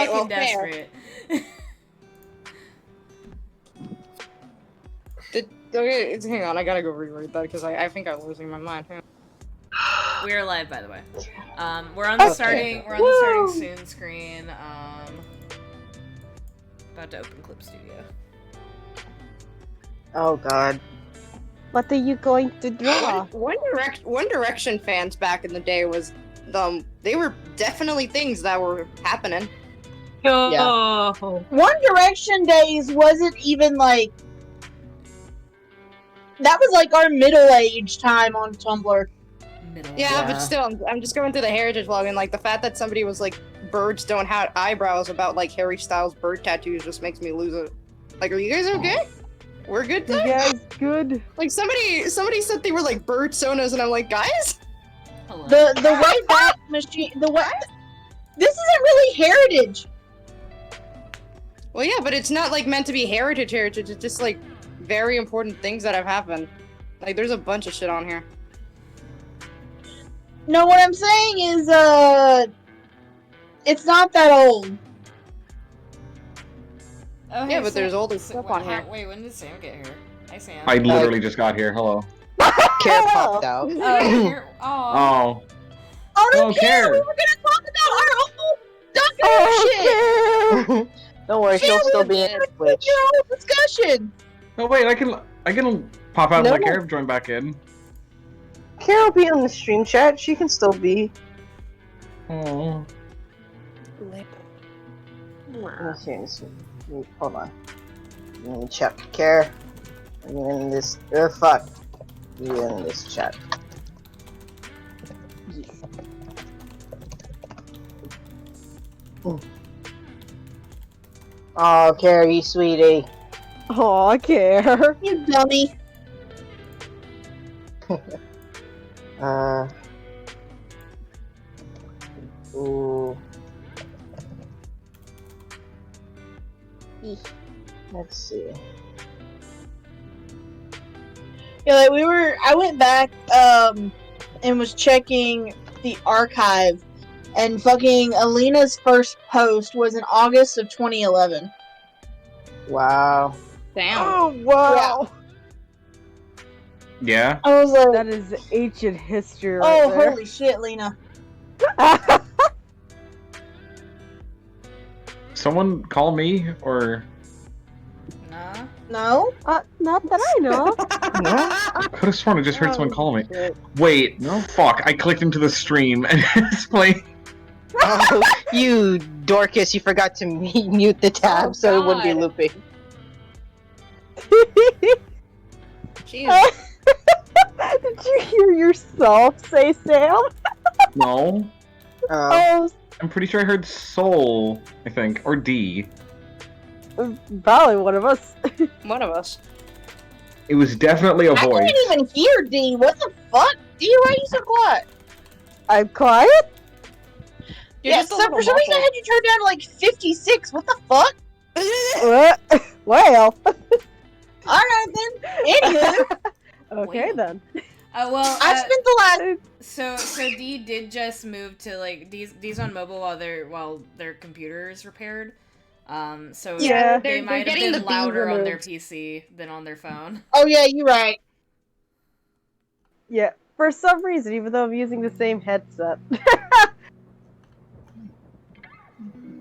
fucking desperate. Okay, hang on, I gotta go reread that because I think I'm losing my mind. We are live, by the way. We're on the starting soon screen. About to open Clip Studio. Oh god. What are you going to draw? One Direction fans back in the day was, they were definitely things that were happening. Yeah. One Direction days wasn't even like. That was like our middle-age time on Tumblr. Yeah, but still, I'm just going through the heritage log, and like the fact that somebody was like, birds don't have eyebrows about like Harry Styles' bird tattoos just makes me lose it. Like, are you guys okay? We're good You there? guys good? Like somebody said they were like bird sonas, and I'm like, guys? Hello. The Wayback Machine. This isn't really heritage. Well, yeah, but it's not like meant to be heritage. It's just like very important things that have happened. Like, there's a bunch of shit on here. No, what I'm saying is, it's not that old. Oh, Yeah, hey, but there's Sam. older stuff on here. Wait, when did Sam get here? Hi, Sam. I literally just got here. Hello. Care popped out. Oh. Oh, no, Oh, Care! Care. We were gonna talk about our old shit! Don't worry, she'll still be in Twitch. Your old discussion! Oh wait, I can pop out and No. let Gareth join back in. Care will be on the stream chat. She can still be. Oh. Let's see. Hold on. Let me check. Care. You in this? Fuck. You in this chat? Oh, Care, you sweetie. Aw, Care. You dummy. Ooh. Let's see. Yeah, like I went back, and was checking the archive, and fucking Alina's first post was in August of 2011. Wow. Damn. Oh, wow. Yeah. I was like, That is ancient history oh, right there. holy shit, Lena. Someone call me or Nah. No? Not that I know. I could have sworn I just heard someone Oh, call me. shit. Wait, no, fuck! I clicked into the stream and it's playing. Oh, you Dorcas, you forgot to mute the tab Oh, so it wouldn't be God. looping. Jeez. Did you hear yourself say Sam? No, Oh, I'm pretty sure I heard Soul. I think or D. probably one of us. One of us. It was definitely a I voice. didn't even hear D. What the fuck? D, why are you so quiet? I'm quiet? You're Yeah, just a so little for some reason I muffled. had you turned down to like 56. What the fuck? What? Well. Alright then. Anywho, Okay Wait. then. Well, I spent the last. so D did just move to like D's on mobile while their computer is repaired. So Yeah, they they're might have getting been the B louder on their removed. PC than on their phone. Oh yeah, you're right. Yeah, for some reason, even though I'm using the same headset.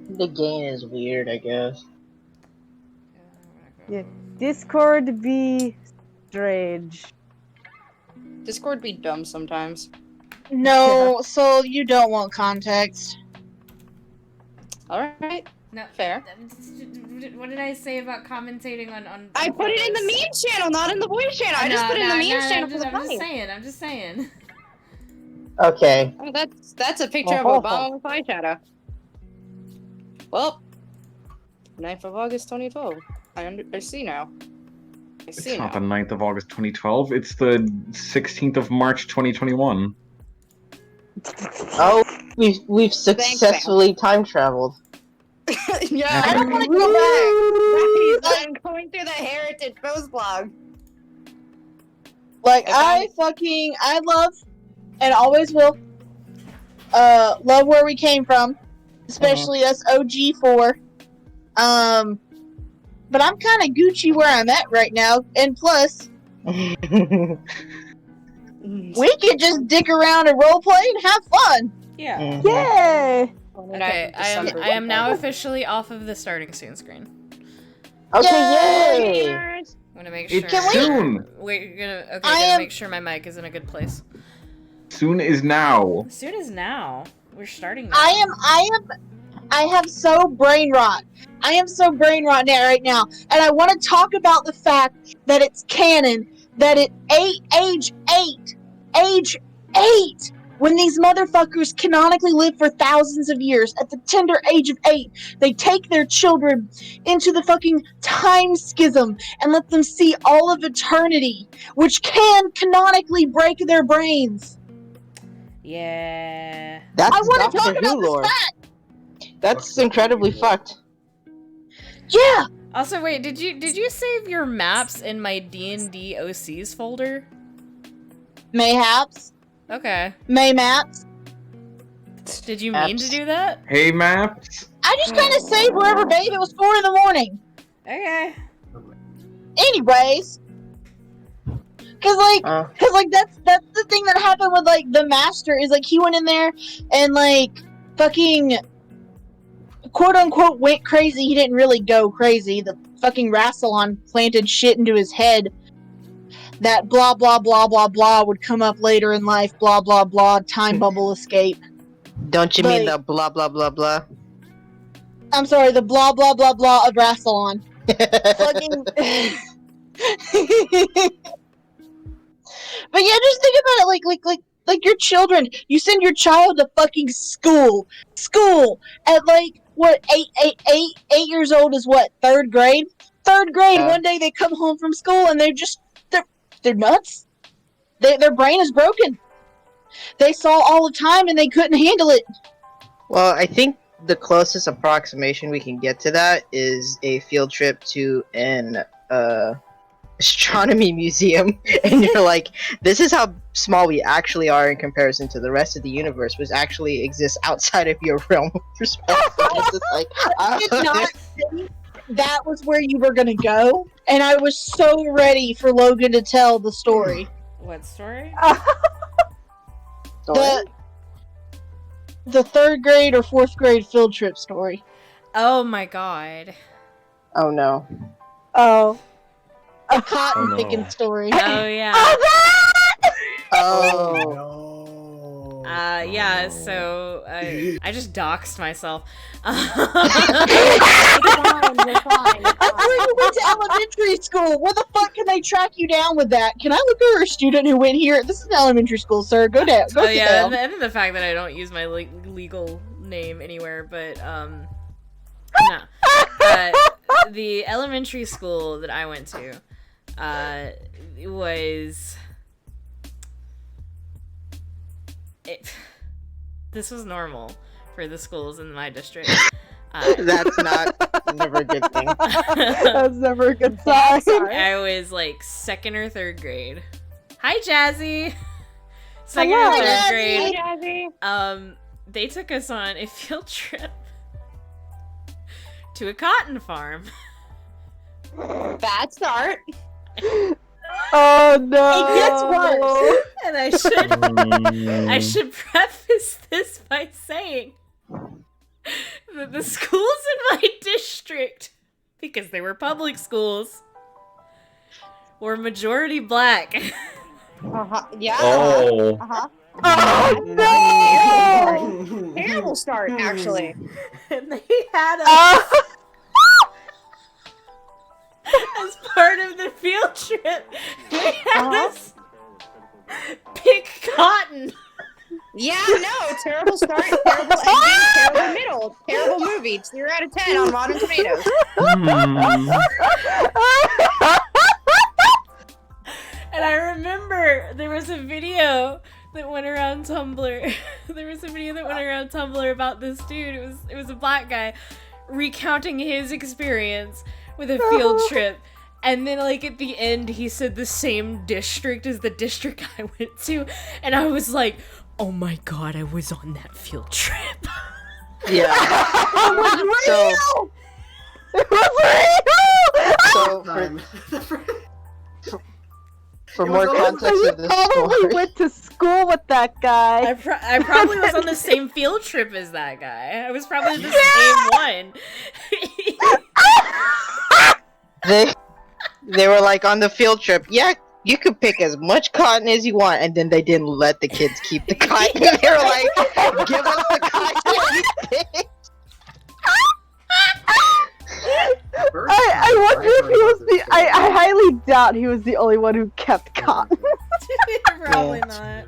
The gain is weird, I guess. Yeah. Discord be strange. Discord be dumb sometimes. No, so you don't want context. Alright. No, Fair. What did I say about commentating on I put it in the photos? meme channel, not in the voice channel. I just put it in the meme channel for the funny. I'm just saying. Okay. Oh, that's a picture of Oh. Obama with eyeshadow. Well, 9th of August 2012. I see now. I It's see not now. the 9th of August 2012. It's the 16th of March 2021. Oh, we've successfully time traveled. Yeah, I don't want to go back. I'm going through the Heritage Post blog. Like, I I love, and always will, love where we came from. especially us OG4. But I'm kind of Gucci where I'm at right now, and plus, we can just dick around and roleplay and have fun. Yeah. Yay! Okay, I am now officially off of the starting soon screen. Okay, yay! I'm gonna make sure. It's soon. Wait, gotta make sure my mic is in a good place. Soon is now. Soon is now. We're starting now. I have so brain rot. I am so brain rot now, right now. And I want to talk about the fact that it's canon that at age eight, when these motherfuckers canonically live for thousands of years, at the tender age of 8, they take their children into the fucking time schism and let them see all of eternity, which can canonically break their brains. Yeah. That's I want to Doctor talk about Who this lore. fact. That's incredibly fucked. Yeah. Also, wait, did you save your maps in my D&D OCs folder? Mayhaps. Okay. Maymaps. Did you mean to do that? Hey, Maps. I just kind of saved wherever, babe. It was 4 in the morning. Okay. Anyways. Cause that's the thing that happened with like the master is like he went in there and like fucking quote unquote went crazy. He didn't really go crazy. The fucking Rassilon planted shit into his head that blah blah blah blah blah would come up later in life, blah blah blah, time bubble escape. Don't you mean the blah blah blah blah? I'm sorry, the blah blah blah blah of Rassilon. Fucking But yeah, just think about it like your children. You send your child to fucking school at like what 8 years old is what 3rd grade. 3rd grade. Yeah. One day they come home from school and they're nuts. Their brain is broken. They saw all the time and they couldn't handle it. Well, I think the closest approximation we can get to that is a field trip to an astronomy museum, and you're like, this is how small we actually are in comparison to the rest of the universe, which actually exists outside of your realm of perspective. It's just like, I did not think that was where you were gonna go, and I was so ready for Logan to tell the story. What story? The 3rd grade or 4th grade field trip story. Oh my god. oh no. Oh. A cotton Oh, no. picking story. Oh yeah. Oh. Yeah, so I just doxed myself. You're fine. That's where you went to elementary school. Where the fuck can they track you down with that? Can I look for a student who went here? This is an elementary school, sir. Go down. Go Oh sit yeah, down. and then the fact that I don't use my legal name anywhere, but no. The elementary school that I went to was this was normal for the schools in my district. That's never a good thing. That's never a good sign. I was like 2nd or 3rd grade. Hi, Jazzy. 2nd Hello, or 3rd Jazzy. grade. Jazzy. They took us on a field trip to a cotton farm. Bad start. Oh no! It gets worse. And I should preface this by saying that the schools in my district, because they were public schools, were majority black. Yeah. Oh. Oh no! Terrible start, actually. And they had us as part of the field trip. They had us pick cotton. Yeah, no, terrible start, terrible ending, terrible middle, terrible movie. 0 out of 10 on Rotten Tomatoes. And I remember there was a video that went around Tumblr. There was a video that went around Tumblr about this dude. It was a black guy recounting his experience with a field trip. And then, like, at the end, he said the same district as the district I went to. And I was like, oh my god, I was on that field trip. Yeah. So, It was real! so Time. for It more was also- context You of this probably story, went to school with that guy. I probably was on the same field trip as that guy. I was probably the same one. they were like on the field trip. Yeah, you could pick as much cotton as you want, and then they didn't let the kids keep the cotton. They were like, "Give us the cotton you picked." I wonder if he was the. I highly doubt he was the only one who kept cotton. Probably not.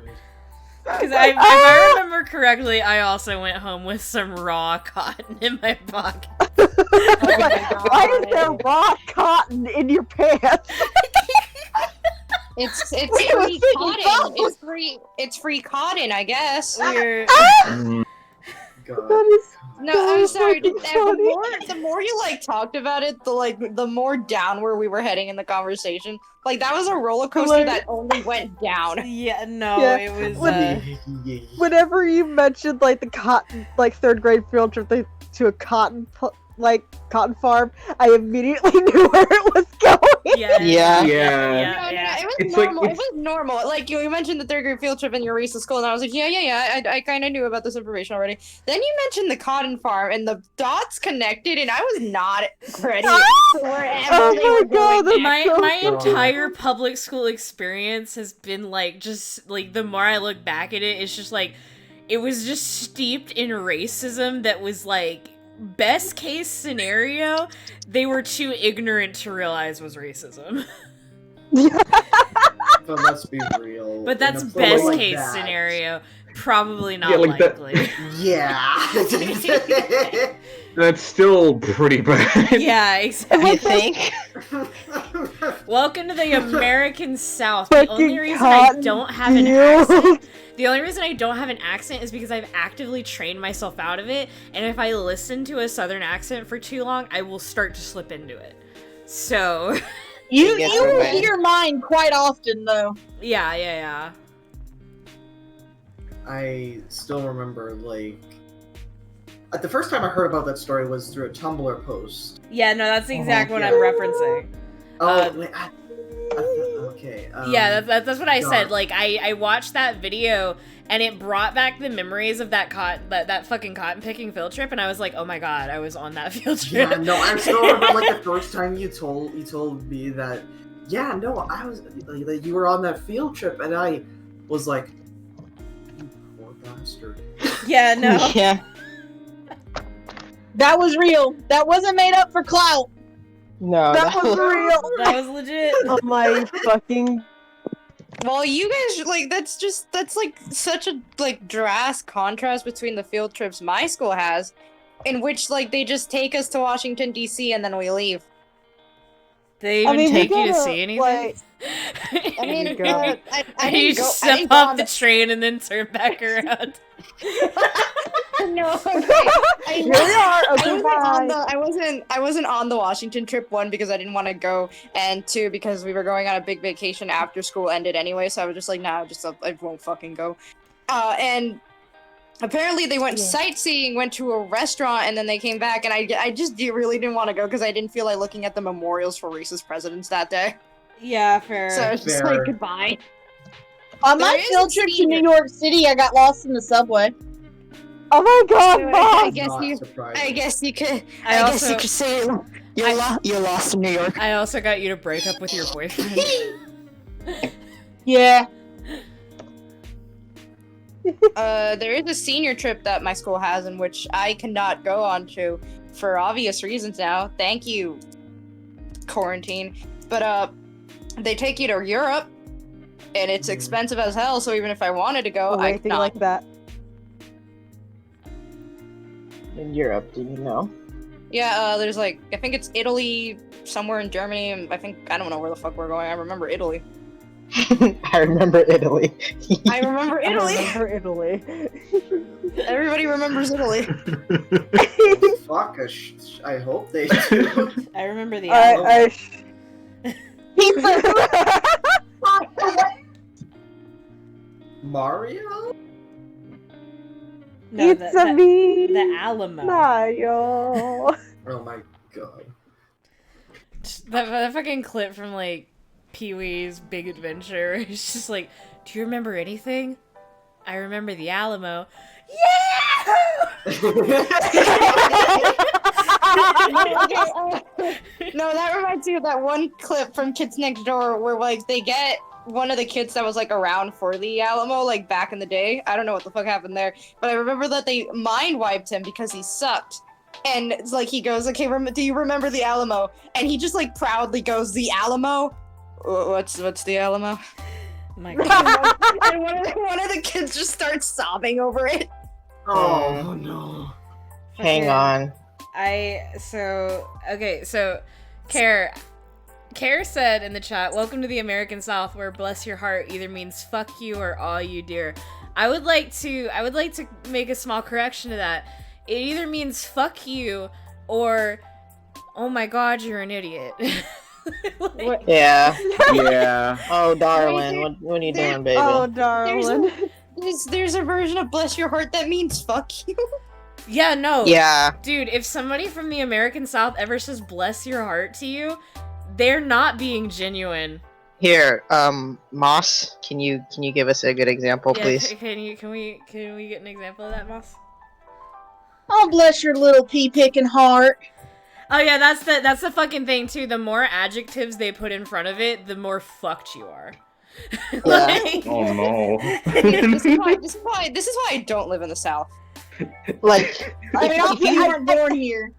Because if I remember correctly, I also went home with some raw cotton in my pocket. Why is there raw cotton in your pants? It's We free were thinking cotton. both. It's free cotton, I guess. We're God. That is No, so I'm sorry. fucking funny. The more you like talked about it, the more downward we were heading in the conversation. Like that was a roller coaster Like- that only went down. yeah, no, Yeah, it was when- Whenever you mentioned like the cotton, like third grade field trip to a cotton farm, I immediately knew where it was going. yeah, Yeah. yeah. It was It's like- normal. It was normal. Like you mentioned the third grade field trip in your racist school, and I was like, yeah. I kind of knew about this information already. Then you mentioned the cotton farm, and the dots connected, and I was not ready for wherever Oh they my were God, going. that's My so entire public school experience has been like just like the more I look back at it, it's just like it was just steeped in racism that was like best case scenario, they were too ignorant to realize was racism. But let's be real. But that's in a place best like case that- scenario. Probably not Yeah, like that- likely. Yeah. That's still pretty bad. Yeah, exactly. You think? Welcome to the American South. The only Fucking reason I cotton don't have an field. accent, the only reason I don't have an accent is because I've actively trained myself out of it, and if I listen to a southern accent for too long, I will start to slip into it. So, You Yes, will okay. hear mine quite often though. yeah. I still remember, like, the first time I heard about that story was through a Tumblr post. Yeah, no, that's the exact one yeah. I'm referencing. Oh, wait, okay. Yeah, that's what I said. God. Like, I watched that video, and it brought back the memories of that that fucking cotton picking field trip, and I was like, oh my god, I was on that field trip. Yeah, no, I still remember, like, the first time you told me that, yeah, no, I was, like, that you were on that field trip, and I was like, you poor bastard. Yeah, no. Yeah. That was real. That wasn't made up for clout. No. That was real. That was legit. Oh my fucking. Well, you guys like that's like such a like drastic contrast between the field trips my school has, in which like they just take us to Washington D.C. and then we leave. They even we take you to gotta, see anything? like- I mean, go. I you didn't go. just I step didn't go off on the train and then turn back around. No, okay. Here we are. Okay, bye. I wasn't on the Washington trip, one because I didn't want to go, and two because we were going on a big vacation after school ended anyway. So I was just like, nah, I won't fucking go. And apparently they went sightseeing, went to a restaurant, and then they came back, and I just really didn't want to go because I didn't feel like looking at the memorials for racist presidents that day. Yeah, fair. So I was just Fair. like, goodbye. On There my is field a trip to senior. New York City, I got lost in the subway. Oh my god, So I Bob! guess Not you. surprising. I guess you could. I I guess also- you could say you're lost in New York. I also got you to break up with your boyfriend. Yeah. There is a senior trip that my school has in which I cannot go on to for obvious reasons now. Thank you, quarantine. But they take you to Europe, and it's expensive as hell. So even if I wanted to go, Oh, I anything could not. like that. In Europe, do you know? Yeah, there's like I think it's Italy, somewhere in Germany, and I don't know where the fuck we're going. I remember Italy. I remember Italy. I remember I Italy. remember Italy. Everybody remembers Italy. Fuck, I hope they do. I remember the I Mario? No, it's a me, the Alamo. Mario. Oh my god. That fucking clip from like Pee-wee's Big Adventure. It's just like, do you remember anything? I remember the Alamo. Yeah! No, that reminds me of that one clip from Kids Next Door where like they get one of the kids that was like around for the Alamo like back in the day. I don't know what the fuck happened there, but I remember that they mind wiped him because he sucked. And it's like he goes, "Okay, do you remember the Alamo?" And he just like proudly goes, "The Alamo? What's the Alamo?" My God. And one of the kids just starts sobbing over it. Oh no. Hang on. So Care said in the chat, "Welcome to the American South, where bless your heart either means fuck you or all you dear." I would like to make a small correction to that. It either means fuck you or oh my god, you're an idiot. Like, Yeah. Yeah. Oh, darling, what are you doing, baby? Oh, darling. There's a version of bless your heart that means fuck you. yeah, no. Yeah. Dude, if somebody from the American South ever says bless your heart to you, they're not being genuine. Here, Moss, can you give us a good example, Yeah, please? can we get an example of that, Moss? Oh, bless your little pea-picking heart. Oh yeah, that's the fucking thing too. The more adjectives they put in front of it, the more fucked you are. Like- Oh no. This is why I don't live in the South. Like, I mean, you weren't born here.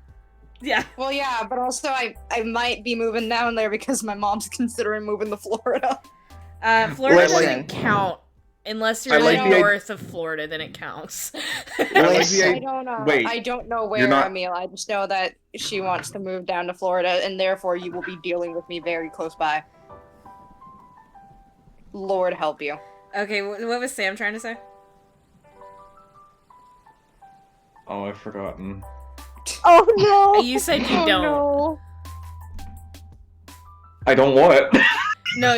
Yeah. Well, yeah, but also I might be moving down there because my mom's considering moving to Florida. Florida Listen. doesn't count unless you're I like like the north of Florida. Then it counts. Listen. I don't know. Wait, I don't know you're where, not- Emil. I just know that she wants to move down to Florida, and therefore you will be dealing with me very close by. Lord help you. Okay, what was Sam trying to say? Oh, I've forgotten. Oh no. You said you Oh, don't. no. I don't what? No,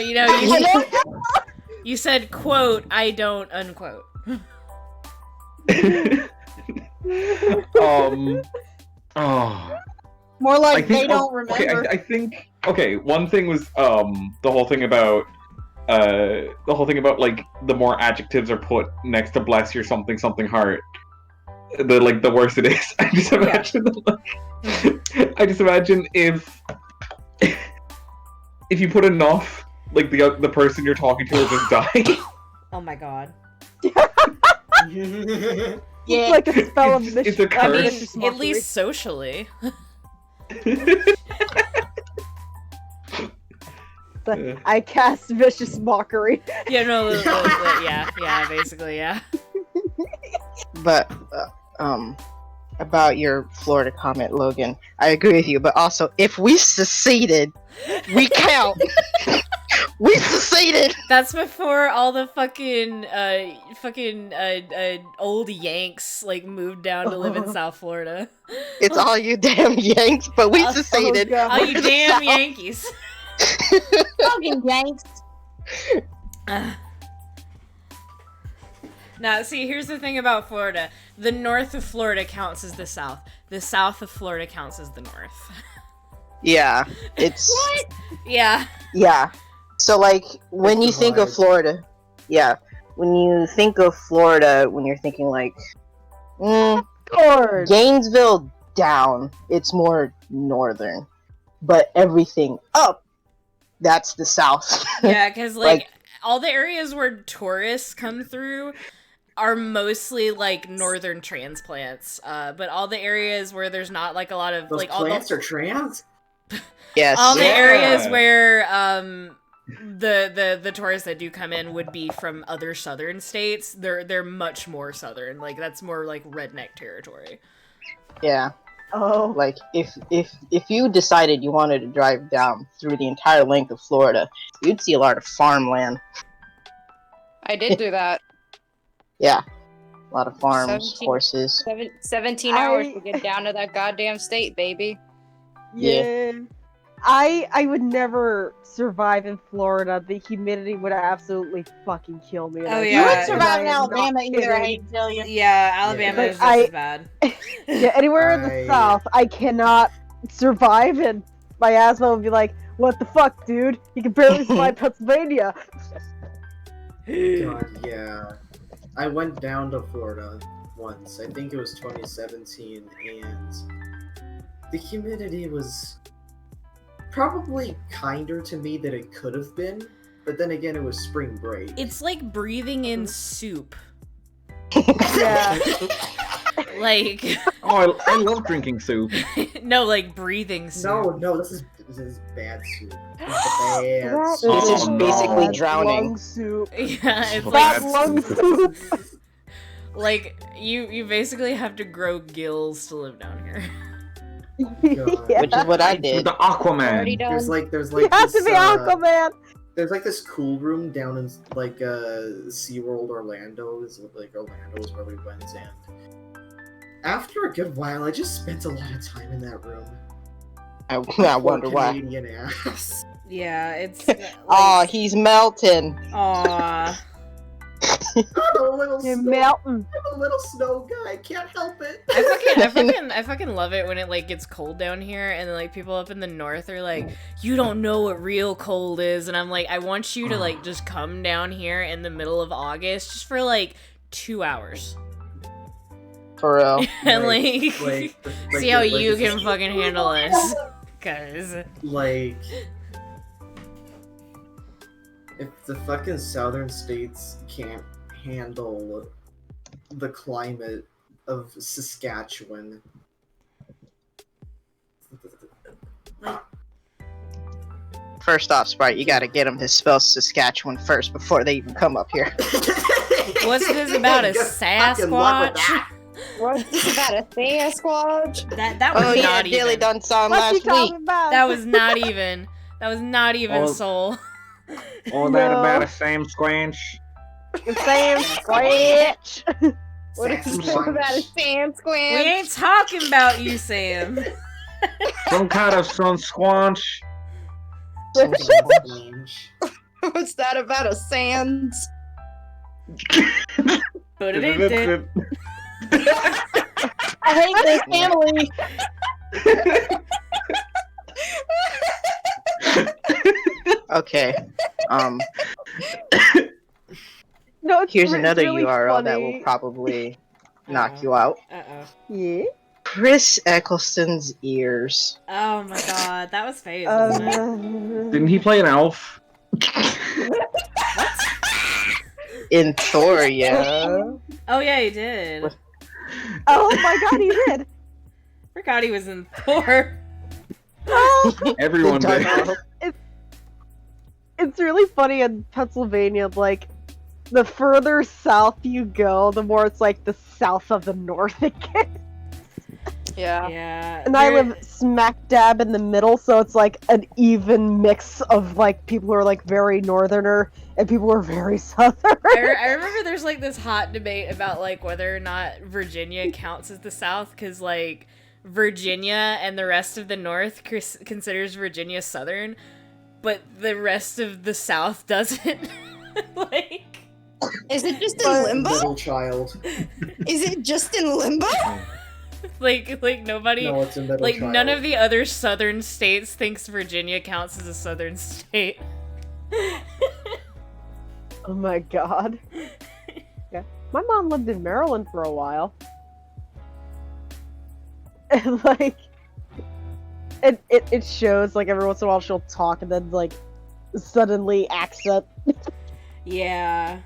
you said quote I don't unquote. Oh. More I like think, they don't okay, remember. I think one thing was the whole thing about like the more adjectives are put next to bless your something heart, the worse it is. I just imagine if you put enough, like the person you're talking to will just die. Oh my god. Yeah. Like a spell of It's a I curse. mean, at least socially. I cast vicious mockery. Yeah, no, yeah, basically, yeah. But, about your Florida comment, Logan, I agree with you, but also, if we seceded, we count! We seceded! That's before all the fucking old Yanks like moved down to live in South Florida. It's all you damn Yanks, but we Oh, seceded. God. All you We're the damn South. Yankees. Fucking Yanks. Now, see, here's the thing about Florida. The north of Florida counts as the south. The south of Florida counts as the north. Yeah, it's... Yeah. Yeah. So, like, when you think of divided. Florida, yeah, when you think of Florida, when you're thinking, like, Lord. Gainesville down, it's more northern. But everything up, that's the south. Yeah, because, like, all the areas where tourists come through are mostly, like, northern transplants. But all the areas where there's not, like, a lot of, Those like, all plants the... are trans? Yes. All the Yeah. areas where the tourists that do come in would be from other southern states. They're much more southern. Like that's more like redneck territory. Yeah. Oh. Like, if you decided you wanted to drive down through the entire length of Florida, you'd see a lot of farmland. I did do that. Yeah. A lot of farms, 17 horses. 17 hours to get down to that goddamn state, baby. Yeah. Yeah. I would never survive in Florida. The humidity would absolutely fucking kill me. and Oh, I- yeah. You would and survive I in am not Alabama either, I kidding. hate to tell you. Yeah, Alabama Yeah. is just Like, as bad. Yeah, anywhere in the I- South, I cannot survive, and my asthma would be like, "What the fuck, dude? You can barely survive Pennsylvania." God, yeah. I went down to Florida once. I think it was 2017, and the humidity was probably kinder to me than it could have been. But then again, it was spring break. It's like breathing in soup. Yeah. Like, Oh, I love drinking soup. no, like breathing soup. No, this is bad soup. This is bad That soup. Oh, is no. basically bad drowning. lung soup. Yeah, it's Well, like Bad lung soup. like you basically have to grow gills to live down here. Yeah. Which is what I With did. the Already Aquaman. done. There's You like have this, to be Aquaman. there's like this cool room down in like SeaWorld Orlando is like Orlando is where we went, and after a good while I just spent a lot of time in that room. I Poor wonder why. Canadian ass. Yeah, it's Oh, like, he's melting. aw. I'm a little You're snow, melting. I'm a little snow guy. Can't help it. I fucking love it when it like gets cold down here and like people up in the north are like, you don't know what real cold is, and I'm like, I want you to like just come down here in the middle of August just for like 2 hours For real. and see how you can fucking handle this, cause Like, if the fucking southern states can't handle the climate of Saskatchewan, First off, Sprite, you gotta get him to spell Saskatchewan first before they even come up here. what's this about, a Good fucking luck with Sasquatch? that. What's this about a Sasquatch? That was Oh yeah, not Dilly even. done song What you last talking week. about? That was not even. That was not even Oh. soul. All that about a Sam Squanch. Sam Squatch. What is this about a Sam We Squanch? ain't talking about you, Sam. Some kind of sun squanch. What's that about a Sans? But it did. I hate this family. Okay. No, it's Here's re- another really URL that funny. will probably knock you out. Uh-oh. Yeah. Chris Eccleston's ears. Oh my god, that was phase, wasn't it? Didn't he play an elf? In Thor, yeah. Oh yeah, he did. Oh my god, he did. Forgot he was in Thor. Oh, Everyone Good did. time. it's really funny in Pennsylvania. Like, the further south you go, the more it's like the south of the north it gets. Yeah. Yeah. And I there- live smack dab in the middle, so it's like an even mix of like people who are like very northerner and people who are very southern. I remember there's like this hot debate about like whether or not Virginia counts as the South, because like Virginia and the rest of the North considers Virginia Southern, but the rest of the South doesn't. Like, Is it just in limbo? Middle child. Is it just in limbo? like nobody. No, it's a middle Like, child. none of the other southern states thinks Virginia counts as a southern state. Oh my god. Yeah. My mom lived in Maryland for a while. And like it shows like every once in a while she'll talk and then like suddenly accent. Yeah.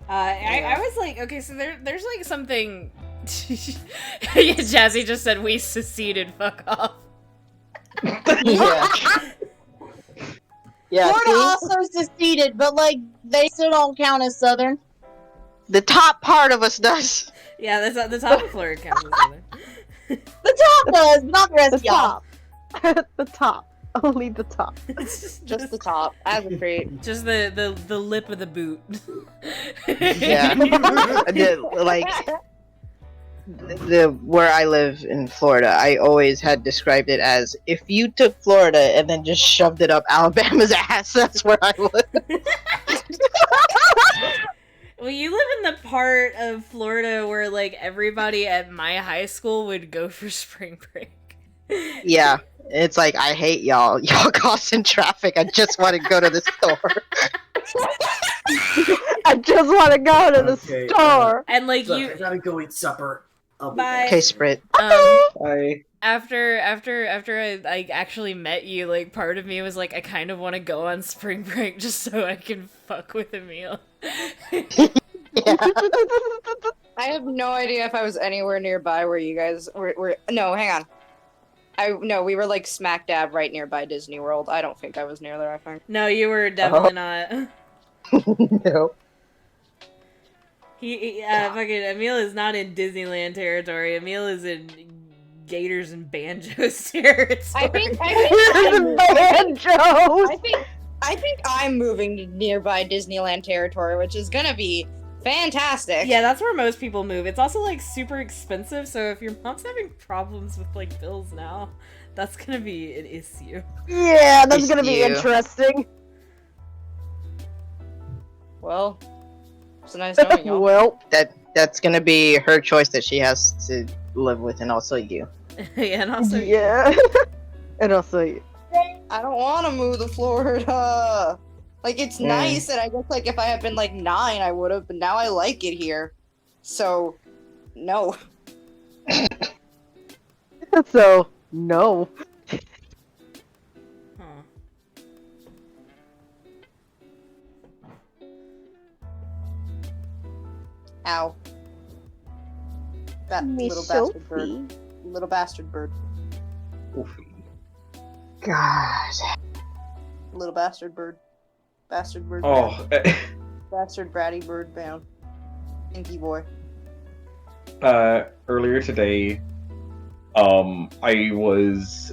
I was like, okay, so there's like something. Yeah, Jazzy just said we seceded. Fuck off. Yeah. Yeah, Florida see? also seceded, but like they still don't count as Southern. The top part of us does. Yeah, that's at the top of Florida counts as southern. The top does, but not the rest The of y'all. top. The top. Only the top. It's Just the top. As a treat. just the lip of the boot. Yeah. And then, like, where I live in Florida, I always had described it as if you took Florida and then just shoved it up Alabama's ass. That's where I live. Well, you live in the part of Florida where like everybody at my high school would go for spring break. Yeah, it's like I hate y'all. Y'all causing traffic. I just want to go to the store. I just want to go to the Okay, store. And like Look, you I gotta go eat supper. I'll be Bye. back. Okay, Sprit. after I actually met you, like part of me was like I kind of want to go on spring break just so I can fuck with Emil. Yeah. I have no idea if I was anywhere nearby where you guys were. No, hang on. No, we were like smack dab right nearby Disney World. I don't think I was near there. I think. No, you were definitely not. No. Fucking Emil is not in Disneyland territory. Emil is in Gators and Banjos territory. I think I'm moving to nearby Disneyland territory, which is gonna be fantastic. Yeah, that's where most people move. It's also like super expensive, so if your mom's having problems with like bills now, that's gonna be an issue. Yeah, that's gonna be Issue. interesting. Well, it's nice knowing y'all. Well, That's gonna be her choice that she has to live with, and also you. Yeah, and also yeah. And also, I don't want to move to Florida. Like, it's nice, and I guess, like, if I had been, like, 9, I would have, but now I like it here. So, no. so no. Huh. Ow. That Miss little bastard Sophie. bird. Little bastard bird. God. Little bastard bird. Bastard bird. Oh, Bam. Bastard bratty bird bound. Inky boy. earlier today, I was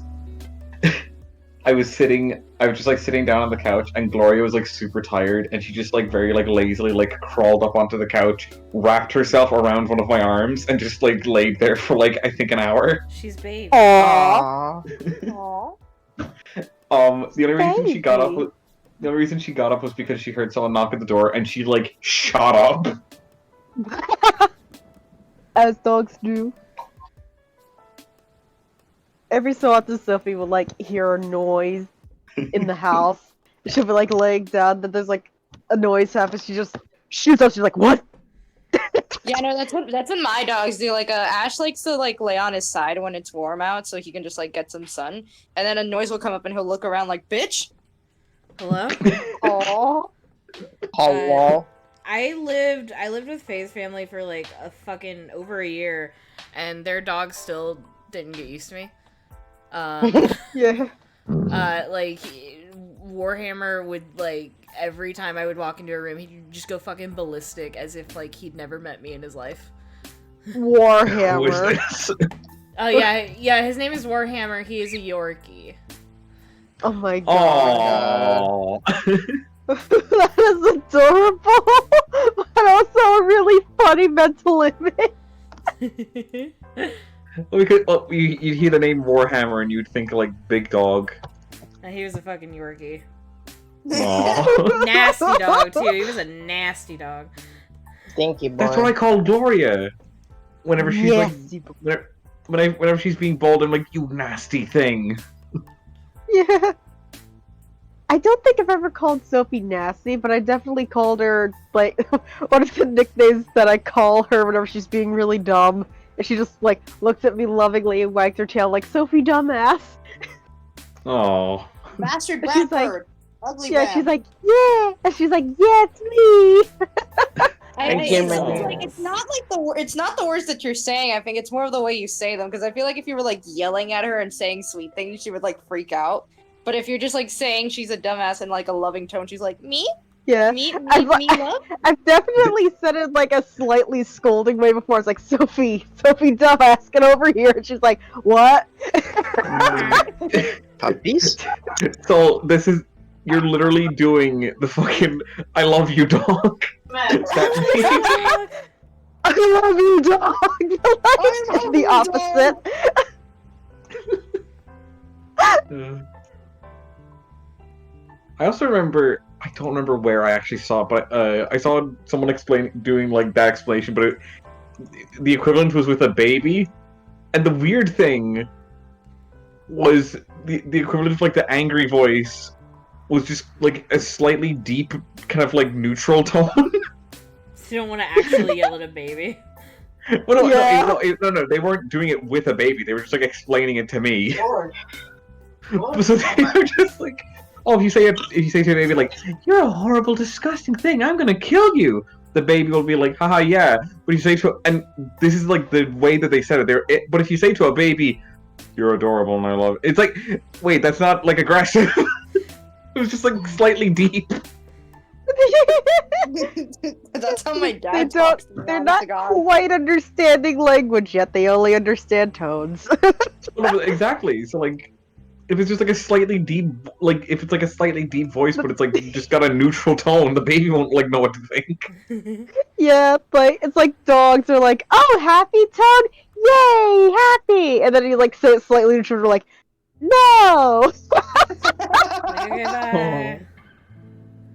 just like sitting down on the couch, and Gloria was like super tired, and she just like very like lazily like crawled up onto the couch, wrapped herself around one of my arms, and just like laid there for like I think an hour. She's babe. Aww. Aww. Aww. The only reason she got up Baby. was the only reason she got up was because she heard someone knock at the door, and she like shot up. As dogs do. Every so often, Sophie will like hear a noise in the house. She'll be like laying down, then there's like a noise happens. She just shoots up. She's like, "What?" Yeah, no, that's what my dogs do. Like, Ash likes to like lay on his side when it's warm out, so he can just like get some sun. And then a noise will come up, and he'll look around like, "Bitch." Hello? Aww. Hello. I lived with Faye's family for like a fucking over a year, and their dog still didn't get used to me. Yeah. Like Warhammer would like every time I would walk into a room, he'd just go fucking ballistic as if like he'd never met me in his life. Who is Warhammer. this? Oh yeah, his name is Warhammer. He is a Yorkie. Oh my god. Aww. That is adorable, but also a really funny mental image. You'd hear the name Warhammer and you'd think like big dog. He was a fucking Yorkie. Aww. Nasty dog too. He was a nasty dog. Stinky boy. That's what I call Gloria. Whenever she's Nasty like, whenever she's being bold, I'm like, you nasty thing. Yeah. I don't think I've ever called Sophie nasty, but I definitely called her, like, one of the nicknames that I call her whenever she's being really dumb. And she just, like, looks at me lovingly and wags her tail like, "Sophie, dumbass." Oh. Bastard She's black like- bird. Ugly Yeah, man. she's like, "Yeah." And she's like, "Yeah, it's me." It's not like it's not the words that you're saying. I think it's more of the way you say them. Because I feel like if you were like yelling at her and saying sweet things, she would like freak out. But if you're just like saying she's a dumbass in like a loving tone, she's like, "Me, Yeah. me, I've- love." I've definitely said it like a slightly scolding way before. It's like, Sophie, dumbass, get over here. And she's like, "What?" Puppies? So you're literally doing the fucking I love you dog. That I love you, dog. I love The you, opposite. I also remember. I don't remember where I actually saw it, but I saw someone doing like that explanation, but the equivalent was with a baby, and the weird thing was the equivalent of like the angry voice was just like a slightly deep, kind of like neutral tone. So you don't want to actually yell at a baby. Well, Yeah. no, they weren't doing it with a baby. They were just like explaining it to me. Lord. So they were just like, oh, if you say to a baby like, "You're a horrible, disgusting thing. I'm gonna kill you," the baby will be like, "Haha, yeah." But you say and this is like the way that they said it. But if you say to a baby, "You're adorable and I love it," it's like, wait, that's not like aggressive. It was just like slightly deep. That's how my dad They talks to me, they're honest not to God. quite understanding language yet. They only understand tones. No, but exactly. So like, if it's just like a slightly deep, like if it's like a slightly deep voice, but it's like just got a neutral tone, the baby won't like know what to think. Yeah, like it's like dogs are like, "Oh, happy Toad, yay, happy!" And then you like say it slightly neutral, like, "No." Okay, bye.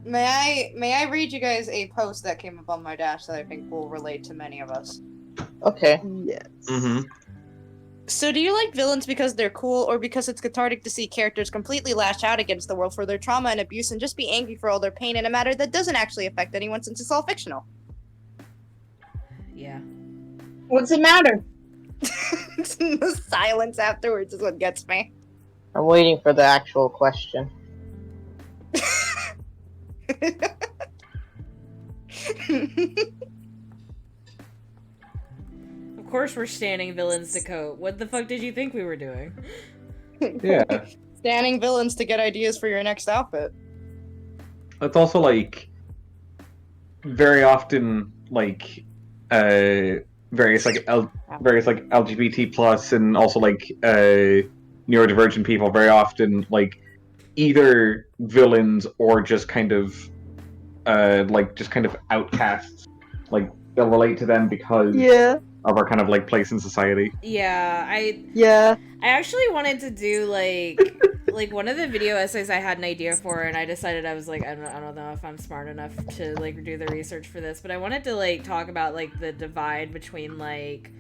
May I read you guys a post that came up on my dash that I think will relate to many of us? Okay. Yes. Mm-hmm. So do you like villains because they're cool, or because it's cathartic to see characters completely lash out against the world for their trauma and abuse and just be angry for all their pain in a matter that doesn't actually affect anyone since it's all fictional? Yeah. What's it matter? The silence afterwards is what gets me. I'm waiting for the actual question. Of course we're standing villains to coat. What the fuck did you think we were doing? Yeah. Standing villains to get ideas for your next outfit. It's also like very often like various like LGBT plus and also like neurodivergent people very often like either villains or just kind of outcasts. Like they'll relate to them because Yeah. of our kind of like place in society. Yeah, Yeah. I actually wanted to do like one of the video essays I had an idea for, and I decided I was like, I don't know if I'm smart enough to like do the research for this, but I wanted to like talk about like the divide between like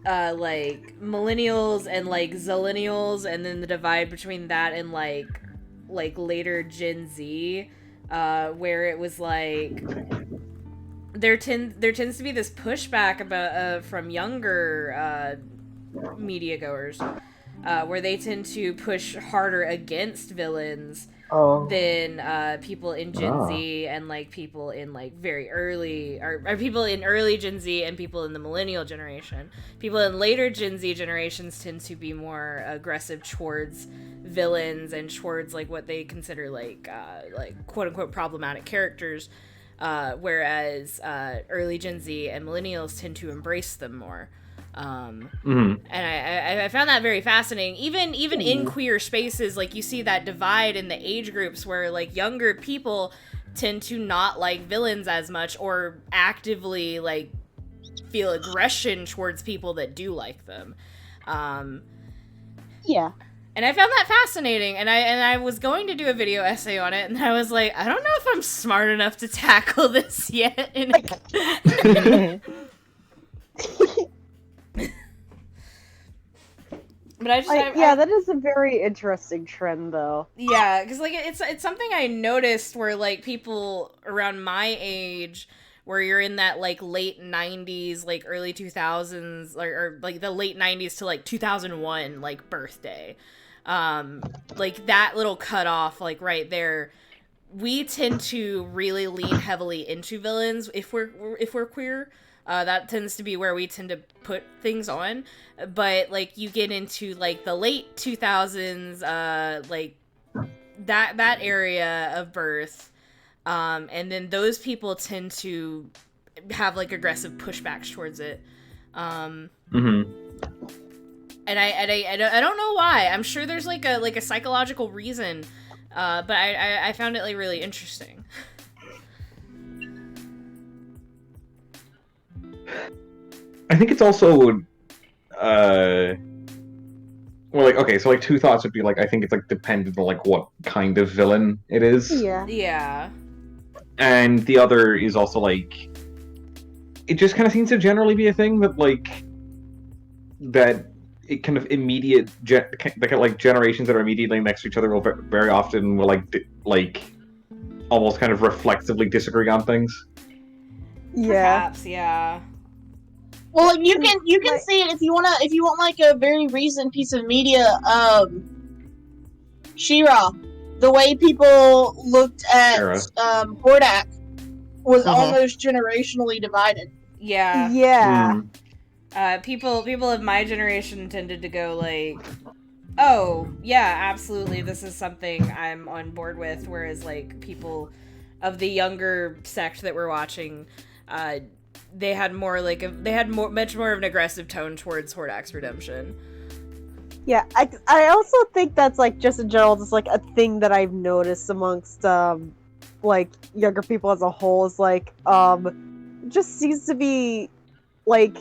millennials and like zillennials, and then the divide between that and like later Gen Z, where it was like there tends to be this pushback about from younger media goers, where they tend to push harder against villains than people in Gen Z and like people in like very early or people in early Gen Z and people in the millennial generation. People in later Gen Z generations tend to be more aggressive towards villains and towards like what they consider like quote unquote problematic characters. Whereas early Gen Z and millennials tend to embrace them more. And I found that very fascinating. Even in queer spaces, like you see that divide in the age groups where like younger people tend to not like villains as much or actively like feel aggression towards people that do like them. Yeah. And I found that fascinating, and I was going to do a video essay on it, and I was like, I don't know if I'm smart enough to tackle this yet. But that is a very interesting trend, though. Yeah, because like it's something I noticed where like people around my age, where you're in that like late 90s, like early 2000s, or like the late 90s to like 2001 like birthday, like that little cutoff, like right there, we tend to really lean heavily into villains if we're queer. That tends to be where we tend to put things on. But like you get into like the late 2000s, like that area of birth, and then those people tend to have like aggressive pushbacks towards it. And I don't know why. I'm sure there's like a psychological reason, but I found it like really interesting. I think it's also well, like, okay, so like two thoughts would be like, I think it's like dependent on like what kind of villain it is. Yeah. Yeah. And the other is also like, it just kind of seems to generally be a thing that like that it kind of like generations that are immediately next to each other will very often will like almost kind of reflexively disagree on things. Yeah. Perhaps, yeah. Well, like, you can Like- see it if you want like a very recent piece of media. She-Ra, the way people looked at She-Ra. Hordak was Uh-huh. almost generationally divided. Yeah. Yeah. People of my generation tended to go like, oh, yeah, absolutely, this is something I'm on board with, whereas like people of the younger sect that we're watching, they had much more of an aggressive tone towards Hordak's redemption. Yeah, I also think that's like just in general, just like a thing that I've noticed amongst like younger people as a whole is like just seems to be like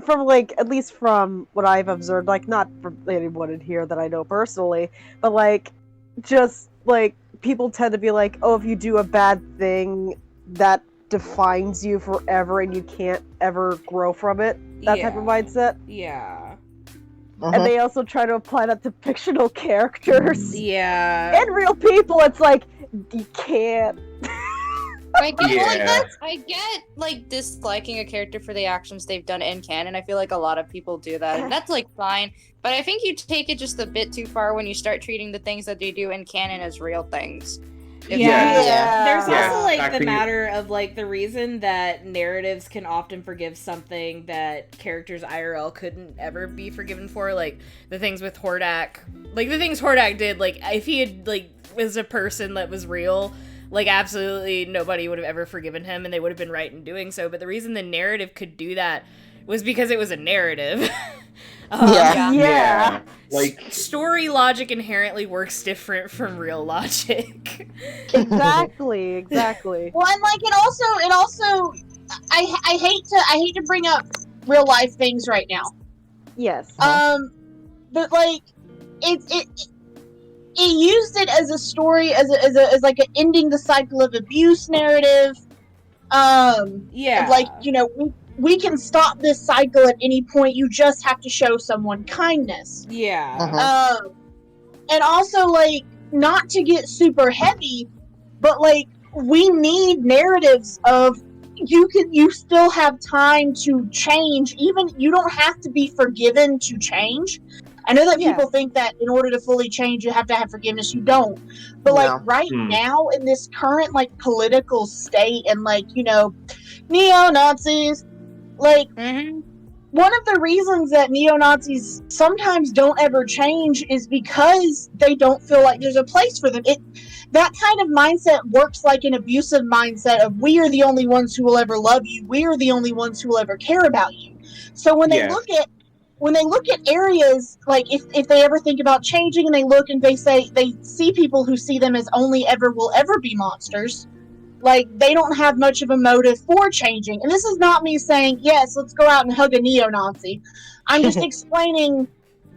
from like at least from what I've observed, like not from anyone in here that I know personally, but like just like people tend to be like, oh, if you do a bad thing, that defines you forever and you can't ever grow from it. That type of mindset. Yeah. And they also try to apply that to fictional characters. Yeah. And real people, it's like, you can't. I get, Yeah. I get like disliking a character for the actions they've done in canon. I feel like a lot of people do that, and that's like fine. But I think you take it just a bit too far when you start treating the things that they do in canon as real things. Yeah. There's Yeah, also like actually- the matter of like the reason that narratives can often forgive something that characters IRL couldn't ever be forgiven for, like the things with Hordak, like the things Hordak did, like if he had like was a person that was real, like absolutely nobody would have ever forgiven him and they would have been right in doing so. But the reason the narrative could do that was because it was a narrative. Yeah. Like, Story logic inherently works different from real logic. Exactly. Well, and like it also, I hate to bring up real life things right now. Yes. But like it used it as a story, as like an ending the cycle of abuse narrative. Yeah. Like, you know, we can stop this cycle at any point. You just have to show someone kindness. Yeah. And also, like, not to get super heavy, but like we need narratives of you still have time to change. Even you don't have to be forgiven to change. I know that people think that in order to fully change you have to have forgiveness. You don't. But like right now in this current like political state and like, you know, neo-Nazis, like one of the reasons that neo-Nazis sometimes don't ever change is because they don't feel like there's a place for them. That kind of mindset works like an abusive mindset of we are the only ones who will ever love you. We are the only ones who will ever care about you. So when they look at areas, like if they ever think about changing and they look and they see people who see them as only will ever be monsters, like they don't have much of a motive for changing. And this is not me saying, yes, let's go out and hug a neo-Nazi. I'm just explaining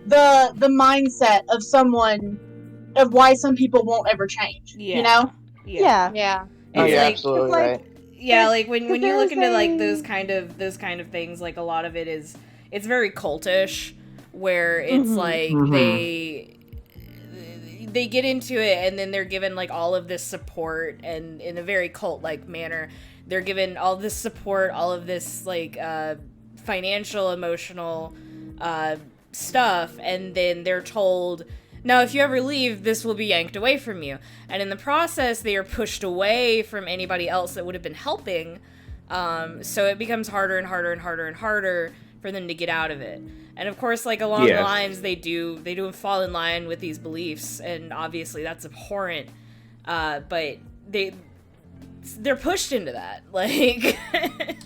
the mindset of someone, of why some people won't ever change. You know? Yeah. Oh, It's you're like, absolutely right. yeah, like when you look there's into like a- those kind of things, like a lot of it is it's very cultish, where it's like they get into it and then they're given like all of this support, and in a very cult like manner they're given all this support, all of this like financial, emotional stuff, and then they're told, now if you ever leave, this will be yanked away from you, and in the process they are pushed away from anybody else that would have been helping, so it becomes harder and harder and harder and harder for them to get out of it. And of course, like along the lines, they do fall in line with these beliefs, and obviously that's abhorrent, but they're pushed into that, like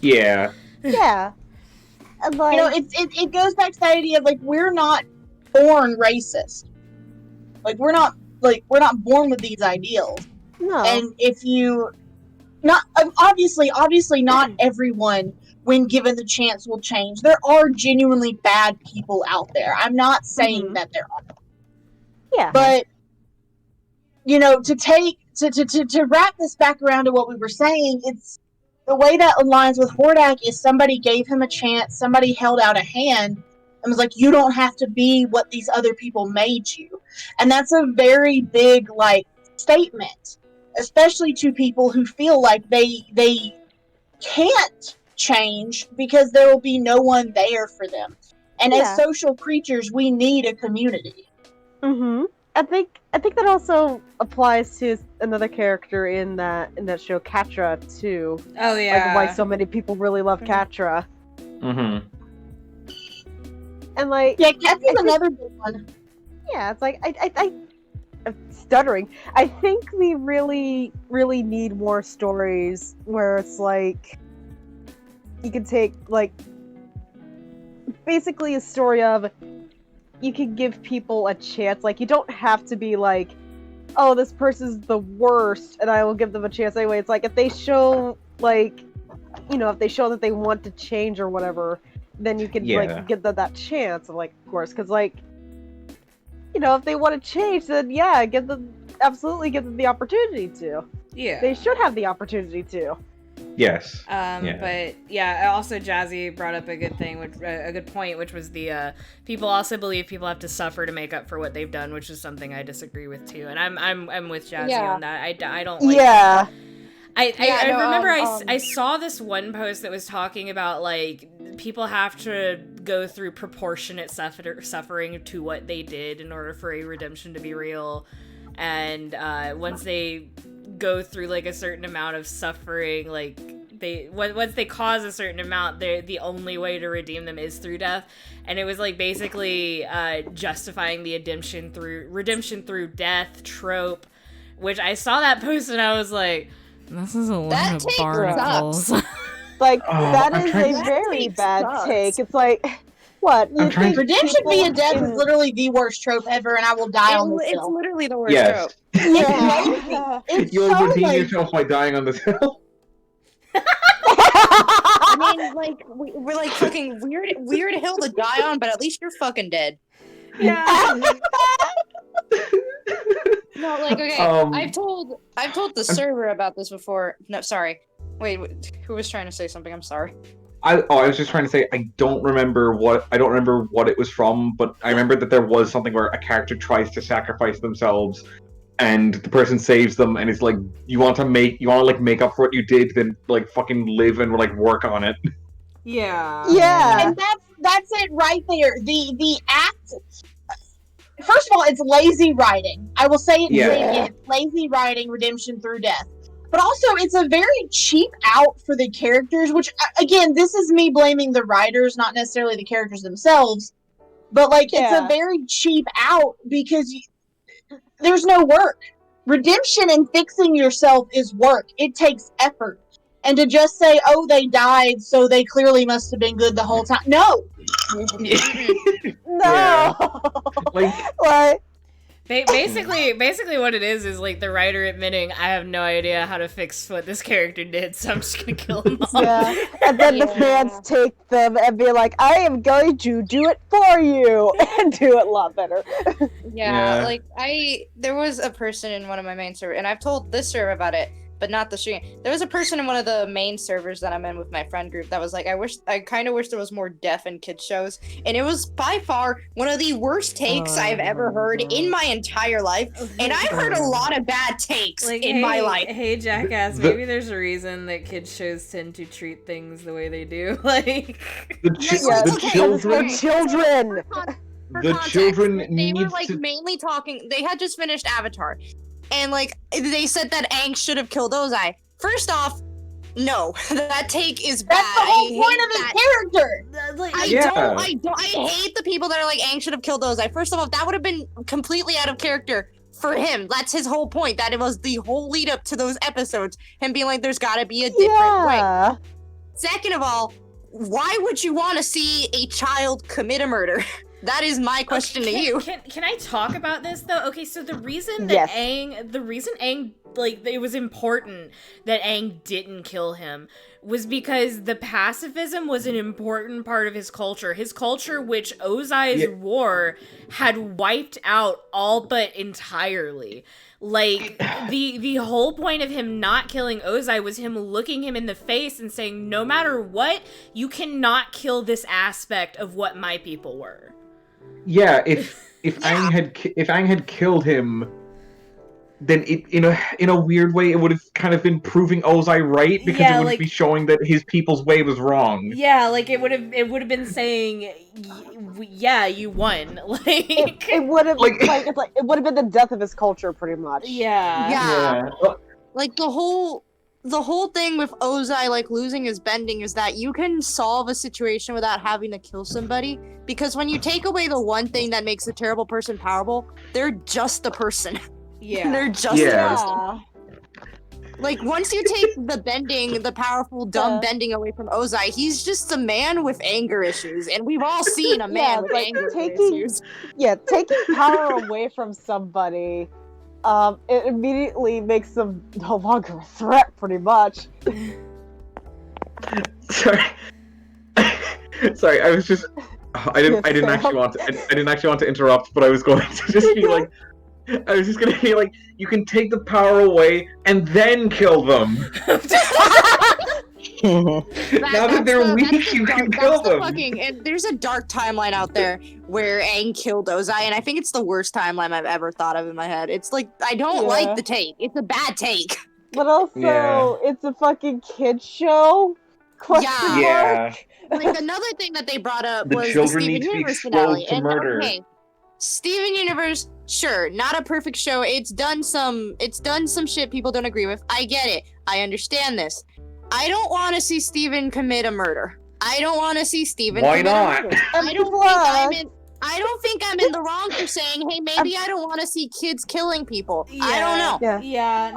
Yeah. And like, You know, it goes back to the idea of like we're not born racist. Like we're not born with these ideals. no. And if you not obviously not everyone when given the chance, will change. There are genuinely bad people out there. I'm not saying that there aren't. Yeah. But, you know, to wrap this back around to what we were saying, it's the way that aligns with Hordak is somebody gave him a chance, somebody held out a hand, and was like, you don't have to be what these other people made you. And that's a very big, like, statement, especially to people who feel like they can't change because there will be no one there for them. And as social creatures, we need a community. Mm-hmm. I think that also applies to another character in that show, Catra, too. Oh yeah. Like why so many people really love Catra. Mm-hmm. And like Catra's another big one. Yeah, it's like I'm stuttering. I think we really, really need more stories where it's like you can take like basically a story of you can give people a chance. Like you don't have to be like, oh, this person's the worst and I will give them a chance anyway. It's like if they show like, you know, if they show that they want to change or whatever, then you can like give them that chance of like, of course, because like, you know, if they want to change, then absolutely give them the opportunity to. Yeah. They should have the opportunity to. Yes. But yeah, also Jazzy brought up a good thing, a good point, which was the people also believe people have to suffer to make up for what they've done, which is something I disagree with too. And I'm with Jazzy on that. I don't like. Yeah. I remember I saw this one post that was talking about like people have to go through proportionate suffering to what they did in order for a redemption to be real, and once they go through like a certain amount of suffering, like once they cause a certain amount, the only way to redeem them is through death. And it was like basically justifying the redemption through death trope, which I saw that post and I was like, this is a lot of barnacles. Like that is a very bad take. It's like, what? Redemption via death is literally the worst trope ever, and I will die on this hill. It's literally the worst trope. Yeah. You'll redeem yourself by dying on this hill. I mean, like we're like fucking weird hill to die on, but at least you're fucking dead. Yeah. No, like okay, I've told the server about this before. No, sorry. Wait, who was trying to say something? I'm sorry. I was just trying to say I don't remember what it was from, but I remember that there was something where a character tries to sacrifice themselves, and the person saves them, and it's like you want to make up for what you did, then like fucking live and like work on it. Yeah. Yeah. And that's it right there. The act. First of all, it's lazy writing. I will say it again. Lazy writing, redemption through death. But also, it's a very cheap out for the characters, which, again, this is me blaming the writers, not necessarily the characters themselves. But, like, it's a very cheap out because there's no work. Redemption and fixing yourself is work. It takes effort. And to just say, oh, they died, so they clearly must have been good the whole time. No! No! Like... Basically what it is like the writer admitting, I have no idea how to fix what this character did, so I'm just gonna kill him all. Yeah, and then the fans take them and be like, I am going to do it for you, and do it a lot better. Yeah, like, there was a person in one of my main servers, and I've told this server about it, but not the stream. There was a person in one of the main servers that I'm in with my friend group that was like, I kind of wish there was more deaf and kids shows, and it was by far one of the worst takes I've ever heard in my entire life, and I've heard a lot of bad takes in my life. Hey, jackass, maybe there's a reason that kids shows tend to treat things the way they do. Like the children they were like mainly talking. They had just finished Avatar. And, like, they said that Aang should have killed Ozai. First off, no. That take is bad. That's the whole point of his character! I hate the people that are like, Aang should have killed Ozai. First of all, that would have been completely out of character for him. That's his whole point. That it was the whole lead up to those episodes. Him being like, there's gotta be a different way. Second of all, why would you want to see a child commit a murder? That is my question to you. Can I talk about this though? Okay, so the reason that Aang, like, it was important that Aang didn't kill him was because the pacifism was an important part of his culture. His culture, which Ozai's war had wiped out all but entirely. Like, the whole point of him not killing Ozai was him looking him in the face and saying, no matter what, you cannot kill this aspect of what my people were. Yeah, if Aang had killed him, then in a weird way it would have kind of been proving Ozai right, because it would be showing that his people's way was wrong. Yeah, like it would have been saying, yeah, you won. Like it would have it would have been the death of his culture, pretty much. Yeah. Like the whole thing with Ozai like losing his bending is that you can solve a situation without having to kill somebody, because when you take away the one thing that makes a terrible person powerful, they're just a person. Yeah. They're just a person. Like, once you take the powerful, dumb bending away from Ozai, he's just a man with anger issues, and we've all seen a man with anger issues. Yeah, taking power away from somebody, it immediately makes them no longer a threat, pretty much. Sorry, I was just... I didn't actually want to interrupt, but I was going to just be like... I was just gonna be like, you can take the power away and then kill them. Now that they're weak, you can kill them. And there's a dark timeline out there where Aang killed Ozai, and I think it's the worst timeline I've ever thought of in my head. It's like, I don't like the take. It's a bad take. But also, it's a fucking kid show? Question mark? Like, another thing that they brought up the was children the need Steven to be Universe exposed finale. to murder. Okay, Steven Universe, sure, not a perfect show. It's done some shit people don't agree with. I get it. I understand this. I don't want to see Steven commit a murder. I don't want to see Steven commit a murder. I don't think I'm in the wrong for saying, hey, maybe I don't want to see kids killing people. I don't know. No.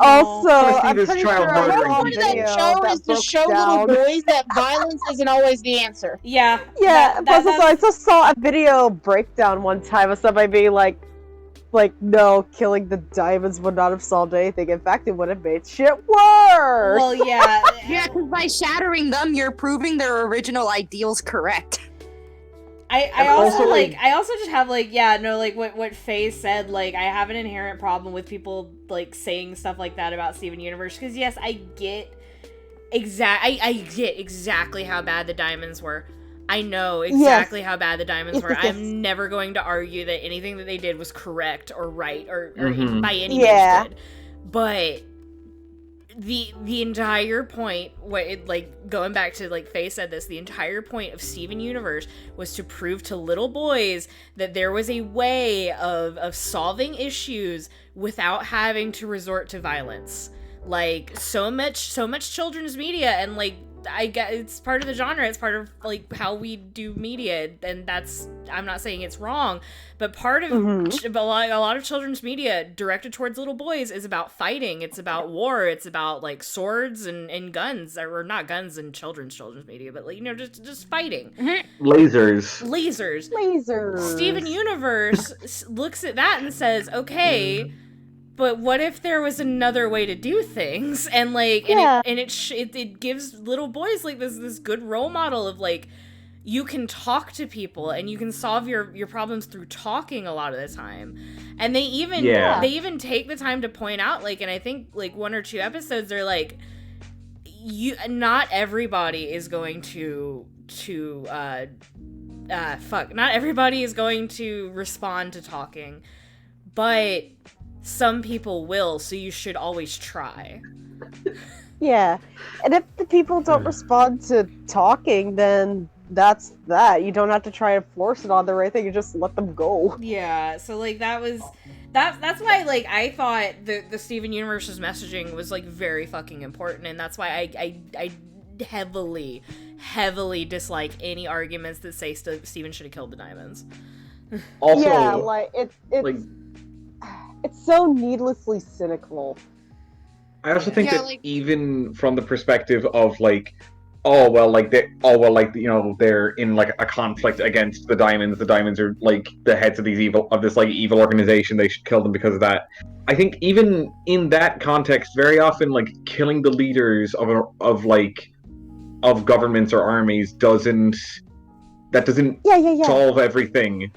Also, I'm pretty sure the whole point of that show is to show little boys that violence isn't always the answer. Yeah. Plus, also, I just saw a video breakdown one time of somebody being like, no, killing the diamonds would not have solved anything. In fact, it would have made shit worse. Well, yeah. Yeah, because by shattering them, you're proving their original ideals correct. I also just have what Faye said, like, I have an inherent problem with people like saying stuff like that about Steven Universe, because yes, I get exactly how bad the diamonds were. I know exactly how bad the diamonds were. I'm never going to argue that anything that they did was correct or right or by any means good. But the entire point, going back to, like, Faye said this, the entire point of Steven Universe was to prove to little boys that there was a way of solving issues without having to resort to violence. Like, so much children's media, and, like, I get it's part of the genre, it's part of, like, how we do media, and that's, I'm not saying it's wrong, but part of a lot of children's media directed towards little boys is about fighting, it's about war, it's about, like, swords and guns, or not guns in children's media, but, like, just fighting. Lasers. Steven Universe looks at that and says, okay, but what if there was another way to do things? And, like, it gives little boys, like, this good role model of, like, you can talk to people and you can solve your problems through talking a lot of the time. And they even take the time to point out, like, and I think, like, 1 or 2 episodes, they're like, not everybody is going not everybody is going to respond to talking, but some people will, so you should always try. Yeah, and if the people don't respond to talking, then that's that. You don't have to try to force it on the right thing, you just let them go. Yeah, so, like, that's why, like, I thought the Steven Universe's messaging was, like, very fucking important, and that's why I heavily dislike any arguments that say Steven should have killed the diamonds. Also, yeah, like, it's so needlessly cynical. I also think that, like, even from the perspective of, like, they're in, like, a conflict against the diamonds. The diamonds are, like, the heads of evil organization. They should kill them because of that. I think even in that context, very often, like, killing the leaders of of governments or armies doesn't Yeah. solve everything.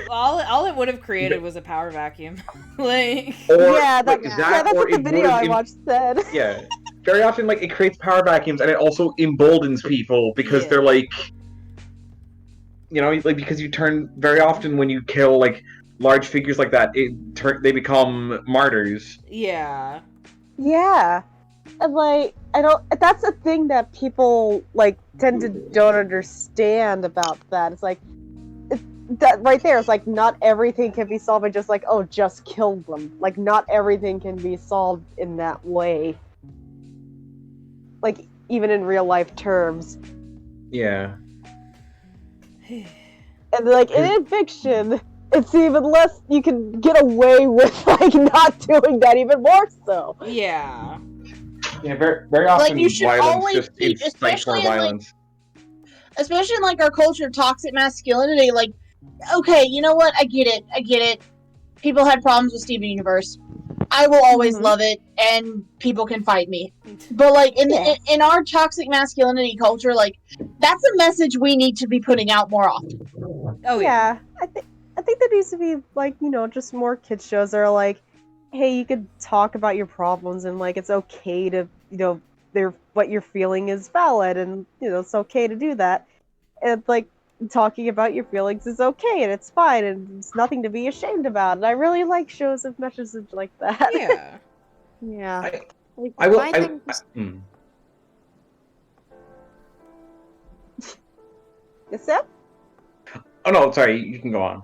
All it would have created was a power vacuum. Like, Or Yeah, like, that's or what the it video would've I watched said. Yeah. Very often, like, it creates power vacuums, and it also emboldens people because Yeah. they're like, like, because you turn very often when you kill like large figures like that, they become martyrs. yeah. Yeah. And like, I don't, that's a thing that people like tend to don't understand about that. It's like, that right there is like, not everything can be solved by just like, oh, just kill them. Like, not everything can be solved in that way. Like, even in real life terms. Yeah. And like, in fiction, it's even less, you can get away with like not doing that even more so. Yeah. Yeah, very often Like, you should violence always just keep, incites especially more in, like, violence. especially in like our culture of toxic masculinity, like, okay, you know what? I get it. People had problems with Steven Universe. I will always love it, and people can fight me. But like in our toxic masculinity culture, like, that's a message we need to be putting out more often. Oh yeah. I think there needs to be like, just more kids shows that are like, hey, you could talk about your problems and like it's okay to, what you're feeling is valid and it's okay to do that. And like talking about your feelings is okay and it's fine and it's nothing to be ashamed about. And I really like shows with messages like that. Yeah. Yeah. I will. My thing Yes, Sam? Oh no, sorry. You can go on.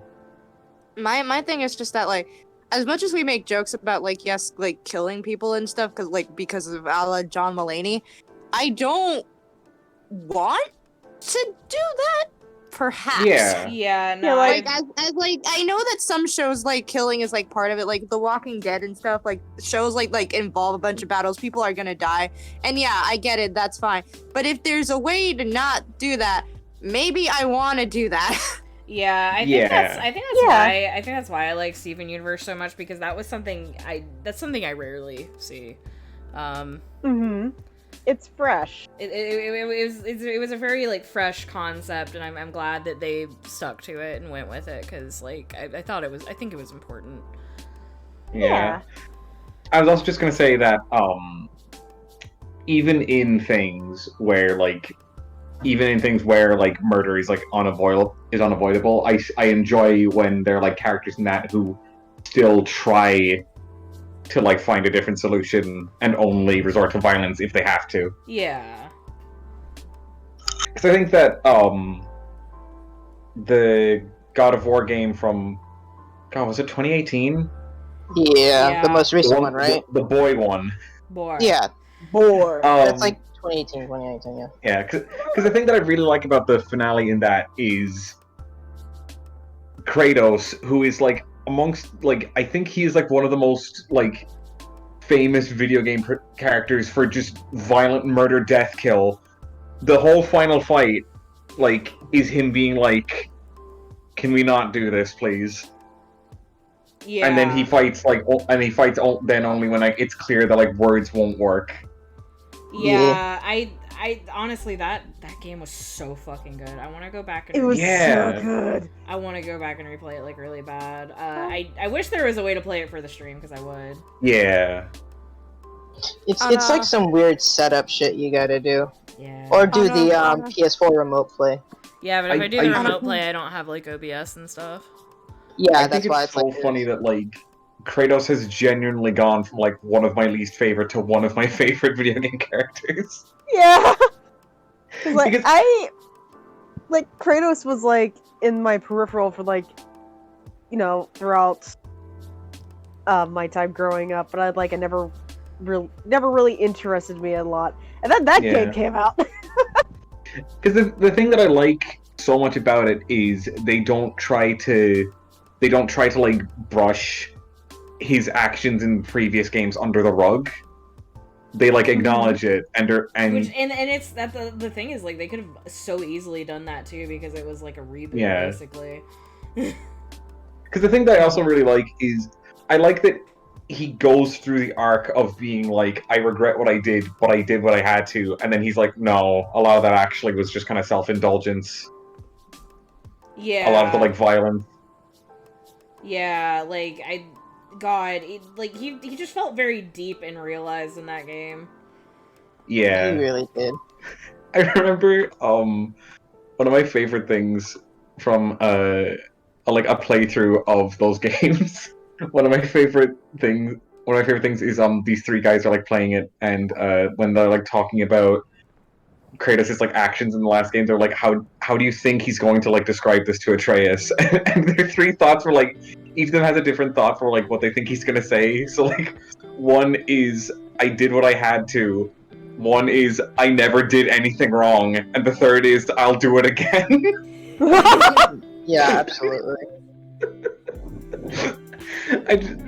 my thing is just that, like, as much as we make jokes about, like, yes, like, killing people and stuff because of a la John Mulaney, I don't want to do that. Perhaps. Yeah. Yeah. No. Yeah, Like, as like, I know that some shows, like, killing is, like, part of it, like The Walking Dead and stuff, like, shows like involve a bunch of battles, people are gonna die, and yeah, I get it, that's fine. But if there's a way to not do that, maybe I want to do that. Yeah, I think that's why I like Steven Universe so much, because that's something I rarely see. It's fresh. It was a very like fresh concept, and I'm glad that they stuck to it and went with it, because like I think it was important. Yeah. I was also just gonna say that even in things where murder is like unavoidable, I enjoy when there are like characters in that who still try to like find a different solution and only resort to violence if they have to. Yeah. Because I think that the God of War game from was it 2018? Yeah, the most recent one, right? The boy one. Boy. Yeah, that's like 2018, 2019, yeah. Yeah, because the thing that I really like about the finale in that is Kratos, who is like amongst, like, I think he is like one of the most like famous video game characters for just violent murder, death, kill. The whole final fight, like, is him being like, "Can we not do this, please?" Yeah. And then he fights then only when like it's clear that like words won't work. Yeah, I honestly, that game was so fucking good. I want to go back and It was Yeah. so good. I want to go back and replay it like really bad. I wish there was a way to play it for the stream, because I would. Yeah. It's like some weird setup shit you gotta do. Yeah. Or do no, the no. PS4 remote play. Yeah, but if I- I do the I- remote play, I don't have like OBS and stuff. Yeah, I that's think why it's it's so like funny that like Kratos has genuinely gone from like one of my least favorite to one of my favorite video game characters. Yeah. 'Cause, like, Because- Kratos was like in my peripheral for like, throughout my time growing up, but it never really interested me a lot. And then that Yeah. game came out. Because the thing that I like so much about it is they don't try to like brush his actions in previous games under the rug. They like acknowledge it and It's that the thing is, like, they could have so easily done that too, because it was like a reboot, Yeah. basically. because the thing that I also really like is I like that he goes through the arc of being like, I regret what I did, but I did what I had to, and then he's like, no, a lot of that actually was just kind of self-indulgence. Yeah. A lot of the like violence. Yeah, like he just felt very deep and realized in that game. Yeah. He really did. I remember one of my favorite things from like a playthrough of those games. One of my favorite things is these three guys are like playing it, and when they're like talking about Kratos' like actions in the last game, they're like, how do you think he's going to like describe this to Atreus? And their three thoughts were like, each of them has a different thought for like what they think he's gonna say. So like, one is I did what I had to. One is I never did anything wrong, and the third is I'll do it again. Yeah, absolutely. I just,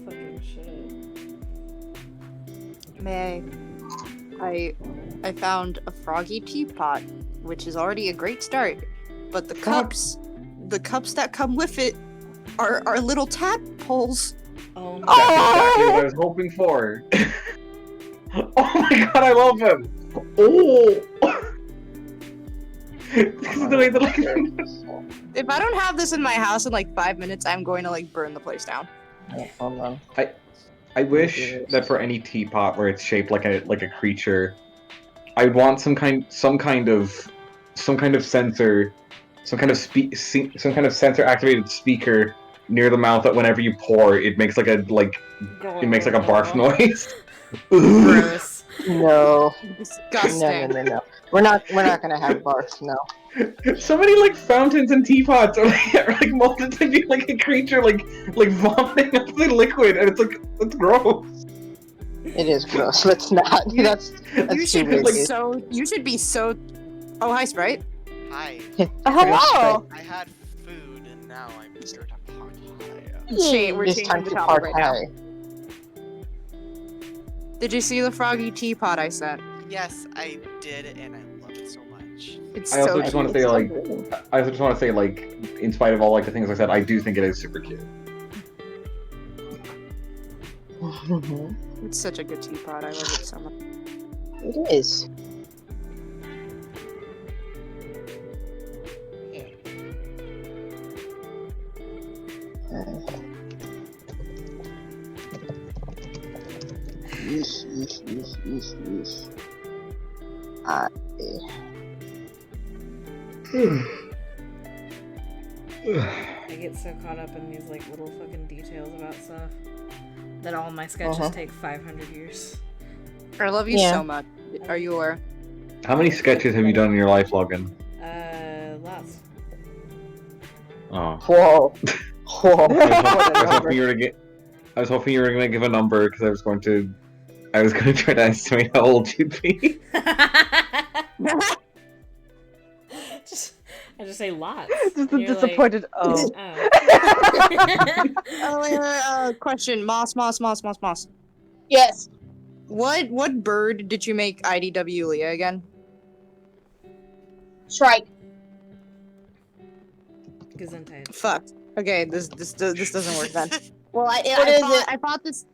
Fucking shit. May I found a froggy teapot, which is already a great start, but the cups that come with it are little tadpoles. Oh my That's exactly what I was hoping for. Oh my god, I love him! Oh! This is the way that like... If I don't have this in my house in like 5 minutes, I'm going to like burn the place down. Hold on. I wish that for any teapot where it's shaped like a creature, I'd want some kind of sensor, some kind of sensor activated speaker near the mouth that whenever you pour, it makes like a barf noise. Gross. No. Disgusting. No. We're not gonna have barfs, no. So many like fountains and teapots are like molded to be like a creature like vomiting up the liquid, and it's gross. It is gross. Let's not. That's You should too be weird. so. You should be so. Oh, hi, Sprite. Hi. Hello. I had food and now I'm here to party. We're It's changing time the to topic right now. party. Did you see the froggy teapot I sent? Yes, I did, and I love it so much. It's I also so just want to say like, in spite of all like the things I said, I do think it is super cute. It's such a good teapot. I love it so much. It is. Yeesh. I get so caught up in these like little fucking details about stuff that all my sketches take 500 years. I love you Yeah. so much. Are you aware? How many sketches have you done in your life, Logan? Lots. Oh. Whoa. Whoa. I was hoping you were gonna give a number because I was going to try to estimate how old you'd be. I just say lots. Just a You're like, disappointed. Oh. oh. Question. Moss. Yes. What bird did you make IDW Leah again? Shrike. Gesundheit. Fuck. Okay, this doesn't work then. Well, I thought this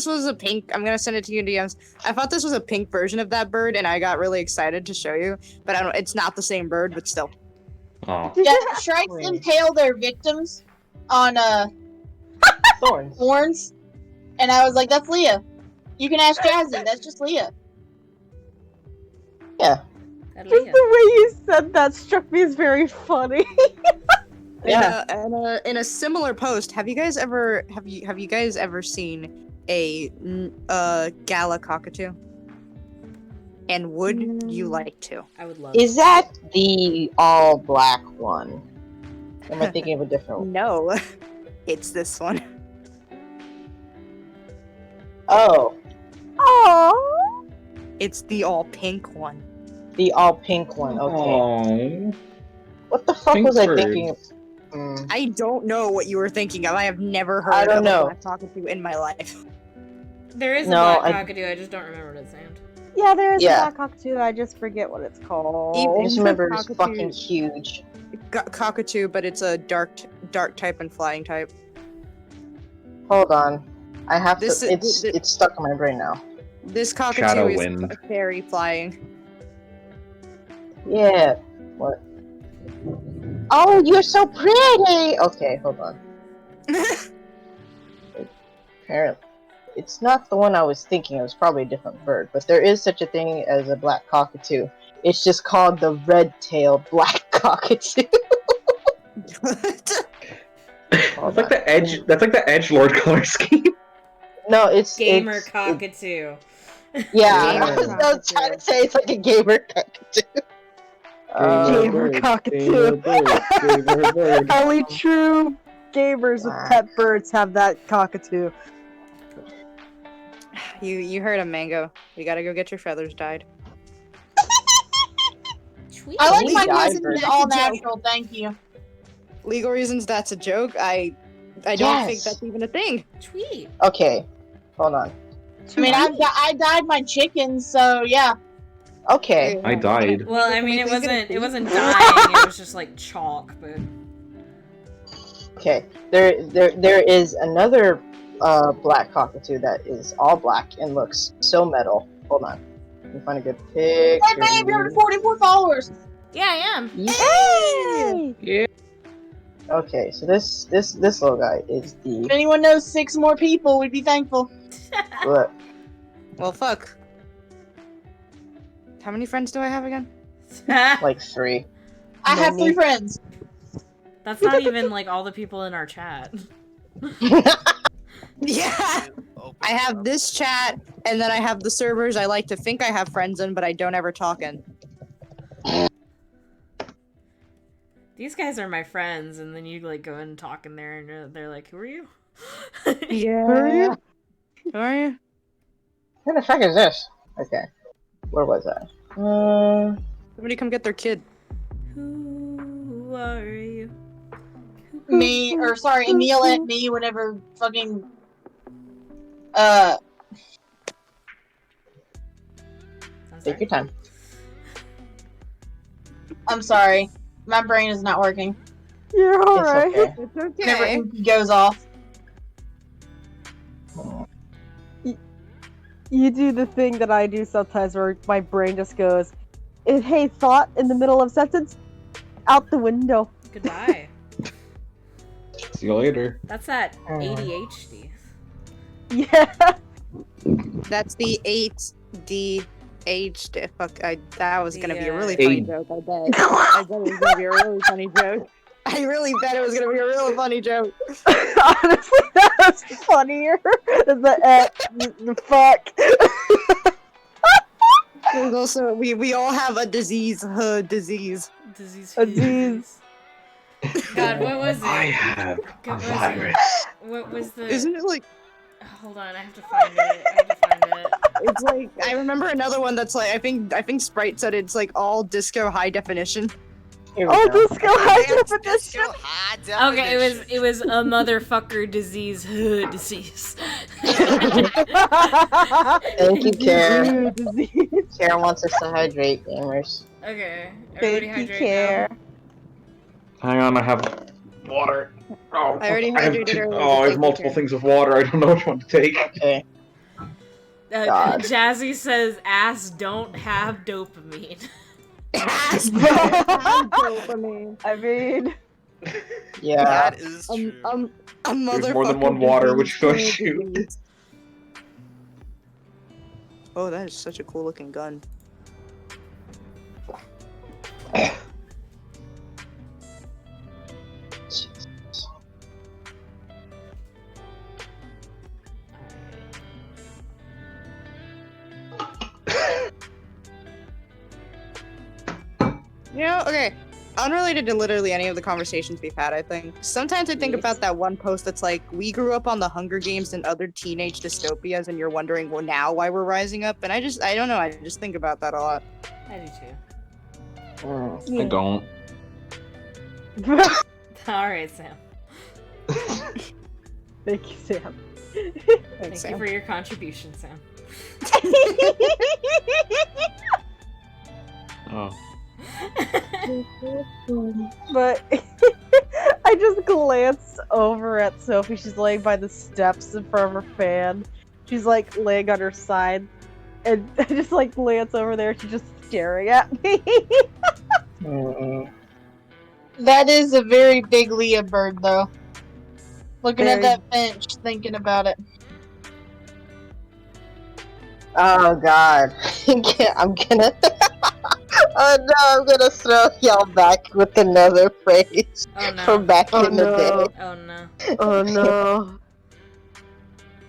was a pink. I'm gonna send it to you in DMs. I thought this was a pink version of that bird, and I got really excited to show you. But I don't. It's not the same bird, but still. Oh. Yeah, shrikes impale their victims on thorns, and I was like, "That's Leah." You can ask Jazzy. That's just Leah. Just the way you said that struck me as very funny. Yeah. In a similar post, have you guys ever seen a gala cockatoo? And would you like to? I would love. Is that the all black one? Or am I thinking of a different one? No, it's this one. Oh, Oh. It's the all pink one. the all pink one. Okay. Oh. What the fuck Pink was I bird. thinking of? I don't know what you were thinking of. I have never heard I don't of know. a black cockatoo in my life. There is a No, black I- cockatoo. I just don't remember what it's named. Yeah, there is Yeah. a black cockatoo. I just forget what it's called. I just remember it's Cockatoo. fucking huge. Cockatoo, but it's a dark dark type and flying type. Hold on. I have This to. is- It's stuck in my brain now. This cockatoo Shadow is wind. a fairy flying. Yeah. What? Oh, you're so pretty. Okay, hold on. Apparently, it's not the one I was thinking. It was probably a different bird, but there is such a thing as a black cockatoo. It's just called the red-tailed black cockatoo. That's like the edge. That's like the edge lord color scheme. No, it's Gamer it's, cockatoo. Yeah, Gamer I was cockatoo. trying to say it's like a gamer cockatoo. Gamer cockatoo. Only true gamers with pet birds have that cockatoo. You heard him, Mango. You gotta go get your feathers dyed. Tweet. I like Only my guy cousins birds. all natural, thank you. Legal reasons, that's a joke. I don't Yes. think that's even a thing. Tweet. Okay, hold on. I mean, I dyed my chickens, so yeah. Okay, I died. Well, I mean, Can we get a it wasn't dying. It was just like chalk, but okay. There is another black cockatoo that is all black and looks so metal. Hold on, let me find a good Hey, picture. babe, you're at 44 followers. yeah, I am. Hey! Okay, so this little guy is If the anyone knows 6 more people, we'd be thankful. look. Well, fuck. How many friends do I have again? Like 3. I have 3 Many. friends. That's not even like all the people in our chat. Yeah. Open I have up. this chat, and then I have the servers I like to think I have friends in, but I don't ever talk in. These guys are my friends, and then you like go and talk in there, and they're like, "Who are you?" Yeah. Who are you? Who are you? Who the fuck is this? Okay, where was I? Somebody come get their kid. Who are you? Me, or sorry, Emil at me whenever fucking. Uh, I'm Take sorry. your time. I'm sorry. My brain is not working. You're It's alright. okay. It's Whenever okay. Inky goes off. You do the thing that I do sometimes where my brain just goes, hey, thought in the middle of sentence, out the window. Goodbye. See you later. That's that ADHD. Yeah. That's the 8D aged. Fuck, that was gonna be a really The, funny Eight. joke, I bet. I bet it was gonna be a really funny joke. I really bet it was gonna be a really funny joke. Honestly, that's funnier than the fuck. There's also, we all have a disease. Disease. Disease. Disease. God, what was it? I have a What was it? virus. What was the? Isn't it like, Hold on, I have to find it. it's like, I remember another one that's like, I think Sprite said it's like all disco high definition. Here we Oh, go. disco high definition. Disco high Okay, definition. it was a motherfucker disease. Disease. Thank you, Kara. Disease. Kara wants us to hydrate, gamers. Okay, everybody Thank you, hydrate care. Hang on, I have water. Oh, I already have hydrated earlier, Oh, I thank have you, multiple Karen. things of water. I don't know which one to take. Okay. now. God. Jazzy says ass don't have dopamine. I mean, Yeah. That is true. A There's more than motherfucking one water. disease, Which do I disease. shoot? Oh, that is such a cool looking gun. You know, okay, unrelated to literally any of the conversations we've had, I think. Sometimes I think about that one post that's like, we grew up on the Hunger Games and other teenage dystopias, and you're wondering, well, now why we're rising up? And I don't know, I just think about that a lot. I do too. Mm. I don't. All right, Sam. thank you, Sam. Thank you Sam. for your contribution, Sam. Oh. But I just glance over at Sophie. She's laying by the steps in front of her fan. She's like laying on her side, and I just like glance over there. She's just staring at me. That is a very big Leah bird, though. Looking Very- at that bench, thinking about it. Oh god. I'm gonna oh no, I'm gonna throw y'all back with another phrase Oh no. from back Oh in the no. day. Oh no. Oh no.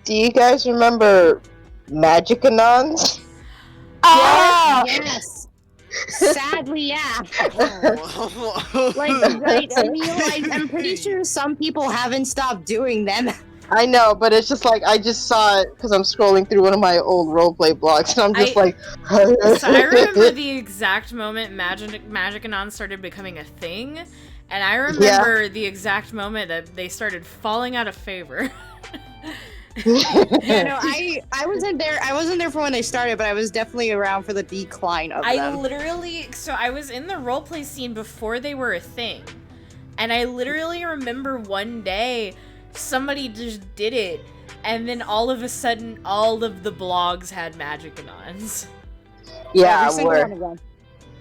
Do you guys remember Magicanons? Ah! Yes. Sadly, yeah. Like, I'm pretty sure some people haven't stopped doing them. I know, but it's just like I just saw it because I'm scrolling through one of my old roleplay blogs, and I'm just like. So I remember the exact moment Magicanon started becoming a thing, and I remember the exact moment that they started falling out of favor. Yeah, no, I wasn't there. I wasn't there for when they started, but I was definitely around for the decline of them. So I was in the roleplay scene before they were a thing, and I literally remember one day somebody just did it, and then all of a sudden all of the blogs had Magicanons. Yeah, Every single one of them.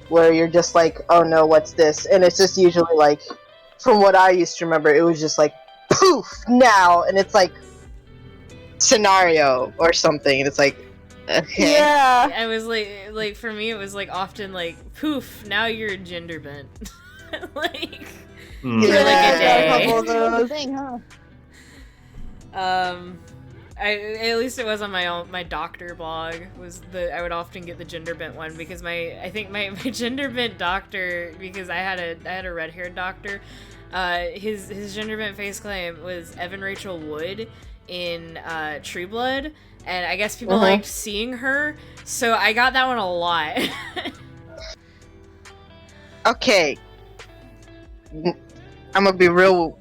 where you're just like, oh no, what's this? And it's just usually like, from what I used to remember, it was just like, poof, now, and it's like, scenario or something, and it's like, okay. Yeah. I was like for me it was like often like, poof, now you're gender bent. Like for like a day. couple of those. Thing, huh? At least it was on my doctor blog. I would often get the gender bent one because I think my gender bent doctor, because I had a red haired doctor, his gender bent face claim was Evan Rachel Wood in True Blood, and I guess people liked seeing her, so I got that one a lot. Okay. I'm gonna be real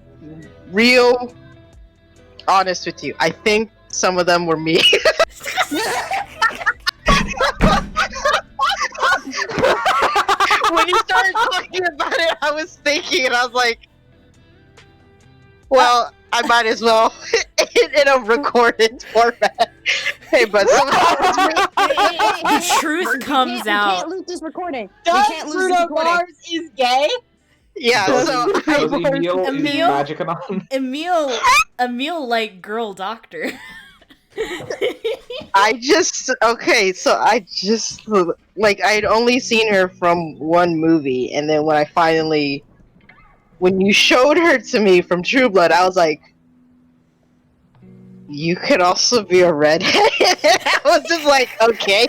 honest with you. I think some of them were me. When you started talking about it, I was thinking, and I was like, well, I might as well in a recorded format. Hey, but some of that was me. The truth comes We can't out. lose this recording. We Does can't lose this Bruno recording. Mars is gay? Yeah, so Does Emil is Emil? Magicanon? Emil like girl doctor. I just like I'd only seen her from one movie, and then when you showed her to me from True Blood, I was like, you could also be a redhead. I was just like, okay.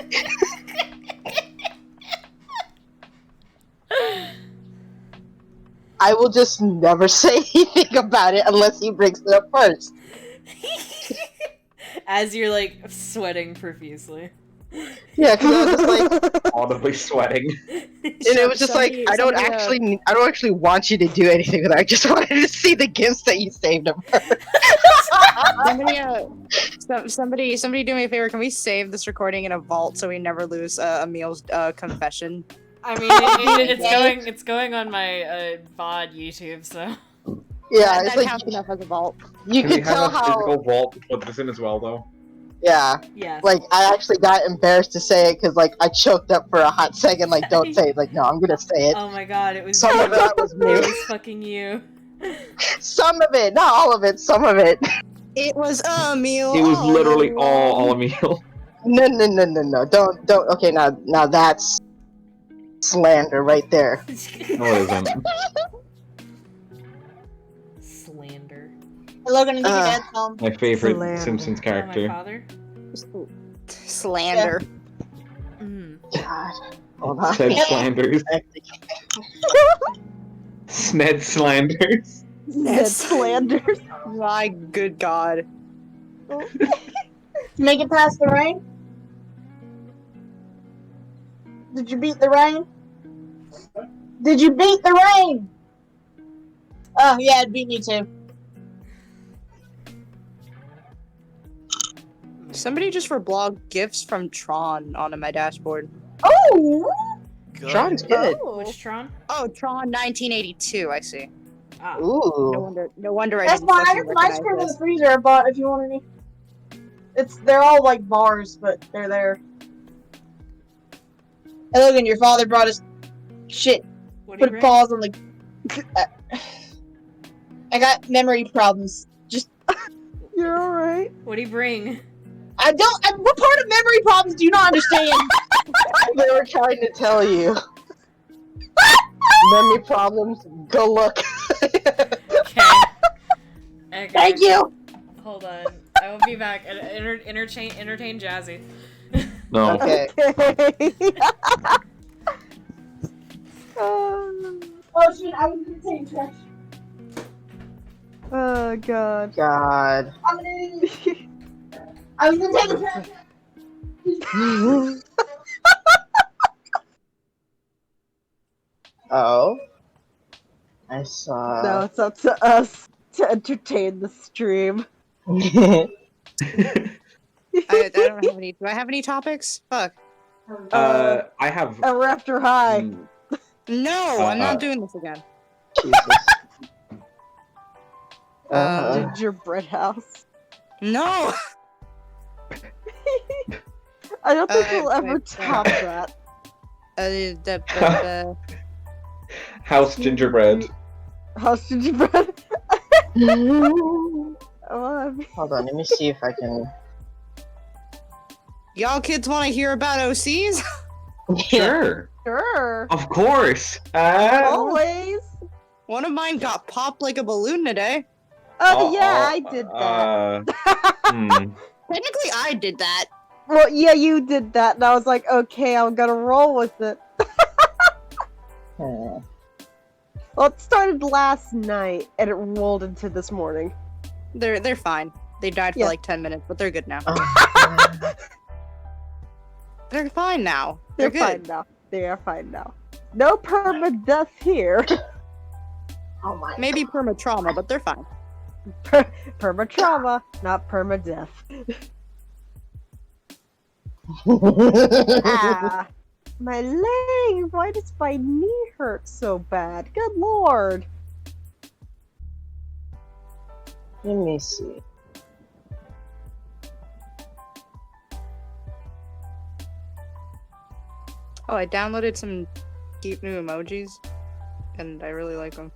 I will just never say anything about it unless he brings it up first. As you're like sweating profusely. Yeah, because I was just like, Audibly sweating. and it was just like, I don't actually want you to do anything with it. I just wanted to see the gifts that you saved of her. Somebody do me a favor. Can we save this recording in a vault so we never lose Emil's confession? I mean, it's going on my VOD YouTube, so. Yeah, that it's like counts enough as a vault. you Can we can have tell a how. physical vault to put this in as well, though? Yeah, Yeah. like I actually got embarrassed to say it because like I choked up for a hot second. Like, don't say it. Like, no, I'm gonna say it. Oh my god, it was Some you. of that was me. It was fucking you. Some of it, not all of it. Some of it. It was Emil. It was all literally along. all Emil. No. Don't. Okay, now that's slander right there. No, it isn't. Slander. Logan, give your dad some. My favorite Slander. Simpsons Oh, my character. father? Slander. Mm. God, hold on. Ted Slanders. Sned Slanders. Ned Slanders. My good God. Make it past the rain? Did you beat the rain? Did you beat the rain? Oh, yeah, it beat me too. Somebody just for blog gifts from Tron onto my dashboard. Oh! Good. Tron's good. Which Tron? Oh, Tron 1982, I see. Ah. Ooh. No wonder I That's didn't fine. I fucking got some ice recognize cream in the this. freezer I bought if you want any. They're all like bars, but they're there. Hey, Logan, your father brought us shit. What do Put you a bring? pause on the. I got memory problems. Just You're alright. What do you bring? I don't. What part of memory problems do you not understand? They were trying to tell you. Memory problems, go look. Okay. Okay. Thank you. Hold on. I will be back. Entertain Jazzy. No. Okay. Okay. Oh shit! I was gonna take trash. Oh god. God. I'm an idiot. I was gonna take the trash. Oh. I Now saw. it's up to us to entertain the stream. I don't have any. Do I have any topics? Fuck. I have. A Raptor High. No, I'm Uh, not doing this again. Jesus. Uh, Gingerbread house. No. I don't think we'll ever wait, top that. House gingerbread. House gingerbread. hold on, let me see if I can. Y'all kids want to hear about OCs? Sure. Sure. Of course. Always. One of mine got popped like a balloon today. Oh yeah, I did that. Technically, I did that. Well, yeah, you did that, and I was like, okay, I'm gonna roll with it. Hmm. Well, it started last night, and it rolled into this morning. They're fine. They died for Yeah. like 10 minutes, but they're good now. Oh, They're fine now. They're They're fine good. now. They are fine now. No permadeath here. oh my. Maybe perma-trauma, but they're fine. Perma-trauma, not permadeath. Ah, my leg! Why does my knee hurt so bad? Good lord! Let me see. Oh, I downloaded some cute new emojis, and I really like them.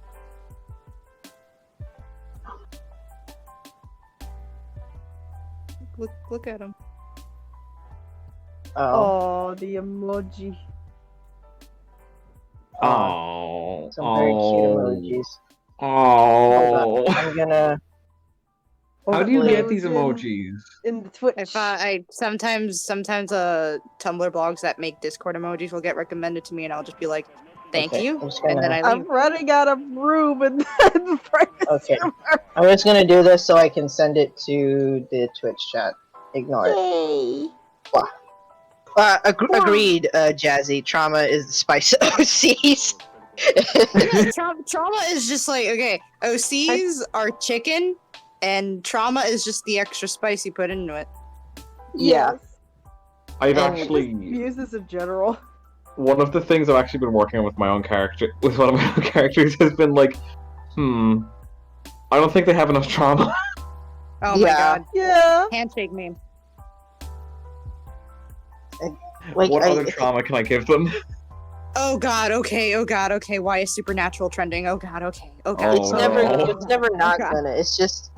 Look at them. Oh, Oh, the emoji. Oh. some very cute emojis. Oh. Hold on, I'm gonna. How do you hopefully- get these emojis? In the Twitch. If I sometimes Tumblr blogs that make Discord emojis will get recommended to me, and I'll just be like, "Thank Okay, you," I'm just and then gonna- I I'm leave. running out of room in the private Okay. server. I'm just gonna do this so I can send it to the Twitch chat. Ignore it. Yay! Agreed, Jazzy. Trauma is the spice of OCs. Trauma is just like, okay, OCs are chicken, and trauma is just the extra spice you put into it. Yeah. Yes. I've And- actually Muses in general. one of the things I've actually been working on with my own character, with one of my own characters, has been like, I don't think they have enough trauma. Oh my Yeah. god. Yeah. Handshake meme. Like, What I- other trauma can I give them? Oh god, okay, why is supernatural trending? Oh god, okay, oh god. It's Oh, never. no. It's never not Okay. gonna. It's just.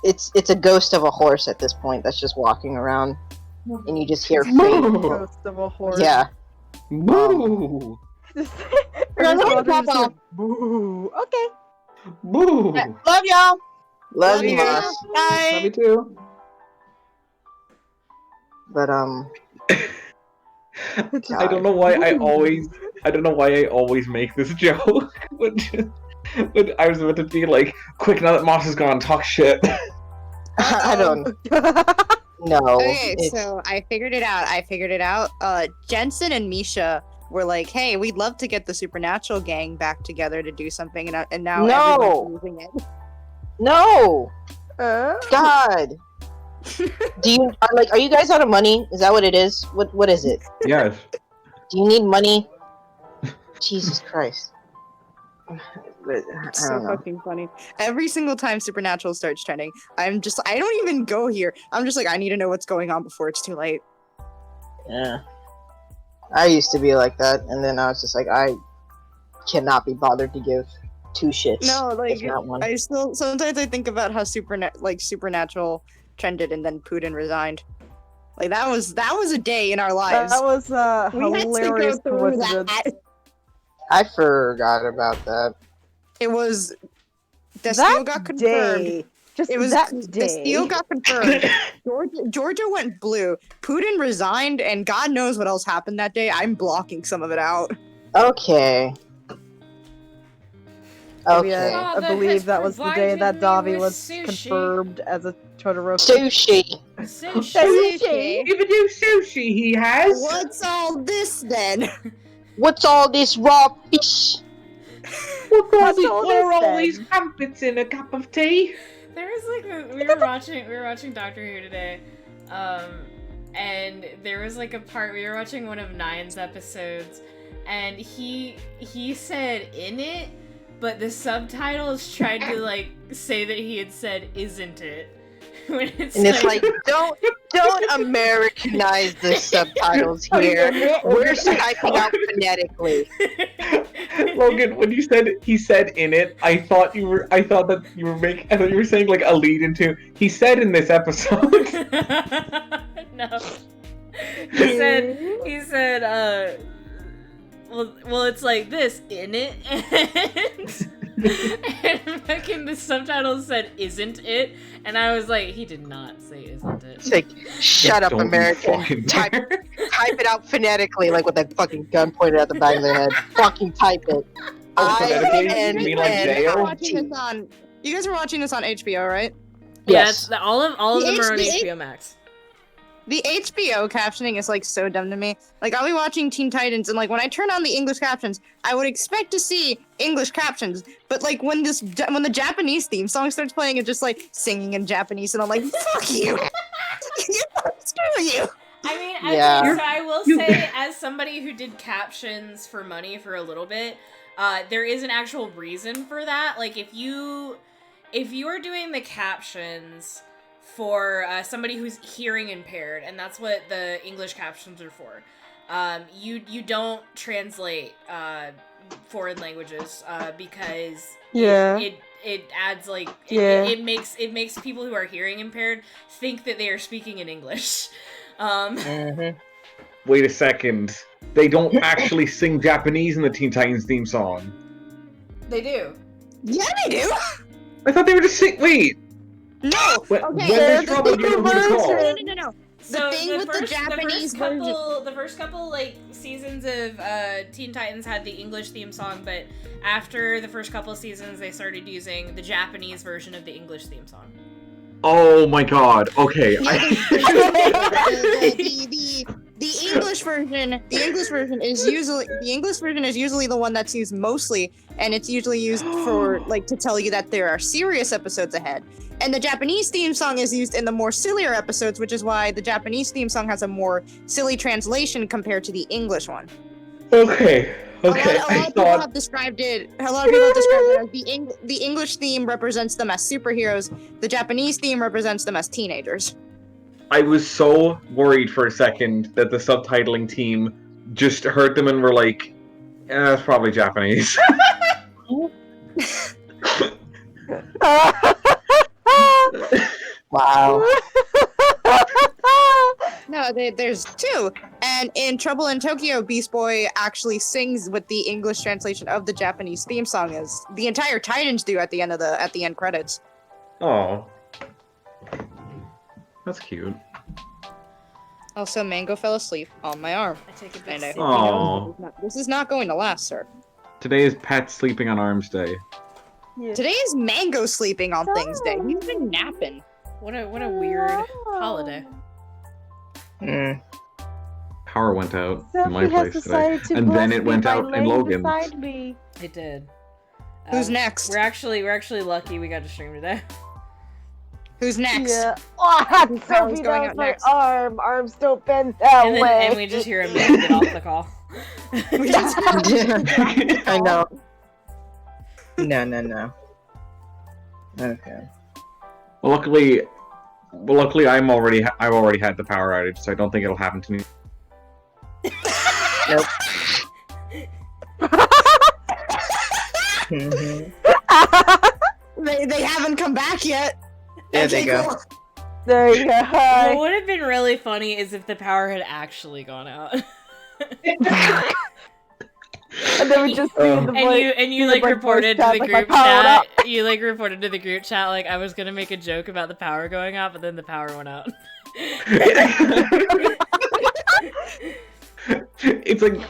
It's a ghost of a horse at this point that's just walking around, and you just hear fate. Ghost of a horse. Yeah. Boo! I Guys, just let me wanted to pop say, off. boo. Okay. Boo! Love y'all. Love you, you. Moss. Bye. Love you too. But I don't know why I always make this joke when I was about to be like, quick, now that Moss is gone, talk shit. I don't know. Okay, It's- so I figured it out. Jensen and Misha were like, "Hey, we'd love to get the Supernatural gang back together to do something," and now No. everyone's using it. No. Uh, God. Do you are you guys out of money? Is that what it is? What is it? Yes. Do you need money? Jesus Christ. But, I It's so don't know. fucking funny. Every single time Supernatural starts trending, I don't even go here. I'm just like, I need to know what's going on before it's too late. Yeah. I used to be like that, and then I was just like, I cannot be bothered to give two shits. No, like if not one. I still sometimes I think about how Supernatural trended and then Putin resigned. Like that was a day in our lives. That was a We had to go hilarious through coincidence. that. I forgot about that. It was the That steal got confirmed. day. Just It was that the day. steal got confirmed. Georgia went blue. Putin resigned, and God knows what else happened that day. I'm blocking some of it out. Okay. Okay. Yeah, I Father believe has that was the day that provided me Davi with was sushi. confirmed as a Todoroki. Sushi. Sushi. Even do sushi, he has. What's all this then? What's all this raw fish? What What's all what are this, all then? these crumpets in a cup of tea? There was like we were watching Doctor Who today, and there was like a part we were watching one of Nine's episodes, and he said "in it," but the subtitles tried to like say that he had said "isn't it," when it's And it's like, don't Americanize the subtitles here. We're typing out phonetically. Logan, when you said he said in it, I thought you were saying like a lead into he said in this episode. No. He said, well, it's like this, in it, and fucking the subtitles said, isn't it? And I was like, he did not say, isn't it? It's like, shut up, Don't you American. fucking Type dare. it out phonetically, like with a fucking gun pointed at the back of their head. Fucking type it. Oh, phonetically? You mean like Dale? You guys were watching this on HBO, right? Yes. Yeah, all of them are on The HBO Max. The HBO captioning is like so dumb to me. Like I'll be watching Teen Titans and like when I turn on the English captions, I would expect to see English captions, but like when the Japanese theme song starts playing, it's just like singing in Japanese, and I'm like, fuck you, screw you. I mean, Yeah. okay, so I will say, as somebody who did captions for money for a little bit, there is an actual reason for that. Like, if you are doing the captions for somebody who's hearing impaired, and that's what the English captions are for, you don't translate foreign languages because it adds like it makes people who are hearing impaired think that they are speaking in English. Wait a second. They don't actually sing Japanese in the Teen Titans theme song. They do. Yeah, they do. I thought they were just sing. Wait. No. When Okay. there's trouble, you know who to call. No. So thing with the Japanese the first couple like seasons of Teen Titans had the English theme song, but after the first couple seasons, they started using the Japanese version of the English theme song. Oh my god. Okay. The English version is usually the one that's used mostly, and it's usually used for like to tell you that there are serious episodes ahead. And the Japanese theme song is used in the more sillier episodes, which is why the Japanese theme song has a more silly translation compared to the English one. Okay. A lot of people have described it as the English theme represents them as superheroes, the Japanese theme represents them as teenagers. I was so worried for a second that the subtitling team just heard them and were like, that's probably Japanese. Wow. No, there's two. And in Trouble in Tokyo, Beast Boy actually sings with the English translation of the Japanese theme song, as the entire Titans do at the end credits. Oh. That's cute. Also, Mango fell asleep on my arm. I take a And bit. Aw. this is not going to last, sir. Today is Pet Sleeping on Arms Day. Today is Mango sleeping on things day. He's been napping. What a weird holiday. Mm. Power went out in Sophie my has place today. decided to And bless then it me went by out in laying Logan's. beside me. It did. Who's next? We're actually lucky we got to stream today. Who's next? Yeah. Oh, I had Who's going Sophie out down my next? arms. Arms don't bend that And way. then we just hear a man get off the call. I know. No. Okay. Well, luckily, I've already had the power outage, so I don't think it'll happen to me. Nope. Mhm. They haven't come back yet. There they Okay, go. cool. There you go. What Hi. would have been really funny is if the power had actually gone out. And then we just see in the voice. And you see like the, reported voice to chat, the like, my group power chat. up. You like reported to the group chat like I was gonna make a joke about the power going out, but then the power went out. It's like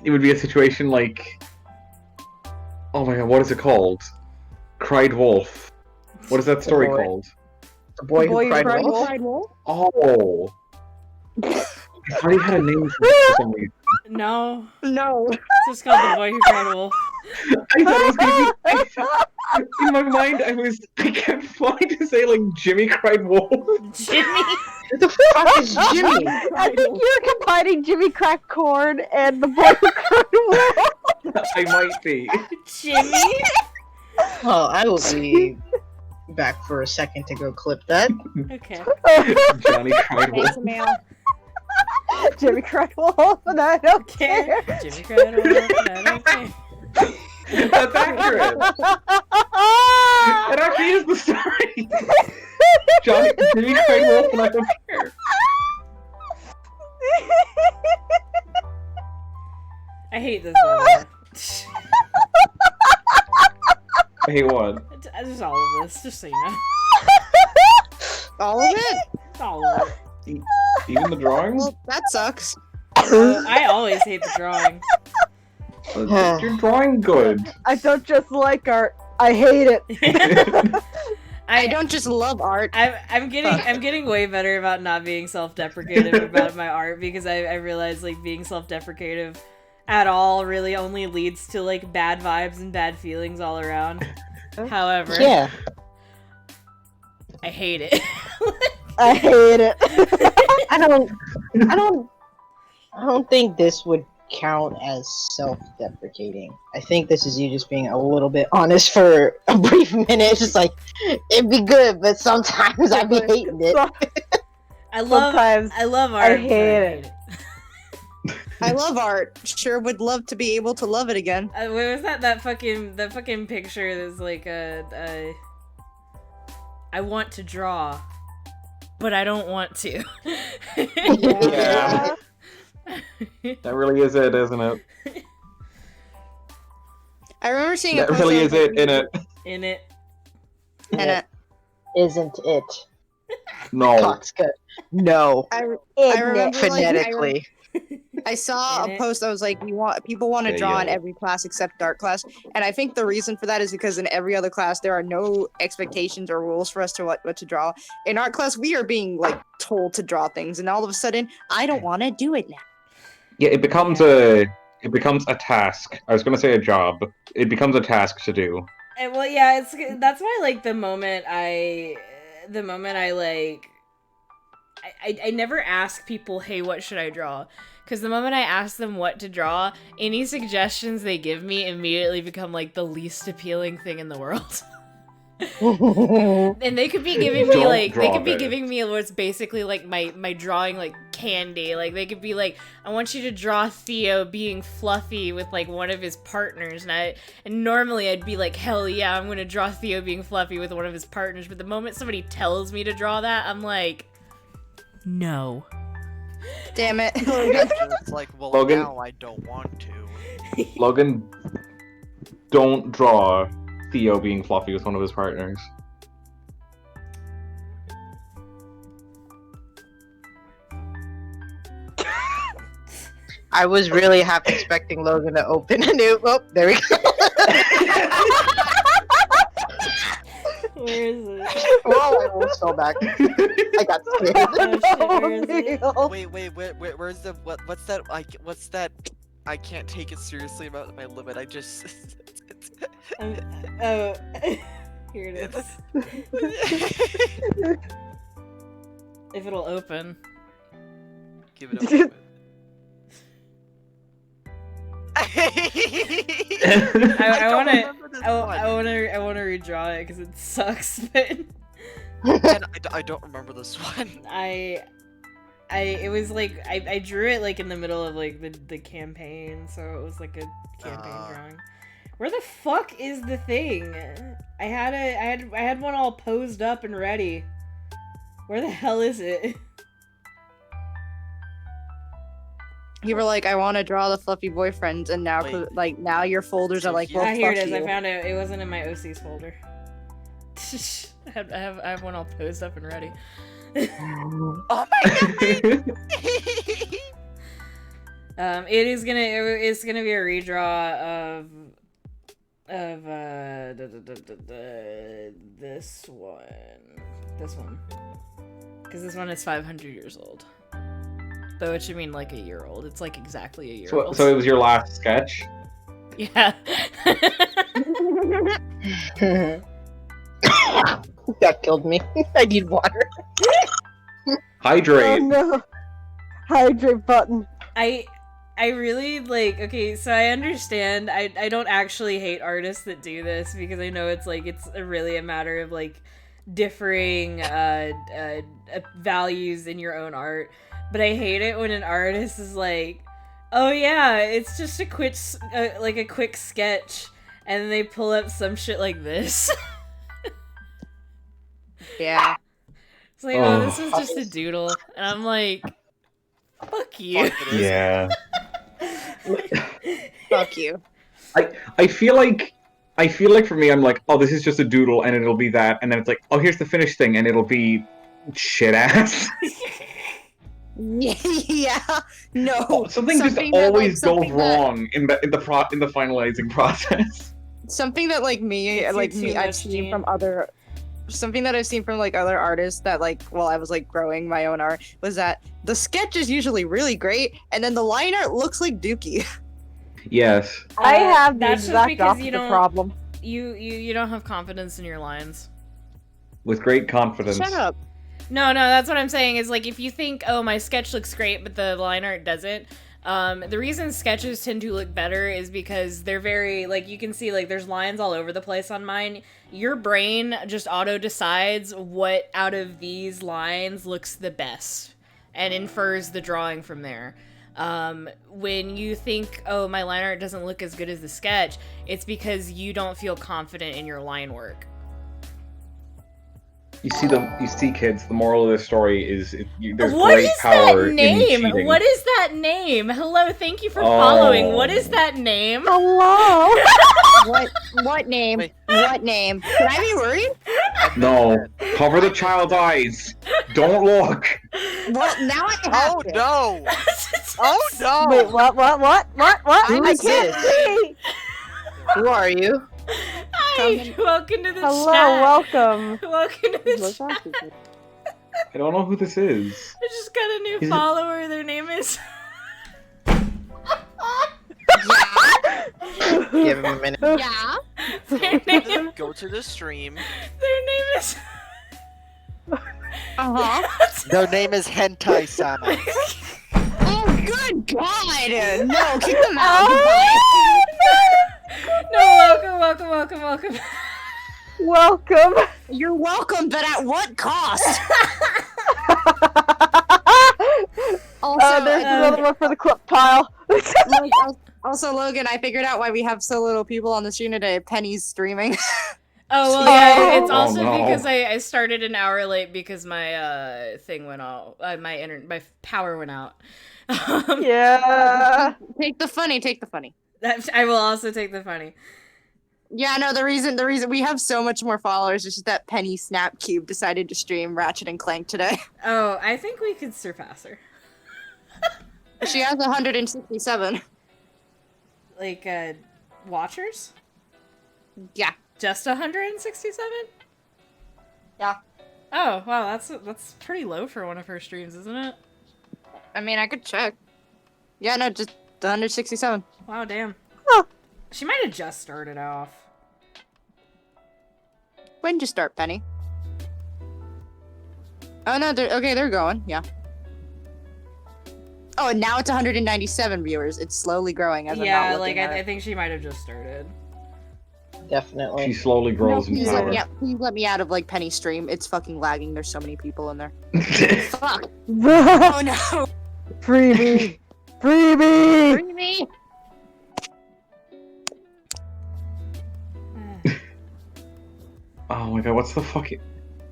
it would be a situation like, oh my god, what is it called? Cried Wolf. What is that story boy. called? The boy Boy who cried cried wolf. wolf? Oh, I thought he had a name for some reason. No, No. it's just called The Boy Who Cried Wolf. I thought it was gonna be. In my mind, I kept wanting to say like Jimmy cried wolf. Jimmy. Who the fuck is Jimmy? I think you're combining Jimmy Crack Corn and the boy who cried wolf. I might be. Jimmy? Well, I will be back for a second to go clip that. Okay. Johnny cried wolf. Thanks, Emil. Jimmy Crack Wolf, and I don't care. Jimmy cried wolf, and I don't care. That's accurate. It actually is the story. Jimmy cried wolf, and I don't care. I hate this level. I hate what? Just all of this, just so you know. All of it? All of it. Even the drawing? Well, that sucks. I always hate the drawing. You're drawing good. I don't just like art. I hate it. I don't just love art. I'm getting way better about not being self-deprecative about my art because I realize like being self-deprecative at all really only leads to like bad vibes and bad feelings all around. However, Yeah. I hate it. I hate it. I don't think this would count as self-deprecating. I think this is you just being a little bit honest for a brief minute. It's just like, it'd be good, but sometimes I'd be hating it. I love art. I But hate it. I love art. Sure would love to be able to love it again. What was that fucking picture that's like I want to draw, but I don't want to. Yeah. That really is it, isn't it? I remember seeing a That post really on- is it, innit? In it. And Isn't it? No. Cock's good. No. I Isn't remember, it? Phonetically. I saw a post that was like, people want to Yeah, draw in yo. every class except art class, and I think the reason for that is because in every other class there are no expectations or rules for us to what to draw. In art class, we are being like told to draw things, and all of a sudden, I don't want to do it now. Yeah, it becomes a task. I was gonna say a job. It becomes a task to do. And, well, yeah, that's why like the moment I like I never ask people, hey, what should I draw? Because the moment I ask them what to draw, any suggestions they give me immediately become like the least appealing thing in the world. And they could be giving me Don't like they draw could be this. giving me what's basically like my drawing like candy. Like they could be like, I want you to draw Theo being fluffy with like one of his partners, and normally I'd be like, hell yeah, I'm gonna draw Theo being fluffy with one of his partners. But the moment somebody tells me to draw that, I'm like, no. Damn it. It's like, well, Logan? now I don't want to. Logan, don't draw Theo being fluffy with one of his partners. I was really half expecting Logan to open a new. Oh, there we go. Where is it? Whoa, I almost fell back. I got scared. Oh, shit, where is it? Wait, where's the what's that? What's that? I can't take it seriously about my limit. I just. Oh, here it is. If it'll open. Give it a moment. I don't wanna, remember this one. I wanna redraw it because it sucks. But And I don't remember this one. it was like I drew it like in the middle of like the campaign, so it was like a campaign drawing. Where the fuck is the thing? I had one all posed up and ready. Where the hell is it? You were like, I want to draw the fluffy boyfriends, and now, Wait. like, now your folders So are like, you- well, Ah, here it fuck is. I you. found it. It wasn't in my OCs folder. I have one all posed up and ready. Oh my god! It's gonna be a redraw of this one, because this one is 500 years old. Though it should mean like a year old. It's like exactly a year old. So it was your last sketch? Yeah. That killed me. I need water. Hydrate. Oh no. Hydrate button. I really like, okay, so I understand. I don't actually hate artists that do this, because I know it's like it's really a matter of like differing values in your own art. But I hate it when an artist is like, "Oh yeah, it's just a quick like a quick sketch," and then they pull up some shit like this. Yeah. It's like, "Oh, this was just a doodle," and I'm like, "Fuck you." Fuck it is. Yeah. Fuck you. I feel like for me, I'm like, oh, this is just a doodle, and it'll be that, and then it's like, oh, here's the finished thing, and it'll be shit ass. Yeah. No. Something just Something that, always like, goes something that- wrong in the finalizing process. Something that like It's too I've much, seen Gene. from other something that I've seen from like other artists that like while I was like growing my own art was that the sketch is usually really great and then the line art looks like Dookie. Yes. I have the that's just exact because you opposite don't problem. you don't have confidence in your lines. With great confidence. Shut up. No, that's what I'm saying is like if you think, oh, my sketch looks great, but the line art doesn't. The reason sketches tend to look better is because they're very, like, you can see, like, there's lines all over the place on mine. Your brain just auto decides what out of these lines looks the best and infers the drawing from there. When you think, oh, my line art doesn't look as good as the sketch, it's because you don't feel confident in your line work. You see, kids. The moral of this story is there's What great is power that in name? cheating. What is that name? Hello, thank you for following. What is that name? Hello. What name? Wait. What name? Can I be worried? No, cover the child's eyes. Don't look. Well, now I have Oh to. no! Oh no! Wait, what? Who I is can't this? see. Who are you? Hi, welcome to the Hello, chat. welcome. Welcome to the What's chat. that? I don't know who this is. I just got a new Is it- follower. Their name is. Give him a minute. Yeah. Their name. Go to the stream. Their name is. Uh-huh. Their name is Hentai Sama. Oh, good God! No, keep them out. Oh, no, welcome. Welcome. You're welcome, but at what cost? Also, There's another one for the clip pile. also, Logan, I figured out why we have so little people on the stream today. Penny's streaming. Oh well, yeah. It's Oh, also no. because I started an hour late because my thing went out. My power went out. Yeah. Take the funny. I will also take the funny. Yeah, no, the reason we have so much more followers is just that Penny Snapcube decided to stream Ratchet and Clank today. Oh, I think we could surpass her. She has 167. Like watchers? Yeah. Just 167? Yeah. Oh wow, that's pretty low for one of her streams, isn't it? I mean, I could check. Yeah, no, just 167. Wow, damn. Huh. She might have just started off. When did you start, Penny? Oh no, they're going. Yeah. Oh, and now it's 197 viewers. It's slowly growing as I'm Yeah, not like looking at I it. think she might have just started. Definitely. She slowly No, grows in please let power. me out. Please let me out of like Penny stream. It's fucking lagging. There's so many people in there. Fuck. Oh no. Freebie! Freebie! Bring me. Oh my god, what's the fucking...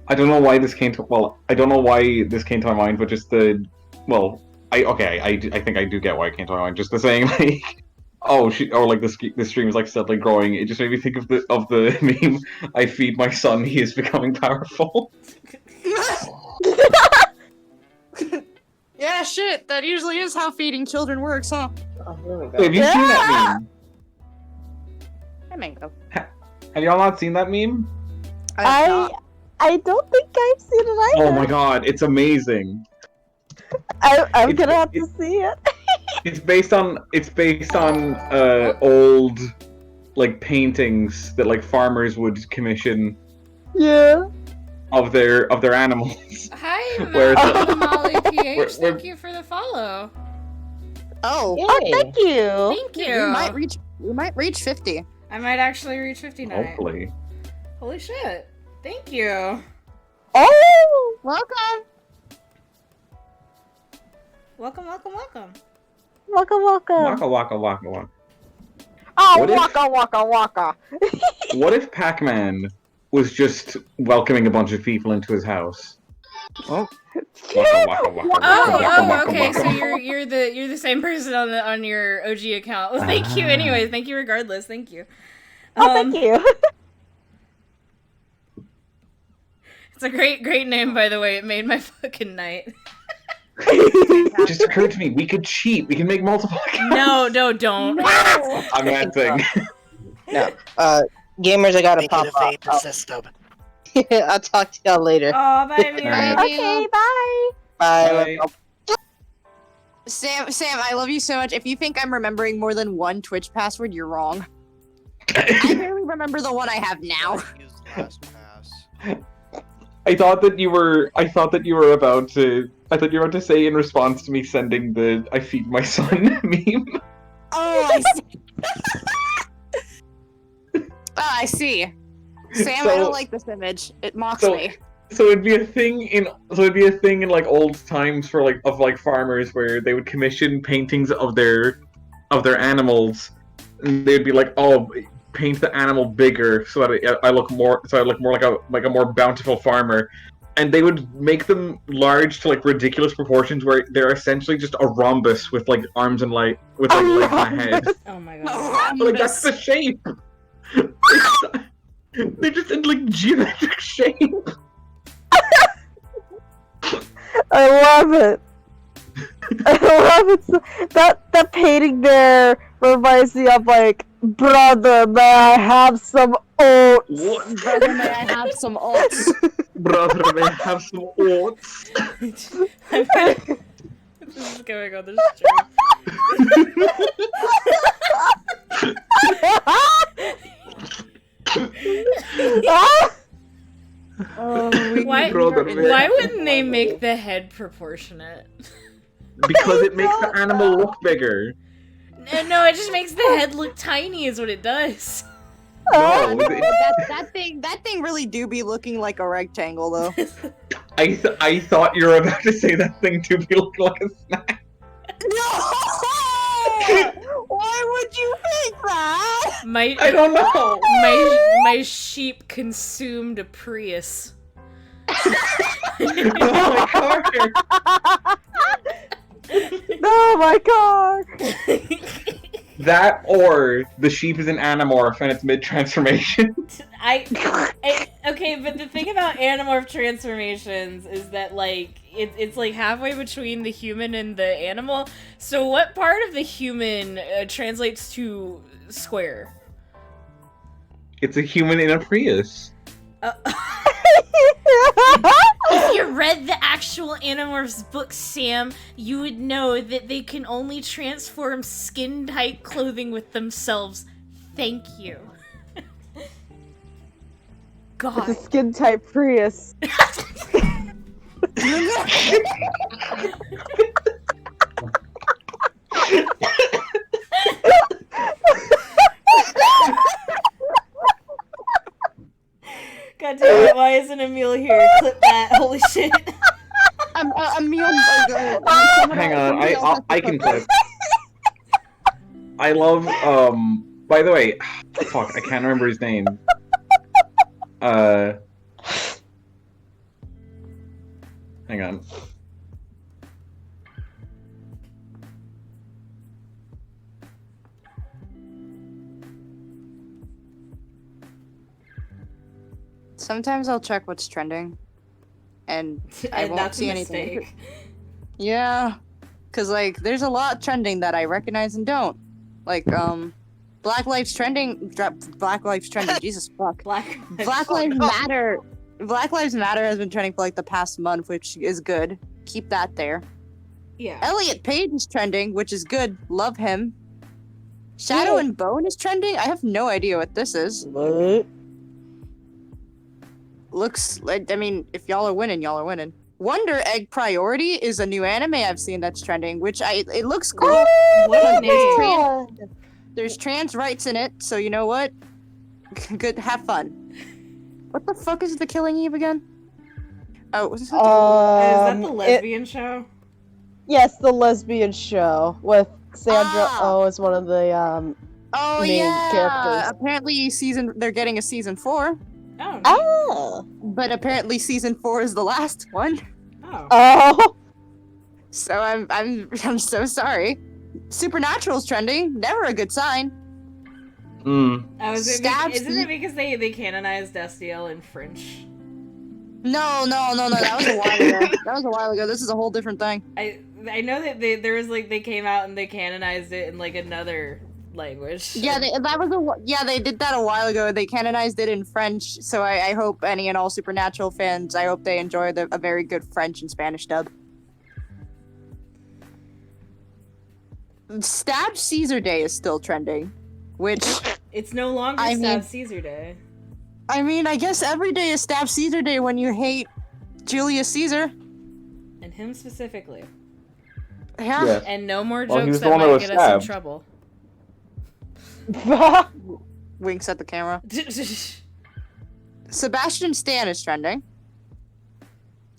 I don't know why this came to... Well, I don't know why this came to my mind, but just the... Well, I think I do get why it came to my mind. Just the saying, like... Oh, or like the stream is like steadily growing. It just made me think of the meme. I feed my son, he is becoming powerful. Yeah, shit. That usually is how feeding children works, huh? Oh, here we Wait, go. have you seen that meme? Hey, Mango. Have y'all not seen that meme? I don't think I've seen it either. Oh my god, it's amazing. I'm It's- gonna have to see it. It's based on old like paintings that like farmers would commission Yeah. of their animals. Hi, Where's the- Molly PH. Where- Thank you for the follow. Oh. Oh, thank you. Thank you. We might reach 50. I might actually reach 59. Hopefully. Holy shit. Thank you. Oh! Welcome. Welcome, welcome, welcome. Welcome, welcome. Waka waka waka waka. Oh, What if- waka, waka, waka. What if Pac-Man was just welcoming a bunch of people into his house? Oh. Waka waka waka waka Oh, waka waka okay. waka. So you're the same person on your OG account. Well, thank you. Anyways, thank you regardless. Thank you. Oh, thank you. It's a great name, by the way. It made my fucking night. It just occurred to me, we could cheat. We can make multiple accounts. No, don't. I'm acting. No. Gamers, I gotta Make pop it a vapor off. system. I'll talk to y'all later. Oh, bye, Mira. Alright. Okay, bye. Bye. Bye. Sam, I love you so much. If you think I'm remembering more than one Twitch password, you're wrong. I barely remember the one I have now. Use LastPass. I thought that you were about to say in response to me sending the I feed my son meme. Oh, I see. I see. Sam, I don't like this image. It mocks me. So it'd be a thing in like old times for like farmers where they would commission paintings of their animals, and they'd be like, oh, paint the animal bigger so that I look more like a more bountiful farmer. And they would make them large to like ridiculous proportions where they're essentially just a rhombus with like arms and legs and a head. Oh my god. Oh, But, like that's the shape. They're just in like geometric shape. I love it. I love it. That painting there reminds me of like, brother, may I have some oats? What? Brother, may I have some oats? Brother, may I have some oats? This is going on the stream. Why wouldn't they make the head proportionate? Because it makes the animal look bigger. No, it just makes the head look tiny is what it does. No, that thing really do be looking like a rectangle though. I thought you were about to say that thing to be looking like a snack. No! Why would you think that? I don't know. My sheep consumed a Prius. Oh my god. Oh my god! That or the sheep is an Animorph and it's mid-transformation. Okay, but the thing about Animorph transformations is that like it's like halfway between the human and the animal. So what part of the human translates to square? It's a human in a Prius. If you read the actual Animorphs book, Sam, you would know that they can only transform skin-tight clothing with themselves. Thank you. God. It's a skin type Prius. God damn it, why isn't Emil here? Clip that, holy shit. Emil. Hang on, I can clip. I love, by the way, fuck, I can't remember his name. Hang on. Sometimes I'll check what's trending, and I And won't that's see a anything. mistake. Yeah, cause like there's a lot trending that I recognize and don't. Like Black Lives Trending. Black Lives Trending. Jesus fuck. Black Lives Matter. Black Lives Matter has been trending for like the past month, which is good. Keep that there. Yeah. Elliot Page is trending, which is good. Love him. Shadow and Bone is trending. I have no idea what this is. What? Looks like, I mean, if y'all are winning, y'all are winning. Wonder Egg Priority is a new anime I've seen that's trending, which it looks cool. What a There's name. there's trans rights in it, so you know what? Good, have fun. What the fuck is the Killing Eve again? Oh, was this Is that the It, lesbian show? yes, the lesbian show with Sandra Ah. Oh as one of the oh main yeah. characters. Apparently they're getting a season 4, Oh. No. Oh. but apparently season 4 is the last one. Oh. Oh. So I'm so sorry. Supernatural's trending. Never a good sign. Mm. Oh, isn't Stab it because they canonized Destiel in French? No. That was a while ago. This is a whole different thing. I know that they came out and they canonized it in like another language. Yeah, they did that a while ago. They canonized it in French. So I hope any and all Supernatural fans, I hope they enjoy a very good French and Spanish dub. Stab Caesar Day is still trending, which It's no longer I Stab mean- Caesar Day. I mean, I guess every day is Stab Caesar Day when you hate Julius Caesar. And him specifically. Yeah. Yeah. And no more Well, he jokes was the that one that might was get us in stabbed. trouble. Winks at the camera. Sebastian Stan is trending.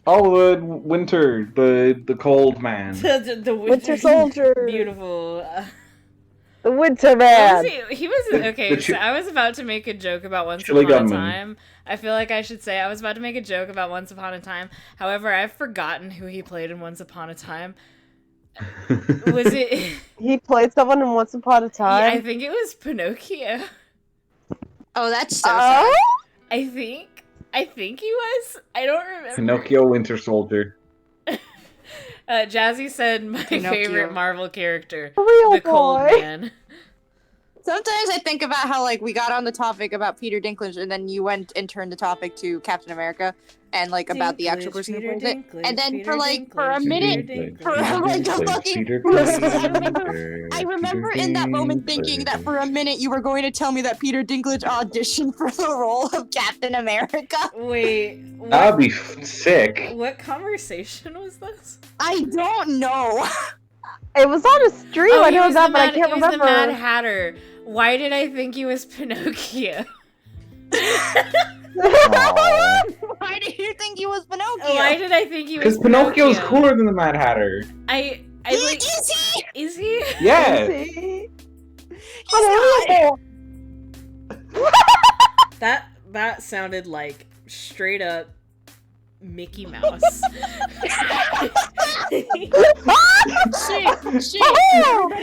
Oh, the winter, the cold man. the Winter Soldier. Beautiful. The Winter What Man. was he was okay. So I was about to make a joke about Once Chili Upon Gunman. a Time. I feel like I should say I was about to make a joke about Once Upon a Time. However, I've forgotten who he played in Once Upon a Time. Was it? He played someone in Once Upon a Yeah, Time. I think it was Pinocchio. Oh, that's so sad. I think he was. I don't remember. Pinocchio Winter Soldier. Jazzy said my Pinocchio. favorite Marvel character, Real the Cold boy. Man. Sometimes I think about how like we got on the topic about Peter Dinklage and then you went and turned the topic to Captain America and like about the actual person who plays it. And then for a minute, for like a fucking I remember in that moment thinking that for a minute you were going to tell me that Peter Dinklage auditioned for the role of Captain America. Wait, That'd be sick. what conversation was this? I don't know. It was on a stream. I he know was that, the but I Mad- can't he was the Mad remember. Hatter. Why did I think he was Pinocchio? Why do you think he was Pinocchio? Why did I think he was Because Pinocchio's Pinocchio? cooler than the Mad Hatter. I like. Is he? Is he? Yeah. See? He's not. That sounded like straight up Mickey Mouse. Shit.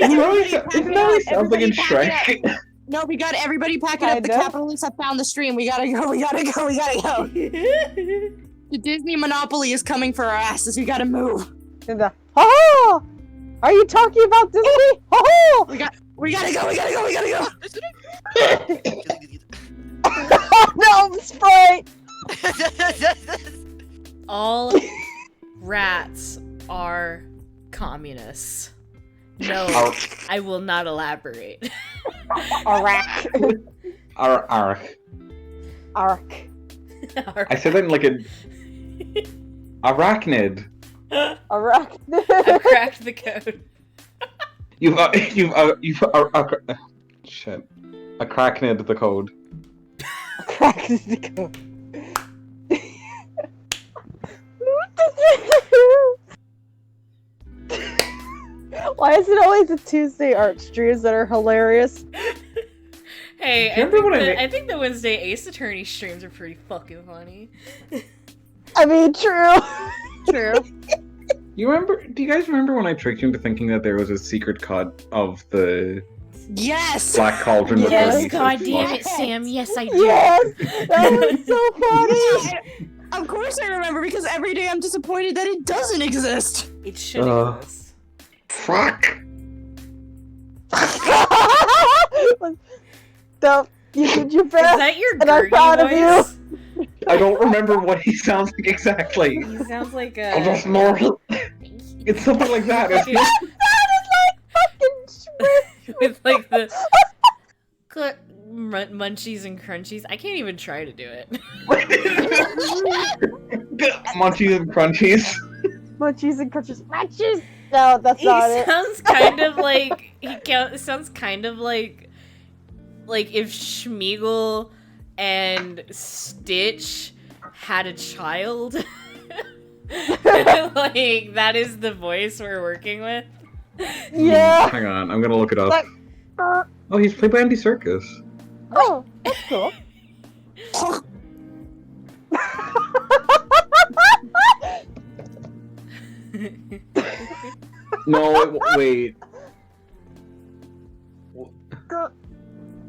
Isn't that what he sounds like in Shrek? No, we got everybody pack it up. The Kinda. capitalists have found the stream. We gotta go. The Disney monopoly is coming for our asses. We gotta move. Oh! Are you talking about Disney? Oh! We gotta go. No, Sprite! All rats are communists. No, I will not elaborate. Arach. Ark. Ark. I said that in like a arachnid. Arach. I've cracked the code. Shit. Arachnid the code. Crack is the code. Why is it always the Tuesday art streams that are hilarious? Hey, I think the Wednesday Ace Attorney streams are pretty fucking funny. I mean, true. True. You remember? Do you guys remember when I tricked you into thinking that there was a secret cut of the Yes. Black Cauldron? that Yes, released god this damn month? it, Sam. Yes, I do. Yes, that was so funny. Of course I remember because every day I'm disappointed that it doesn't exist. It should Uh. exist. Fuck. Don't, you did your Is best, that your and I'm Gertie proud of voice? I don't remember what he sounds like exactly. He sounds like I a... just know it's something like that. It's not... With like the munchies and crunchies. I can't even try to do it. Munchies and crunchies. Munchies and crunches. Munchies! No, that's He not it. sounds kind of like sounds kind of like if Schmeagol and Stitch had a child. Like that is the voice we're working with. Yeah. Hang on, I'm gonna look it up. Like, Oh, he's played by Andy Serkis. oh, that's cool. No, wait.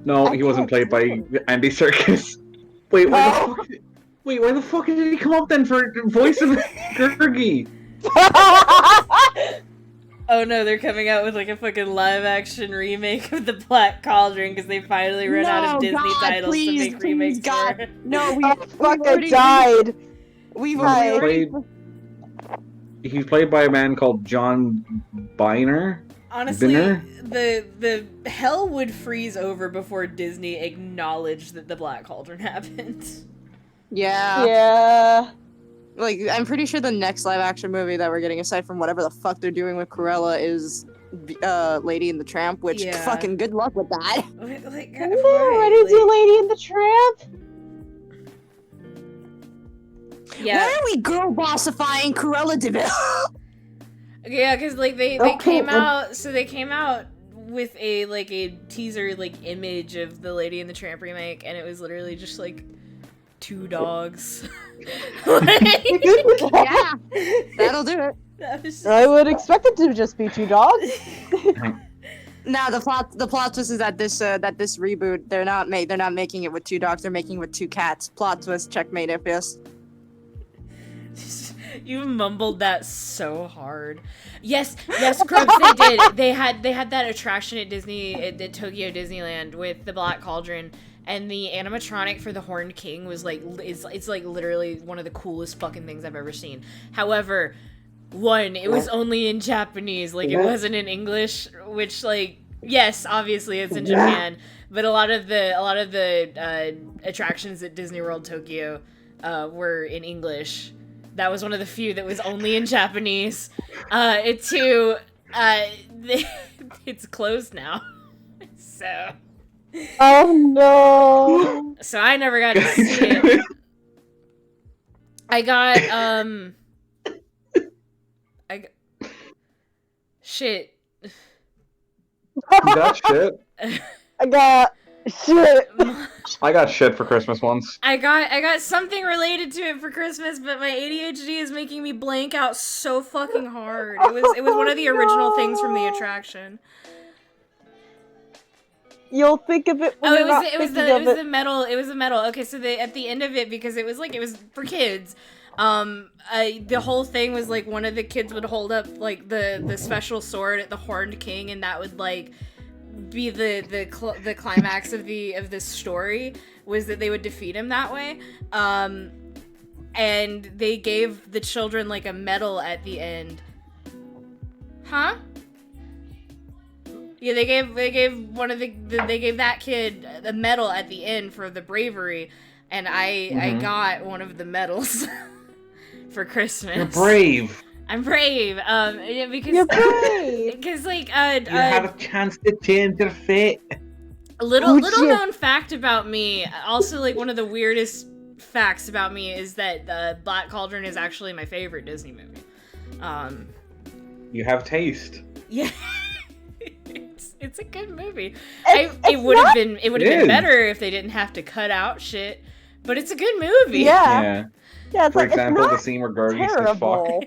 No, he wasn't played by Andy Serkis. Wait, why the fuck did he come up then for the voice of Gurgi? Oh no, they're coming out with like a fucking live action remake of the Black Cauldron because they finally ran out of Disney titles to make remakes God. for. No, we Fuck, I already- died. We've Right. already He's played by a man called John Biner. Honestly, Binner? the hell would freeze over before Disney acknowledged that the Black Cauldron happened. Yeah. Yeah. Like, I'm pretty sure the next live action movie that we're getting, aside from whatever the fuck they're doing with Cruella, is Lady and the Tramp, which Yeah. fucking good luck with that. Like, No, I didn't do Lady and the Tramp. yeah. Why are we girl bossifying Cruella DeVille? Yeah, because like they Okay, came well- out, so they came out with a teaser image of the Lady and the Tramp remake, and it was literally just like 2 dogs. Yeah, that'll do it. That was just- I would expect it to just be 2 dogs. Now the plot twist is that this reboot they're not making it with 2 dogs, they're making it with 2 cats. Plot twist, checkmate if yes. You mumbled that so hard. Yes, Crubs, they did. They had that attraction at at Tokyo Disneyland with the Black Cauldron, and the animatronic for the Horned King was it's like literally one of the coolest fucking things I've ever seen. However, it was only in Japanese, it wasn't in English, which yes, obviously it's in Japan, but a lot of the attractions at Disney World Tokyo were in English. That was one of the few that was only in Japanese. It's closed now. So Oh no. I never got to see it. I got shit. You got shit. I got shit. I got shit for Christmas once. I got something related to it for Christmas, but my ADHD is making me blank out so fucking hard. It was one of the original things from the attraction. You'll think of it when Oh, you're not it was thinking of the metal. It was the metal. Okay, so at the end of it, because it was for kids. The whole thing was one of the kids would hold up the special sword at the Horned King, and that would be the climax of the story, was that they would defeat him that way. And they gave the children a medal at the end. Huh? Yeah, they gave they gave that kid a medal at the end for the bravery, and I got one of the medals for Christmas. You're brave. I'm brave. Because You're brave. because You had a chance to change your fate. little Would you- known fact about me. Also, one of the weirdest facts about me is that Black Cauldron is actually my favorite Disney movie. You have taste. Yeah. It's a good movie. It's It would have been It been is. better if they didn't have to cut out shit, but it's a good movie. Yeah. Yeah, it's For like, example, it's the not scene where Gergie says terrible.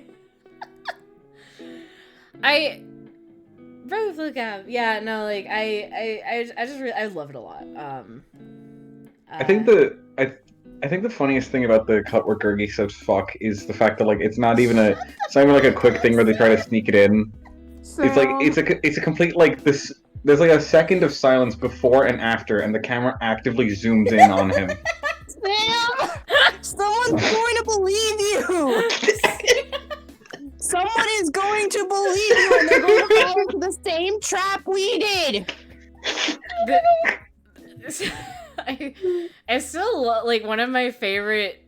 Brother Flip Cab. Yeah, no, like I just I love it a lot. I think the funniest thing about the cut where Gergie says fuck is the fact that like it's not even like a quick thing where they try to sneak it in. It's like it's a complete like this. There's like a second of silence before and after, and the camera actively zooms in on him. Sam! Someone's going to believe you! Someone is going to believe you, and they're going to fall into the same trap we did! I still like one of my favorite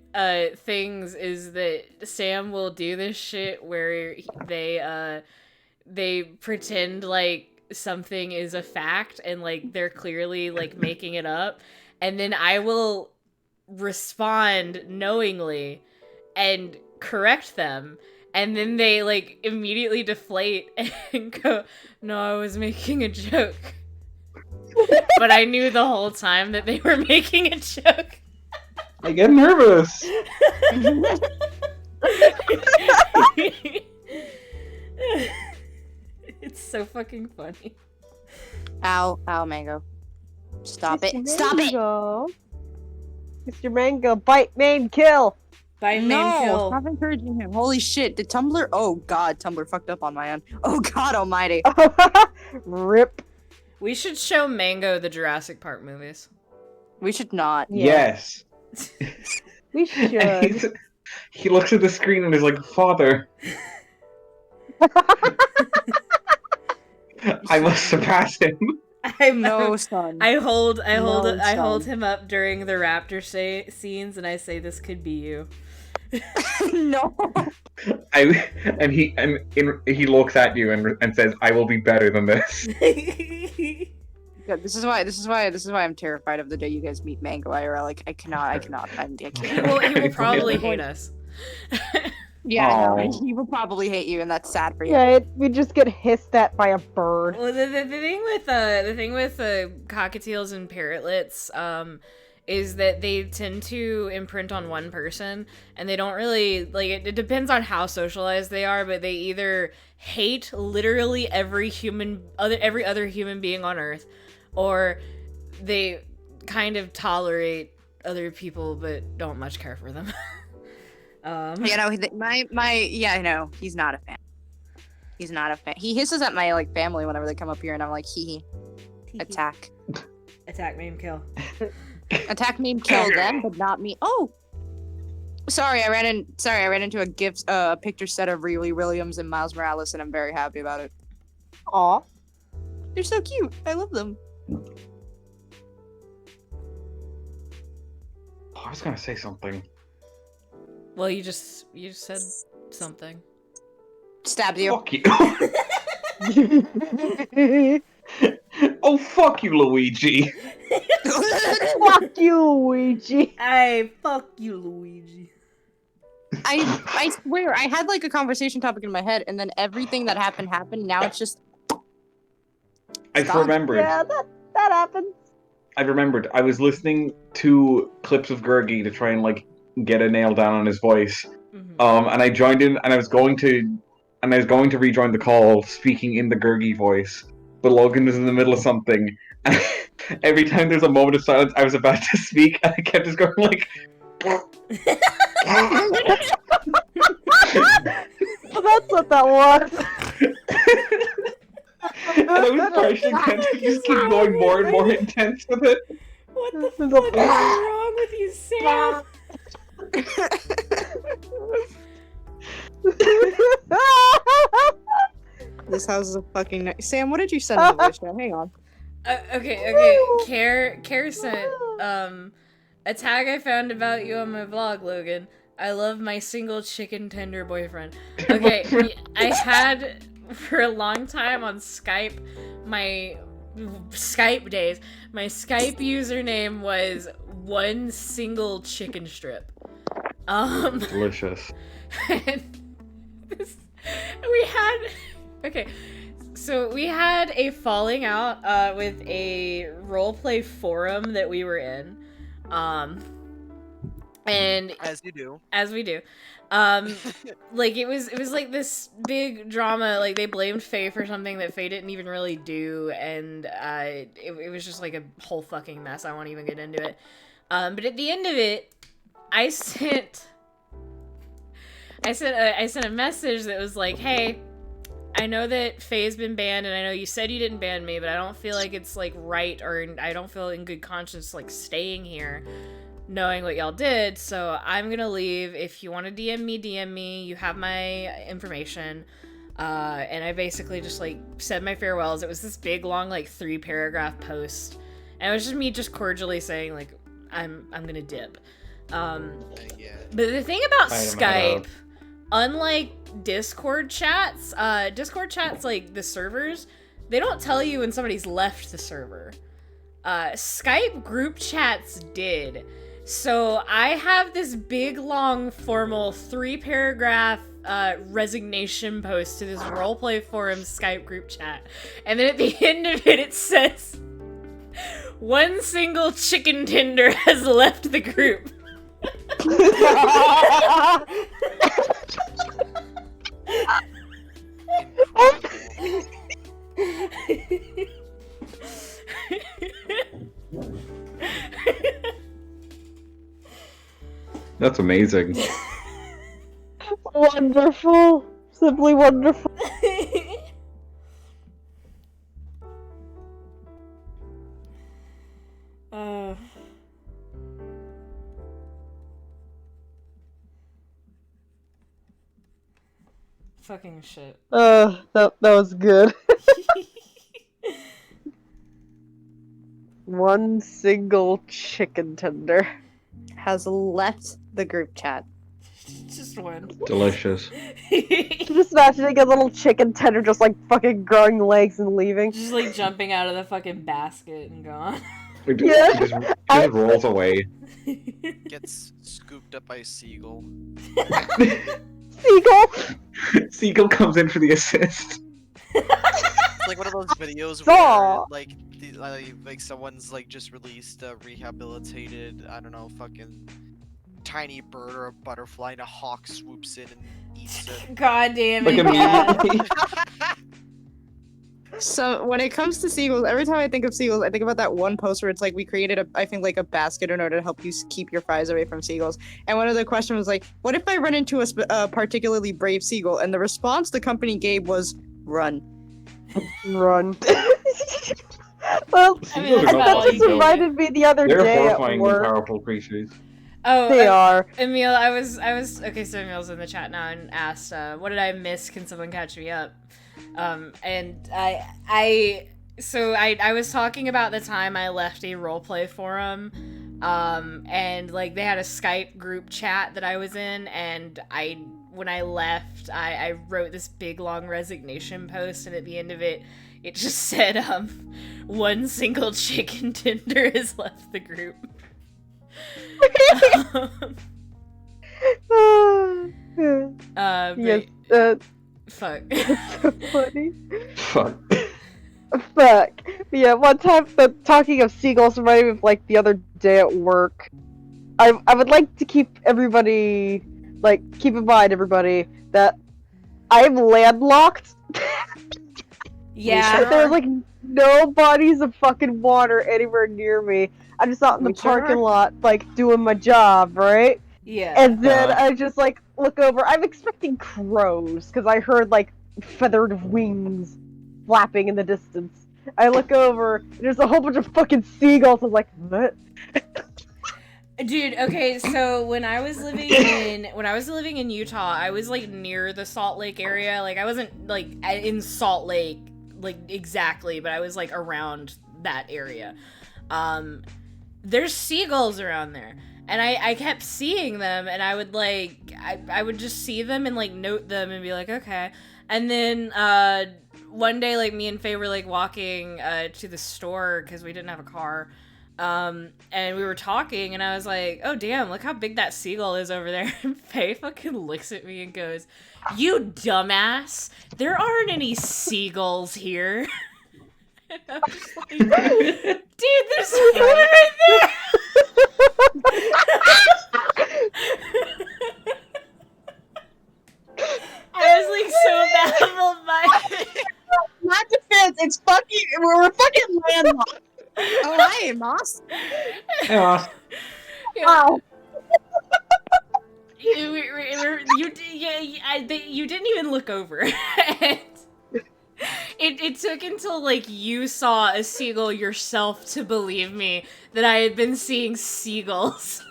things is that Sam will do this shit where they pretend like something is a fact and like they're clearly like making it up, and then I will respond knowingly and correct them, and then they like immediately deflate and go, "No, I was making a joke." But I knew the whole time that they were making a joke. I get nervous. It's so fucking funny. Ow, Mango. Stop Mr. it. Stop it! Mango. Mr. Mango, bite, maim, kill. By name No, kill. stop encouraging him. Holy shit, did Tumblr? Oh god, Tumblr fucked up on my end. Oh god almighty. Rip. We should show Mango the Jurassic Park movies. We should not. Yeah. Yes. We should. He looks at the screen and is like, "Father, I must surpass him." No, son. I hold son. him up during the raptor scenes, and I say, "This could be you." No. He looks at you and says, "I will be better than this." Yeah, this is why I'm terrified of the day you guys meet Mango IRL. Like I cannot. I He can't. will probably hate us. Yeah, I know. Aw. He will probably hate you, and that's sad for you. Yeah, we just get hissed at by a bird. Well, the thing with cockatiels and parrotlets is that they tend to imprint on one person, and they don't really like it. It depends on how socialized they are, but they either hate literally every other human being on Earth, or they kind of tolerate other people but don't much care for them. You know, I know he's not a fan. He's not a fan. He hisses at my like family whenever they come up here, and I'm like, hee. Attack. Attack, maim, kill. Attack me and kill them, but not me. Oh, sorry, I ran into a picture set of Riri Williams and Miles Morales, and I'm very happy about it. Aw. They're so cute. I love them. I was gonna say something. Well, you just said something. Stabbed you. Fuck you. Oh, fuck you, Luigi. Fuck you, Luigi. I fuck you, Luigi. I swear, I had like a conversation topic in my head, and then everything that happened. Now it's just. I've Stop. remembered. Yeah, that happens. I've remembered. I was listening to clips of Gergie to try and like get a nail down on his voice. Mhm. And I joined in, and I was going to rejoin the call, speaking in the Gergie voice. But Logan was in the middle of something. And every time there's a moment of silence, I was about to speak, and I kept just going like. Well, that's what that was. And I was partially tempted to just keep going more and more intense with it. What the fuck is wrong with you, Sam? This house is a fucking. Sam, what did you send in the voice chat? Hang on. Okay. Care sent a tag I found about you on my vlog, Logan. I love my single chicken tender boyfriend. Okay, I had for a long time on Skype, my Skype days, my Skype username was one single chicken strip. Delicious. And we had okay, So we had a falling out with a roleplay forum that we were in. And As you do. as we do. Like it was like this big drama, like they blamed Faye for something that Faye didn't even really do, and it was just like a whole fucking mess. I won't even get into it. But at the end of it, I sent a message that was like, hey, I know that Faye's been banned, and I know you said you didn't ban me, but I don't feel like it's like right, or I don't feel in good conscience like staying here knowing what y'all did, so I'm gonna leave. If you want to DM me. You have my information. And I basically just like said my farewells. It was this big long like 3-paragraph post, and it was just me just cordially saying like I'm gonna dip. Yeah. But the thing about I am Skype, unlike Discord chats like the servers, they don't tell you when somebody's left the server. Skype group chats did. So I have this big, long, formal 3-paragraph resignation post to this roleplay forum Skype group chat. And then at the end of it, it says, one single chicken tender has left the group. That's amazing. Wonderful. Simply wonderful. Fucking shit. That was good. One single chicken tender Has left the group chat. Just one. Delicious. Just imagining a little chicken tender just like fucking growing legs and leaving. Just like jumping out of the fucking basket and gone. It Yeah. just rolls away. Gets scooped up by a seagull. Seagull! Seagull comes in for the assist. It's like one of those videos Saw. where like someone's like just released a rehabilitated, I don't know, fucking tiny bird or a butterfly, and a hawk swoops in and eats it. God damn Like it, yeah. immediately. So when it comes to seagulls, every time I think of seagulls, I think about that one post where it's like we created a basket in order to help you keep your fries away from seagulls. And one of the questions was like, what if I run into a particularly brave seagull? And the response the company gave was, run. Run. Well, I mean, that's and about that all just you can do. reminded me the other They're day at horrifying and work. powerful creatures. Oh, They are. Emil, I was okay. So Emil's in the chat now and asked, "What did I miss? Can someone catch me up?" And I was talking about the time I left a roleplay forum, and like they had a Skype group chat that I was in, and when I left, I wrote this big long resignation post, and at the end of it, it just said, one single chicken tender has left the group. But, Yes, fuck. so funny. Fuck. Fuck. Yeah, one time, talking of seagulls reminded me of, like, the other day at work. I would like to keep everybody, like, keep in mind, everybody, that I'm landlocked. Yeah. There's, like, no bodies of fucking water anywhere near me. I'm just out in the We sure parking are. lot, like, doing my job, right? Yeah. And then Uh-huh. I just, like, look over. I'm expecting crows, because I heard, like, feathered wings flapping in the distance. I look over, and there's a whole bunch of fucking seagulls. I was like, what? Dude, okay, so when I was living in Utah, I was like near the Salt Lake area. Like I wasn't like in Salt Lake like exactly, but I was like around that area. There's seagulls around there. And I kept seeing them, and I would like I would just see them and like note them and be like, okay. And then one day, like me and Faye were like walking to the store because we didn't have a car. And we were talking, and I was like, "Oh damn, look how big that seagull is over there." And Faye fucking looks at me and goes, "You dumbass! There aren't any seagulls here." And I was like, "Dude, there's one right there." I was like so baffled by it. Not defense, it's fucking, we're fucking landlocked. Oh, hi, Moss. Yeah. Wow. You didn't even look over. And it took until like you saw a seagull yourself to believe me that I had been seeing seagulls.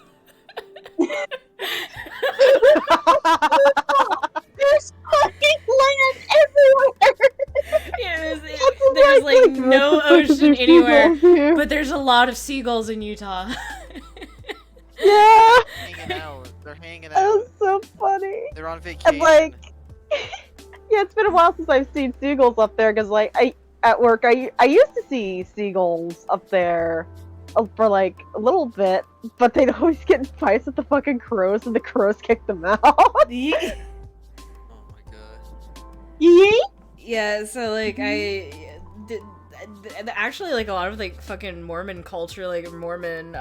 There's fucking land everywhere. Yeah, there's like no ocean anywhere, Here. but there's a lot of seagulls in Utah. Yeah, Hanging out. They're hanging that out. was so funny. They're on vacation. And like, yeah, it's been a while since I've seen seagulls up there because like at work I used to see seagulls up there for like a little bit, but they'd always get in fights with the fucking crows and the crows kicked them out. Oh my god. Yee? Yeah, so like actually like a lot of like fucking Mormon culture, like Mormon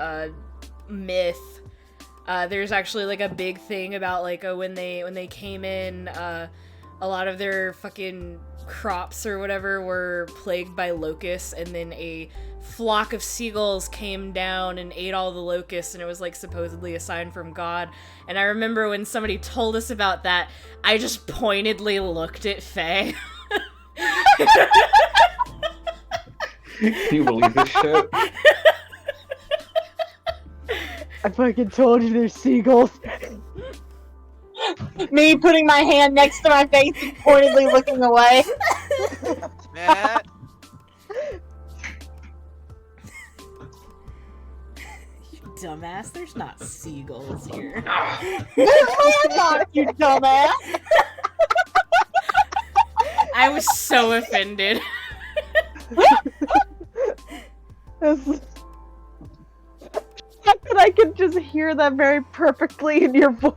myth, there's actually like a big thing about like when they came in, a lot of their fucking crops or whatever were plagued by locusts, and then a flock of seagulls came down and ate all the locusts, and it was like supposedly a sign from God. And I remember when somebody told us about that, I just pointedly looked at Faye. Can you believe this shit? I fucking told you there's seagulls. Me putting my hand next to my face and pointedly looking away. Matt. You dumbass, there's not seagulls here. Landlocked, you dumbass. I was so offended. And I could just hear that very perfectly in your voice.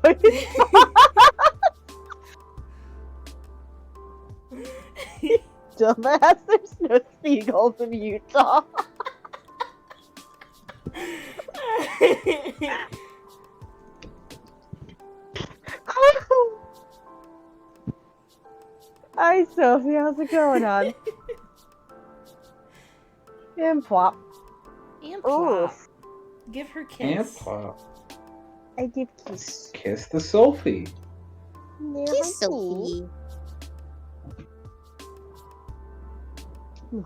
Dumbass, there's no seagulls in Utah. Hi, Sophie. How's it going on? And plop. And Oh, plop. Give her a And kiss. pop. I give kiss. Kiss the Sophie. Kiss Sophie.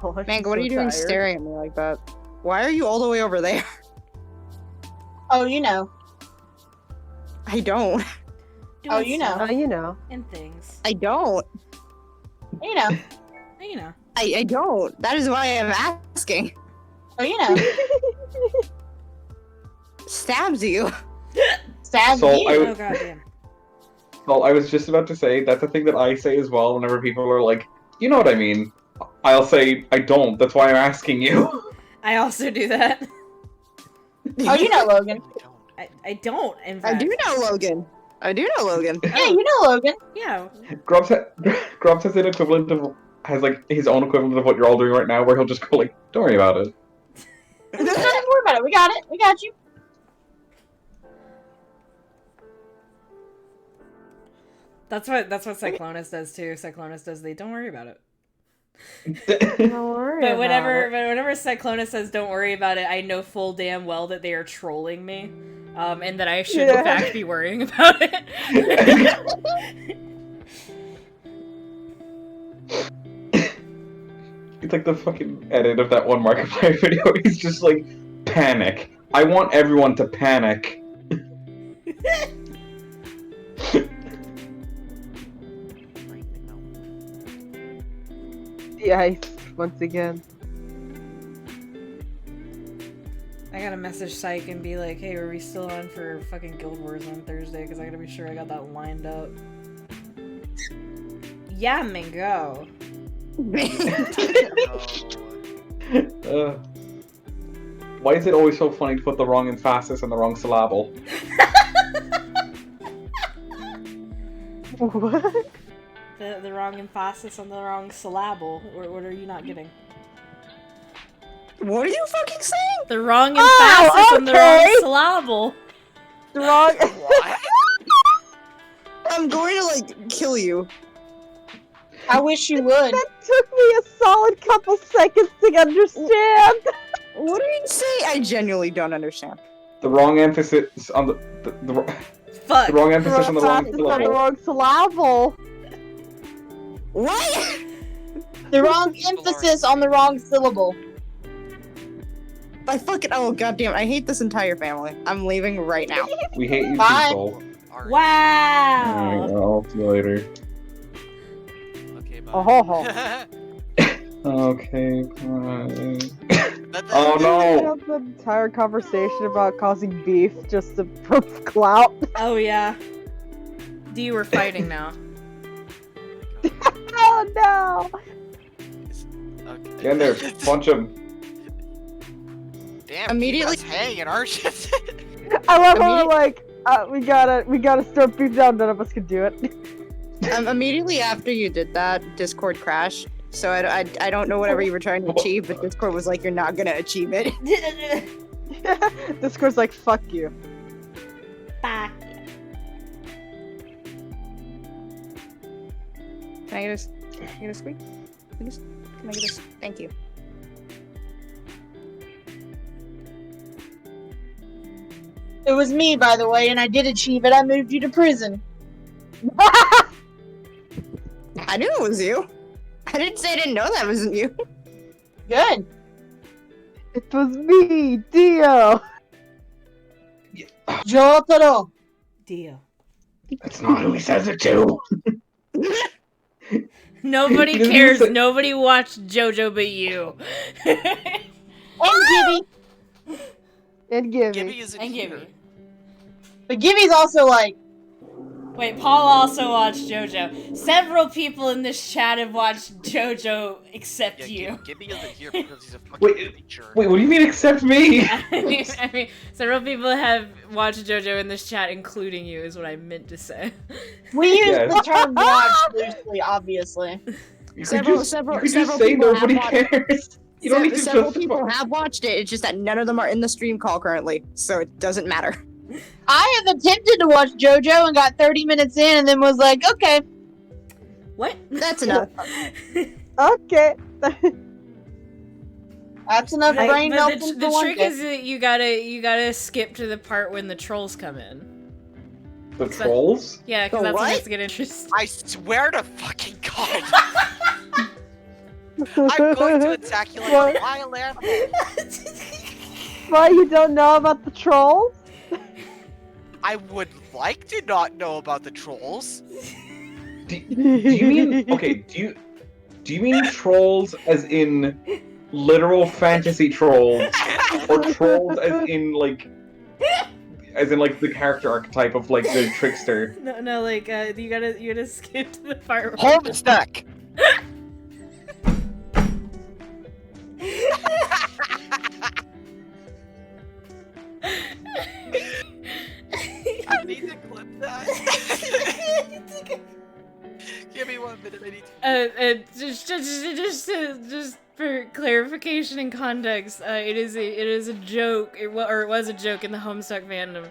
Oh, Man, what are you doing staring at me like that? Why are you all the way over there? Oh, you know. I don't. Oh, you know. You know. And things. I don't. You know. You know. I don't. That is why I'm asking. Oh, you know. Stabs you. Stabs So you. Oh goddamn. Well, I was just about to say, that's a thing that I say as well whenever people are like, you know what I mean? I'll say, I don't, that's why I'm asking you. I also do that. Oh, you know Logan. I don't, in I fact. do know Logan. I do know Logan. Yeah, you know Logan. Yeah. Grubs has an equivalent of, has like his own equivalent of what you're all doing right now, where he'll just go like, don't worry about it. Don't even worry about it. We got it. We got you. That's what Cyclonus does too. Cyclonus does the don't worry about it. Don't worry But about whenever it. Cyclonus says don't worry about it, I know full damn well that they are trolling me. And that I should in Yeah. fact be worrying about it. It's like the fucking edit of that one Markiplier video. He's just like, panic. I want everyone to panic. The ice, once again. I gotta message Psych and be like, hey, are we still on for fucking Guild Wars on Thursday? Because I gotta be sure I got that lined up. Yeah, man, go. Why is it always so funny to put the wrong emphasis on the wrong syllable? What? The wrong emphasis on the wrong syllable. What are you not getting? What are you fucking saying? The wrong emphasis on the wrong syllable. The wrong. I'm going to like kill you. I wish you would. That took me a solid couple seconds to understand. What do you say? I genuinely don't understand. The wrong emphasis on the Fuck. the wrong emphasis on the wrong Emphasis on the syllable. wrong syllable. What? The wrong emphasis on the wrong syllable. I fucking goddamn! I hate this entire family. I'm leaving right now. We hate you, Bye. people. Alright. Wow. Alright, well, see you later. Okay, bye. Oh ho ho. Okay, bye. That- Oh We no! had the entire conversation about causing beef just to for clout. Oh yeah. D, we're fighting now. Oh no! Okay. Get in there, punch him. Damn, Immediately- keep us hanging, aren't you? I love how we're like, we gotta start beef down. None of us can do it. Immediately after you did that, Discord crashed. So I don't know whatever you were trying to achieve, but Discord was like, you're not gonna achieve it. Discord's like, fuck you. Fuck. Can I get a squeak? Please? Can I get a thank you. It was me, by the way, and I did achieve it. I moved you to prison. I knew it was you. I didn't say I didn't know that wasn't you. Good. It was me, Dio. Jotaro. Deal. That's not who he says it to. Nobody He doesn't cares. say- Nobody watched JoJo but you. And Gibby. And give Gibby me. isn't And here. Gibby. But Gibby's also like, Wait, Paul also watched JoJo. Several people in this chat have watched JoJo except Yeah, you. Gibby isn't here because he's a fucking Wait, teacher. Wait, what do you mean except me? I mean, several people have watched JoJo in this chat, including you, is what I meant to say. we use Yes. the term watch loosely, obviously. You Several could just people say have nobody watched- cares. You don't need to Several justify. people have watched it. It's just that none of them are in the stream call currently, so it doesn't matter. I have attempted to watch JoJo and got 30 minutes in and then was like, okay. What? That's enough. Okay. That's enough But brain the melting for one trick day. is that you gotta skip to the part when the trolls come in. The trolls? Yeah, because The that's when what? it's get interesting. I swear to fucking God. I'm going to attack you like What? a wild animal. Why you don't know about the trolls? I would like to not know about the trolls. Do you mean okay? Do you mean trolls as in literal fantasy trolls, or trolls as in like the character archetype of like the trickster? No, like you gotta skip to the part. where- Homestuck. I need to clip that. Give me 1 minute. I need to. Just for clarification and context, it is a joke. It was a joke in the Homestuck fandom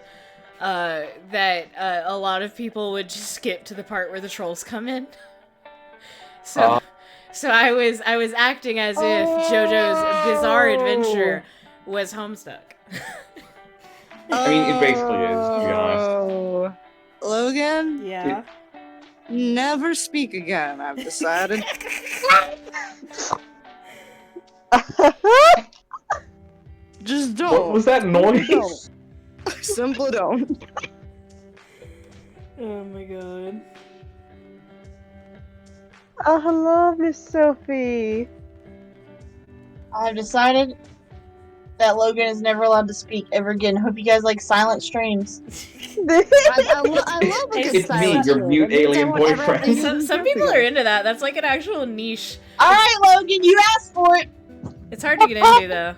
that a lot of people would just skip to the part where the trolls come in. So I was acting as if JoJo's Bizarre Adventure was Homestuck. I mean, it basically is, to be honest. Oh. Logan, Yeah. never speak again, I've decided. Just don't. What was that noise? Don't. Simply don't. Oh my god. Oh, hello, Miss Sophie. I've decided that Logan is never allowed to speak ever again. Hope you guys like silent streams. I love a good It's me, silence your stream. mute It means I alien won't ever have to boyfriend. use Some people are into that. That's like an actual niche. Alright, Logan, you asked for it! It's hard to get into though.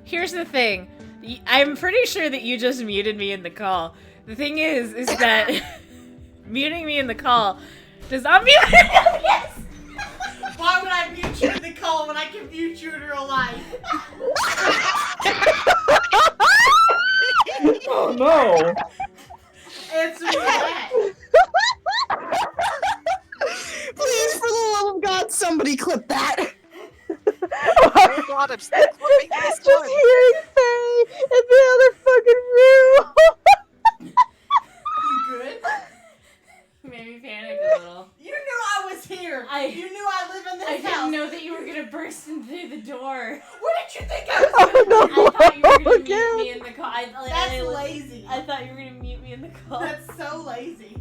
Here's the thing. I'm pretty sure that you just muted me in the call. The thing is that muting me in the call does not mute yes! Why would I mute you in the call when I can mute you in real life? Oh no! Answer me that. Please, for the love of God, somebody clip that. Oh god, I'm still clipping this Just one. hearing Faye in the other fucking room. You good? Made me panic a little. You knew I was here. You knew I live in this I house. didn't know that you were gonna burst in through the door. What did you think I was Oh gonna no! do? I thought you were gonna mute Again. me in the call. That's lazy. I thought you were gonna mute me in the call. That's so lazy.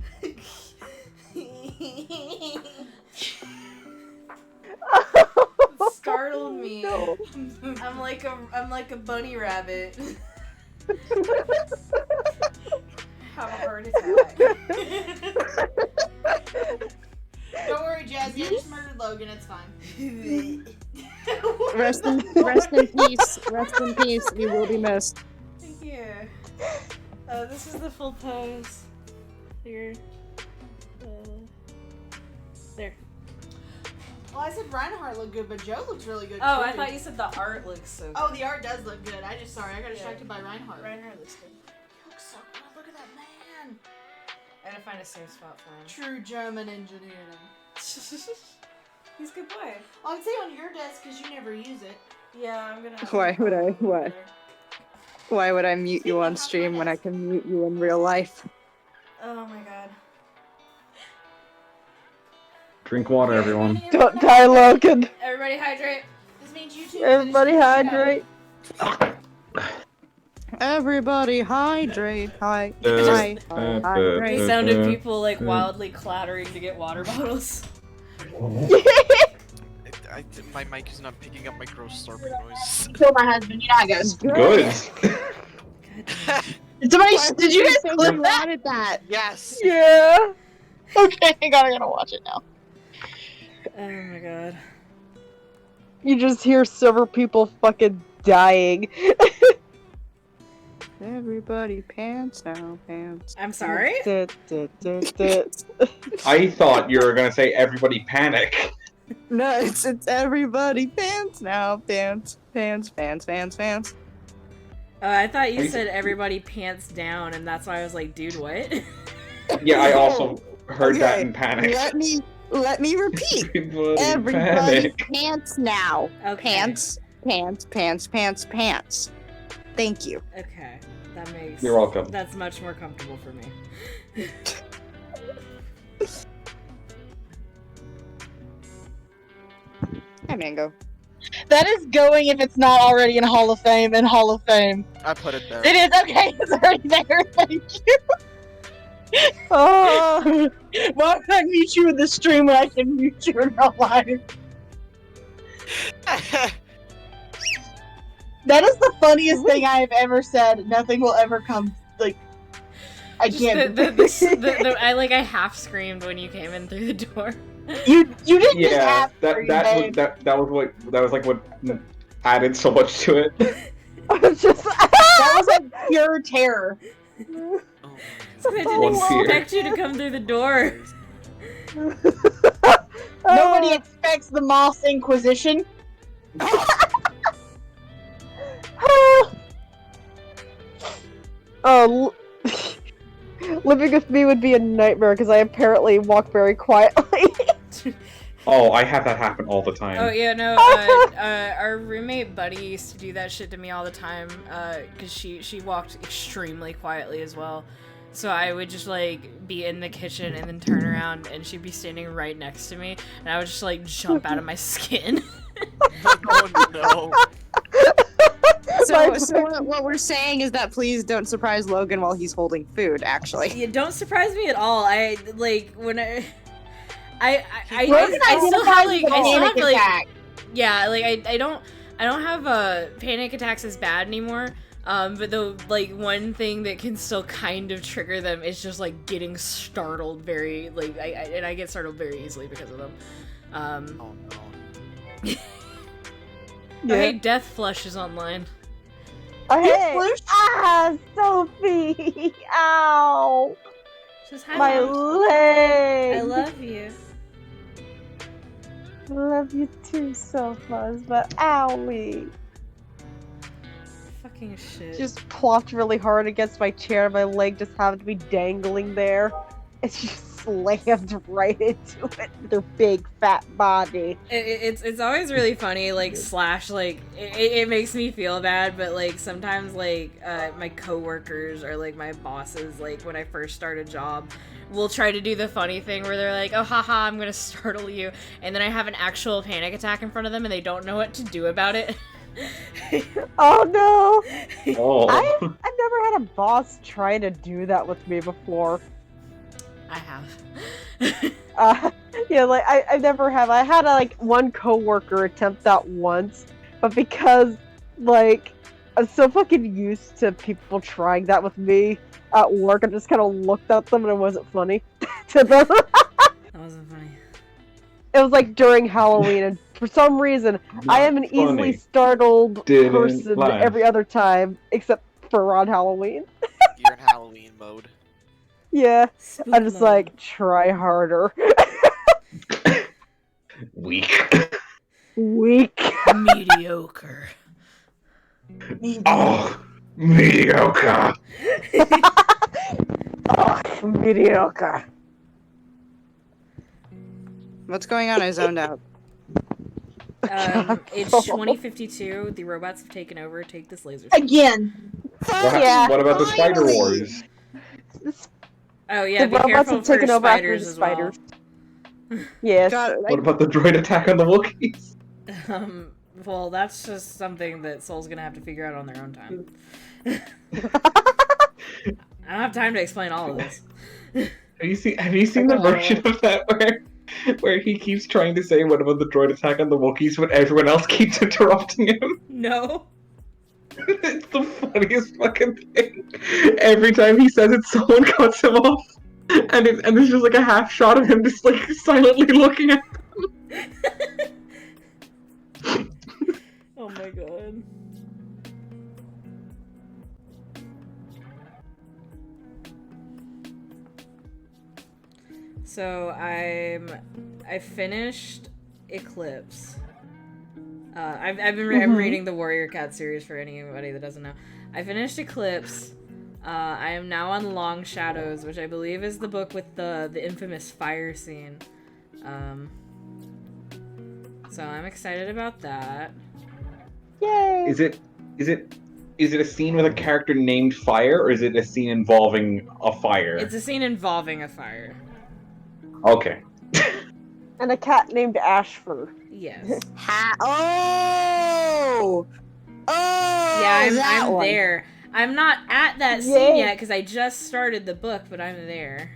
It startled me. No. I'm like a bunny rabbit. Have a heart attack. Don't worry, Jazzy. I just murdered Logan. It's fine. Rest in peace. Rest in peace. You will be missed. Thank you. This is the full pose. Here. There. Well, I said Reinhardt looked good, but Joe looks really good Oh, too. I thought you said the art looks so good. Oh, the art does look good. I got distracted by Reinhardt. Reinhardt looks good. He looks so good. Look at that man. I gotta find a safe spot for him. True German engineering. He's a good boy. Well, I'd say on your desk because you never use it. Yeah, I'm gonna. Why would I? Why? Why would I mute you on stream when I can mute you in real life? Oh my god. Drink water, everyone. Don't die, Logan. Everybody hydrate. This means you two. Everybody hydrate. Everybody hydrate. Hydrate. The sound of people like Mm. wildly clattering to get water bottles. My mic is not picking up my gross slurping noise. Kill my husband. You know how it goes. Good. Somebody, did you guys clip You that? wanted that. Yes! Yeah. Okay, I gotta watch it now. Oh my god. You just hear several people fucking dying. Everybody pants now, pants. I'm sorry? I thought you were gonna say everybody panic. No, it's everybody pants now, pants. I thought you said everybody pants down, and that's why I was like, dude, what? Yeah, I also heard that Okay, in panic. Let me repeat. Everybody Everybody panic. pants now. Okay. Pants. Thank you. Okay. That makes. You're welcome. That's much more comfortable for me. Hi, Mango. That is going if it's not already in Hall of Fame. I put it there. It is okay. It's already there. Thank you. Oh. Why would I mute you in the stream when I can mute you in real life? That is the funniest thing I have ever said. Nothing will ever come. Like, I Just can't. I half screamed when you came in through the door. You didn't just Yeah, have to, babe. that was like what added so much to it. That was like pure terror. Oh, So I didn't One fear. expect you to come through the door. Nobody expects the Moss Inquisition. Oh, living with me would be a nightmare because I apparently walk very quietly. Oh, I have that happen all the time. Oh yeah, no. Our roommate Buddy used to do that shit to me all the time. Cause she walked extremely quietly as well. So I would just like be in the kitchen and then turn around and she'd be standing right next to me, and I would just like jump out of my skin. oh no. So what we're saying is that please don't surprise Logan while he's holding food, actually. Yeah, don't surprise me at all. I like when I Logan still have like identifies as a panic attack. yeah, like I don't have panic attacks as bad anymore. But the like one thing that can still kind of trigger them is just like getting startled very like I get startled very easily because of them. Oh no. Oh, hey, Death Flush is online. Oh, You hey! sploosh? Ah, Sophie! Ow! Just hi, My Mom. leg! I love you. I love you too, Sophas, but owie! Fucking shit. Just plopped really hard against my chair. My leg just happened to be dangling there. And she slammed right into it with her big fat body. It's always really funny, like, slash, like, it makes me feel bad, but, like, sometimes, like, my coworkers or, like, my bosses, like, when I first start a job, will try to do the funny thing where they're like, oh, haha, I'm gonna startle you, and then I have an actual panic attack in front of them and they don't know what to do about it. Oh no! Oh. I've never had a boss try to do that with me before. I have. Yeah, like I never have. I had like one coworker attempt that once, but because like I'm so fucking used to people trying that with me at work, I just kind of looked at them and it wasn't funny to them. That wasn't funny. It was like during Halloween, and for some reason, I am an easily startled person every other time, except for on Halloween. You're in Halloween mode. Yeah, Spook I'm just mode. like, try harder. Weak. Weak. Mediocre. Oh, mediocre. Oh, mediocre. What's going on? I zoned out. It's 2052. The robots have taken over. Take this laser. Again. Yeah. What about the Spider Finally! Wars? Oh yeah, The be robots careful have taken for over after spiders the as well. spiders. Yes. God, What about the droid attack on the Wookiees? Well, that's just something that Soul's gonna have to figure out on their own time. I don't have time to explain all of this. Have you seen the version of that where he keeps trying to say what about the droid attack on the Wookiees, but everyone else keeps interrupting him? No. It's the funniest fucking thing. Every time he says it, someone cuts him off, and there's just like a half shot of him just like silently looking at them. Oh my god. So I finished Eclipse. I'm reading the Warrior Cat series for anybody that doesn't know. I finished Eclipse. I am now on Long Shadows, which I believe is the book with the infamous fire scene. So I'm excited about that. Yay! Is it a scene with a character named Fire, or is it a scene involving a fire? It's a scene involving a fire. Okay. And a cat named Ashford. Yes. Oh! Oh! Yeah, that I'm one. there. I'm not at that scene Yay. yet because I just started the book, but I'm there.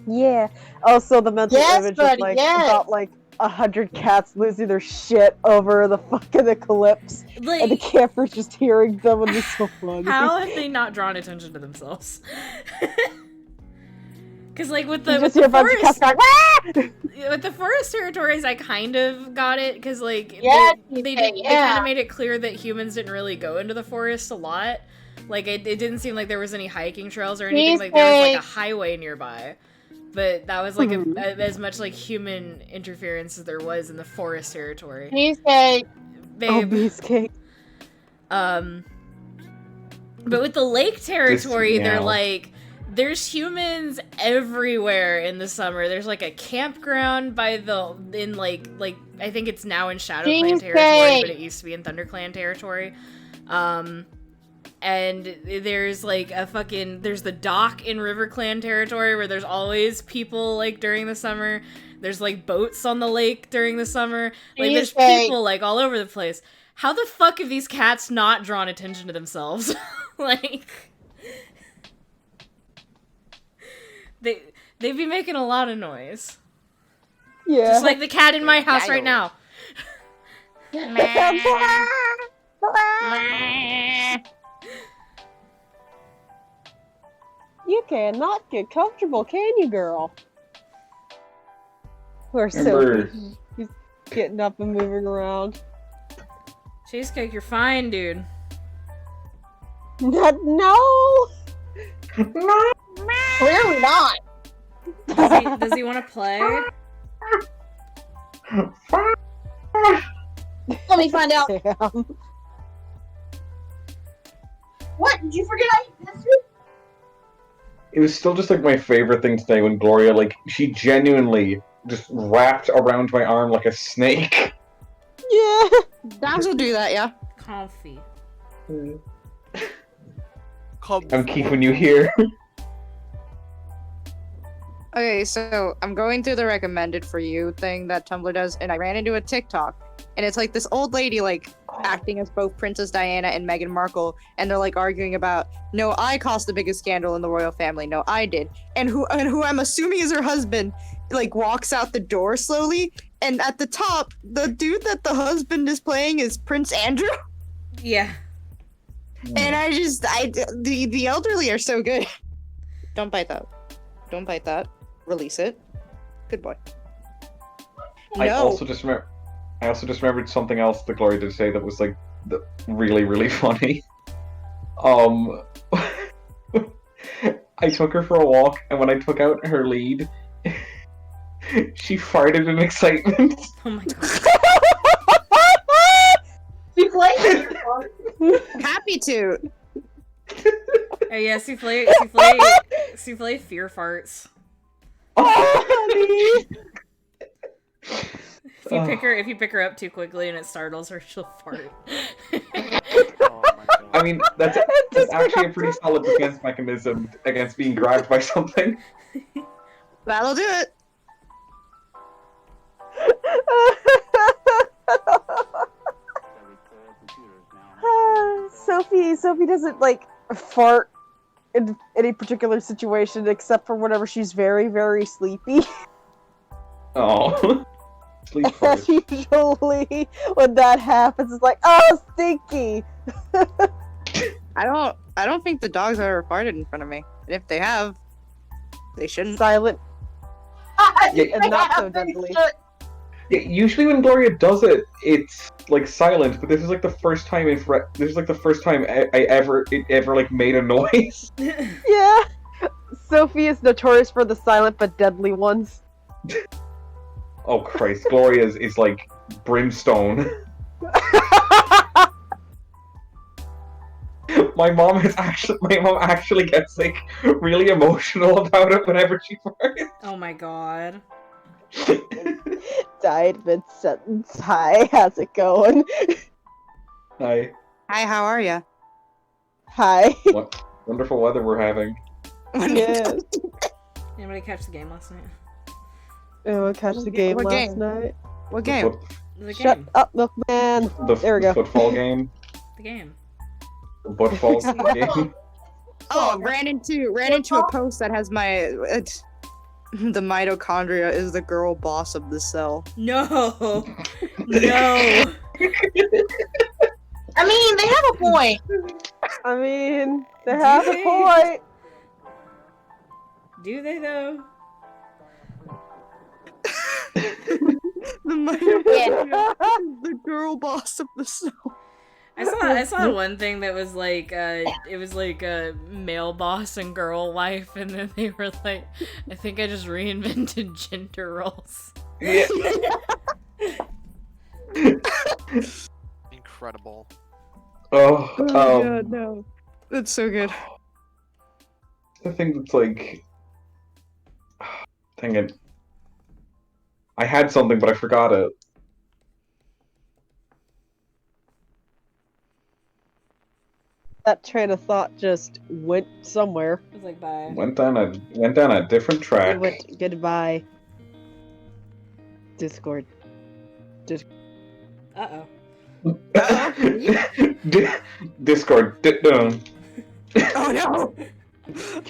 Yeah. Also, the mental Yes, image buddy, of like yes. about like 100 cats losing their shit over the fucking eclipse, and the Like, campers just hearing them would be so funny. how have they not drawn attention to themselves? Because like with You the just hear a bunch of cats forest, going, "Wah!" with the forest territories, I kind of got it because like Yeah, they TK, kind yeah. of made it clear that humans didn't really go into the forest a lot. Like it didn't seem like there was any hiking trails or anything. Like there was like a highway nearby. But that was like as much like human interference as there was in the forest territory. Cheesecake. Oh, Babe. beefcake. But with the lake territory, they're meow. like, there's humans everywhere in the summer. There's like a campground by in like I think it's now in Shadow Clan territory, but it used to be in Thunder Clan territory. And there's like there's the dock in River Clan territory where there's always people like during the summer. There's like boats on the lake during the summer. Like there's people like all over the place. How the fuck have these cats not drawn attention to themselves? Like they'd be making a lot of noise. Yeah. Just like the cat in my house right now. You cannot get comfortable, can you, girl? We're so Remember- he's getting up and moving around. Cheesecake, you're fine, dude. No! Clearly not. Does he want to play? Let me find out. Damn. What? Did you forget I missed you? It was still just like my favorite thing today when Gloria, like, she genuinely just wrapped around my arm like a snake. Yeah. Dogs will do that, yeah. Comfy. I'm keeping you here. Okay, so I'm going through the recommended for you thing that Tumblr does, and I ran into a TikTok, and it's like this old lady like acting as both Princess Diana and Meghan Markle, and they're like arguing about, no, I caused the biggest scandal in the royal family, no, I did, and who I'm assuming is her husband, like walks out the door slowly, and at the top, the dude that the husband is playing is Prince Andrew, Yeah. and the elderly are so good. Don't bite that. Don't bite that. Release it. Good boy. I also just remembered something else that Gloria did say that was like really, really funny. I took her for a walk, and when I took out her lead, she farted in excitement. Oh my god. You played. Happy to. Oh yeah, souffle fear farts. Oh, If you pick her up too quickly and it startles her, she'll fart. Oh my god. I mean, that's actually a pretty solid defense mechanism against being grabbed by something. That'll do it. Sophie doesn't like fart in any particular situation except for whenever she's very, very sleepy. Oh. Sleep And fart. usually when that happens, it's like, oh, stinky. I don't think the dogs ever farted in front of me. And if they have, they shouldn't. Silent Yeah, and not so deadly. Yeah, usually when Gloria does it, it's like silent. But this is like the first time it ever like made a noise. Yeah. Sophie is notorious for the silent but deadly ones. Oh Christ, Gloria's is like brimstone. My mom actually gets like really emotional about it whenever she farts. Oh my god. Died mid-sentence. Hi, how's it going? Hi. Hi, how are ya? Hi. What wonderful weather we're having. Yes. Anybody catch the game last night? Oh, I catch the game What last game? night. What The game? foot- The Shut game. up, milkman. There we go. Football game. The game. The football game. Oh, ran into a post that has the mitochondria is the girl boss of the cell. No. No. I mean, they have a point. I mean, they have a point. Do they though? The mitochondria is the girl boss of the cell. I saw one thing that was like it was like a male boss and girl wife, and then they were like, I think I just reinvented gender roles. Yeah. Incredible. Oh, God, no. That's so good. the thing that's like, dang it. I had something, but I forgot it. That train of thought just went somewhere. I was like, bye. Went down a different It track. went goodbye. Discord. Uh-oh. Discord. Oh no!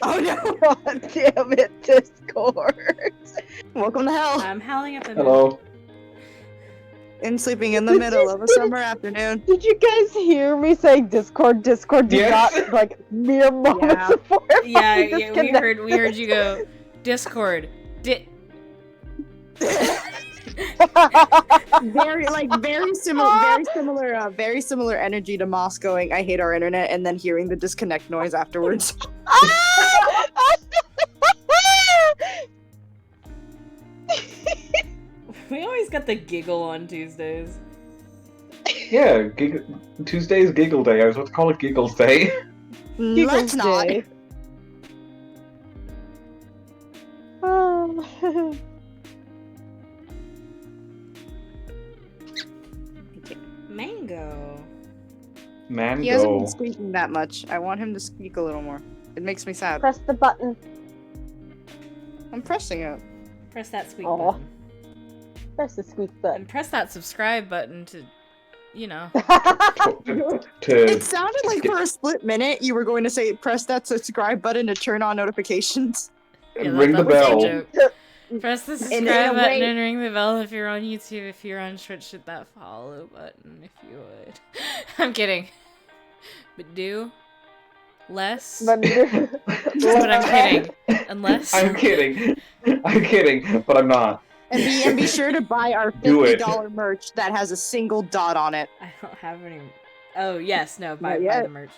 Oh no! God damn it, Discord. Welcome to hell. I'm howling at the Hello. And sleeping in the middle of a summer afternoon. Did you guys hear me saying Discord? Discord did Yes. not, like, mere moments Yeah. before. I Yeah, fucking yeah, we heard you go, Discord. Very similar energy to Moss going, I hate our internet, and then hearing the disconnect noise afterwards. We always got the giggle on Tuesdays. Yeah, Tuesday's Giggle Day. I was about to call it Giggles Day. Let's not. Day. Oh. Mango. Mango. He hasn't been squeaking that much. I want him to squeak a little more. It makes me sad. Press the button. I'm pressing it. Press that squeak Aw. button. Press the squeak button. And press that subscribe button to, you know. It sounded like for a split minute you were going to say press that subscribe button to turn on notifications. Yeah, Ring the that was a bell. joke. Press the in a subscribe button way- and ring the bell if you're on YouTube. If you're on Twitch, hit that follow button if you would. I'm kidding. But do less. But But I'm kidding. Unless. I'm kidding. I'm kidding, but I'm not. And be sure to buy our Do it. $50 merch that has a single dot on it. I don't have any. Oh, yes, no, buy Not yet. the merch.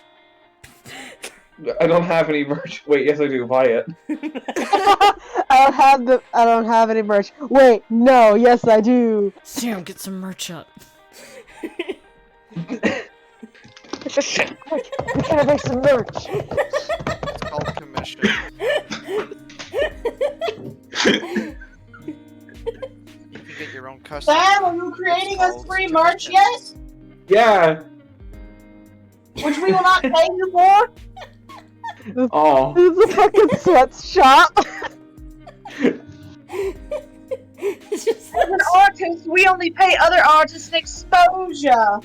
I don't have any merch. Wait, yes I do. Buy it. I don't have any merch. Wait, no, yes I do. Sam, get some merch up. We gotta make some merch. It's called commission. You can get your own custom. Sam, are you creating us free merch yet? Yeah. Which we will not pay you for? Oh. This is a fucking sweatshop. As an artist, we only pay other artists exposure.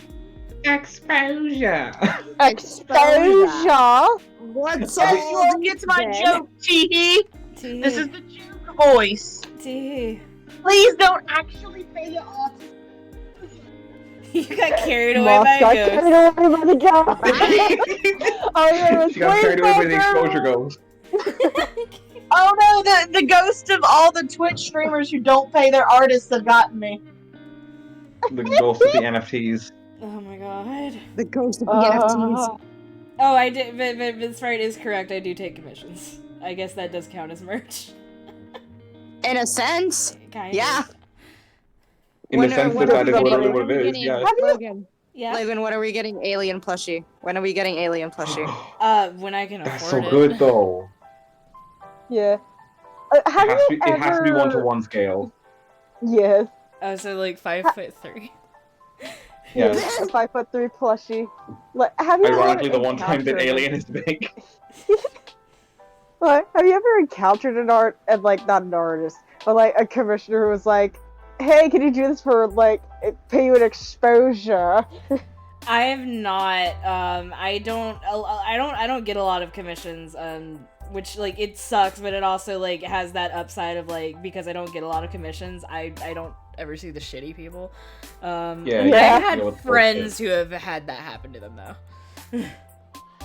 Exposure. Exposure. What's Yes, you won't get to my joke, Teehee. This is the Juke voice. Tee. Please don't actually pay the artist. You got carried away Moss by got a ghost. carried away by the ghost. Oh, yeah, She got carried away by the exposure ghost. Oh no, the ghost of all the Twitch streamers who don't pay their artists have gotten me. The ghost of the NFTs. Oh my god. the ghost of the NFTs? Oh, I did, but Vince Wright is correct. I do take commissions. I guess that does count as merch. In a sense. Kind Yeah. of. In the sense that that is literally what it is, yeah. Logan, Yeah. Logan, when are we getting alien plushie? When are we getting alien plushie? When I can afford That's so it. good though. Yeah. It Have has, you to be, it has to be ever- 1-to-1 scale. Yes. Oh, so like 5'3". Yeah. Yes. A 5'3" plushie. Like, have you Ironically, ever the one time that encountered- Alien is big. Like, have you ever encountered an art and like not an artist, but like a commissioner who was like, "Hey, can you do this for like pay you an exposure?" I have not. I don't get a lot of commissions. Which like it sucks, but it also like has that upside of like because I don't get a lot of commissions, I don't ever see the shitty people. Yeah, Yeah. I've had deal with friends who have had that happen to them though.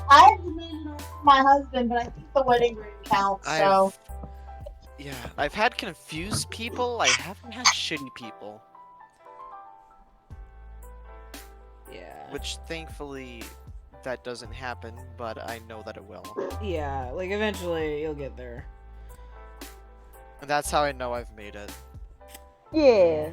I have demanded it from my husband, but I think the wedding ring counts, so. Yeah, I've had confused people. I haven't had shitty people, Yeah. which thankfully that doesn't happen, but I know that it will. Yeah, like eventually you'll get there. And that's how I know I've made it. Yeah.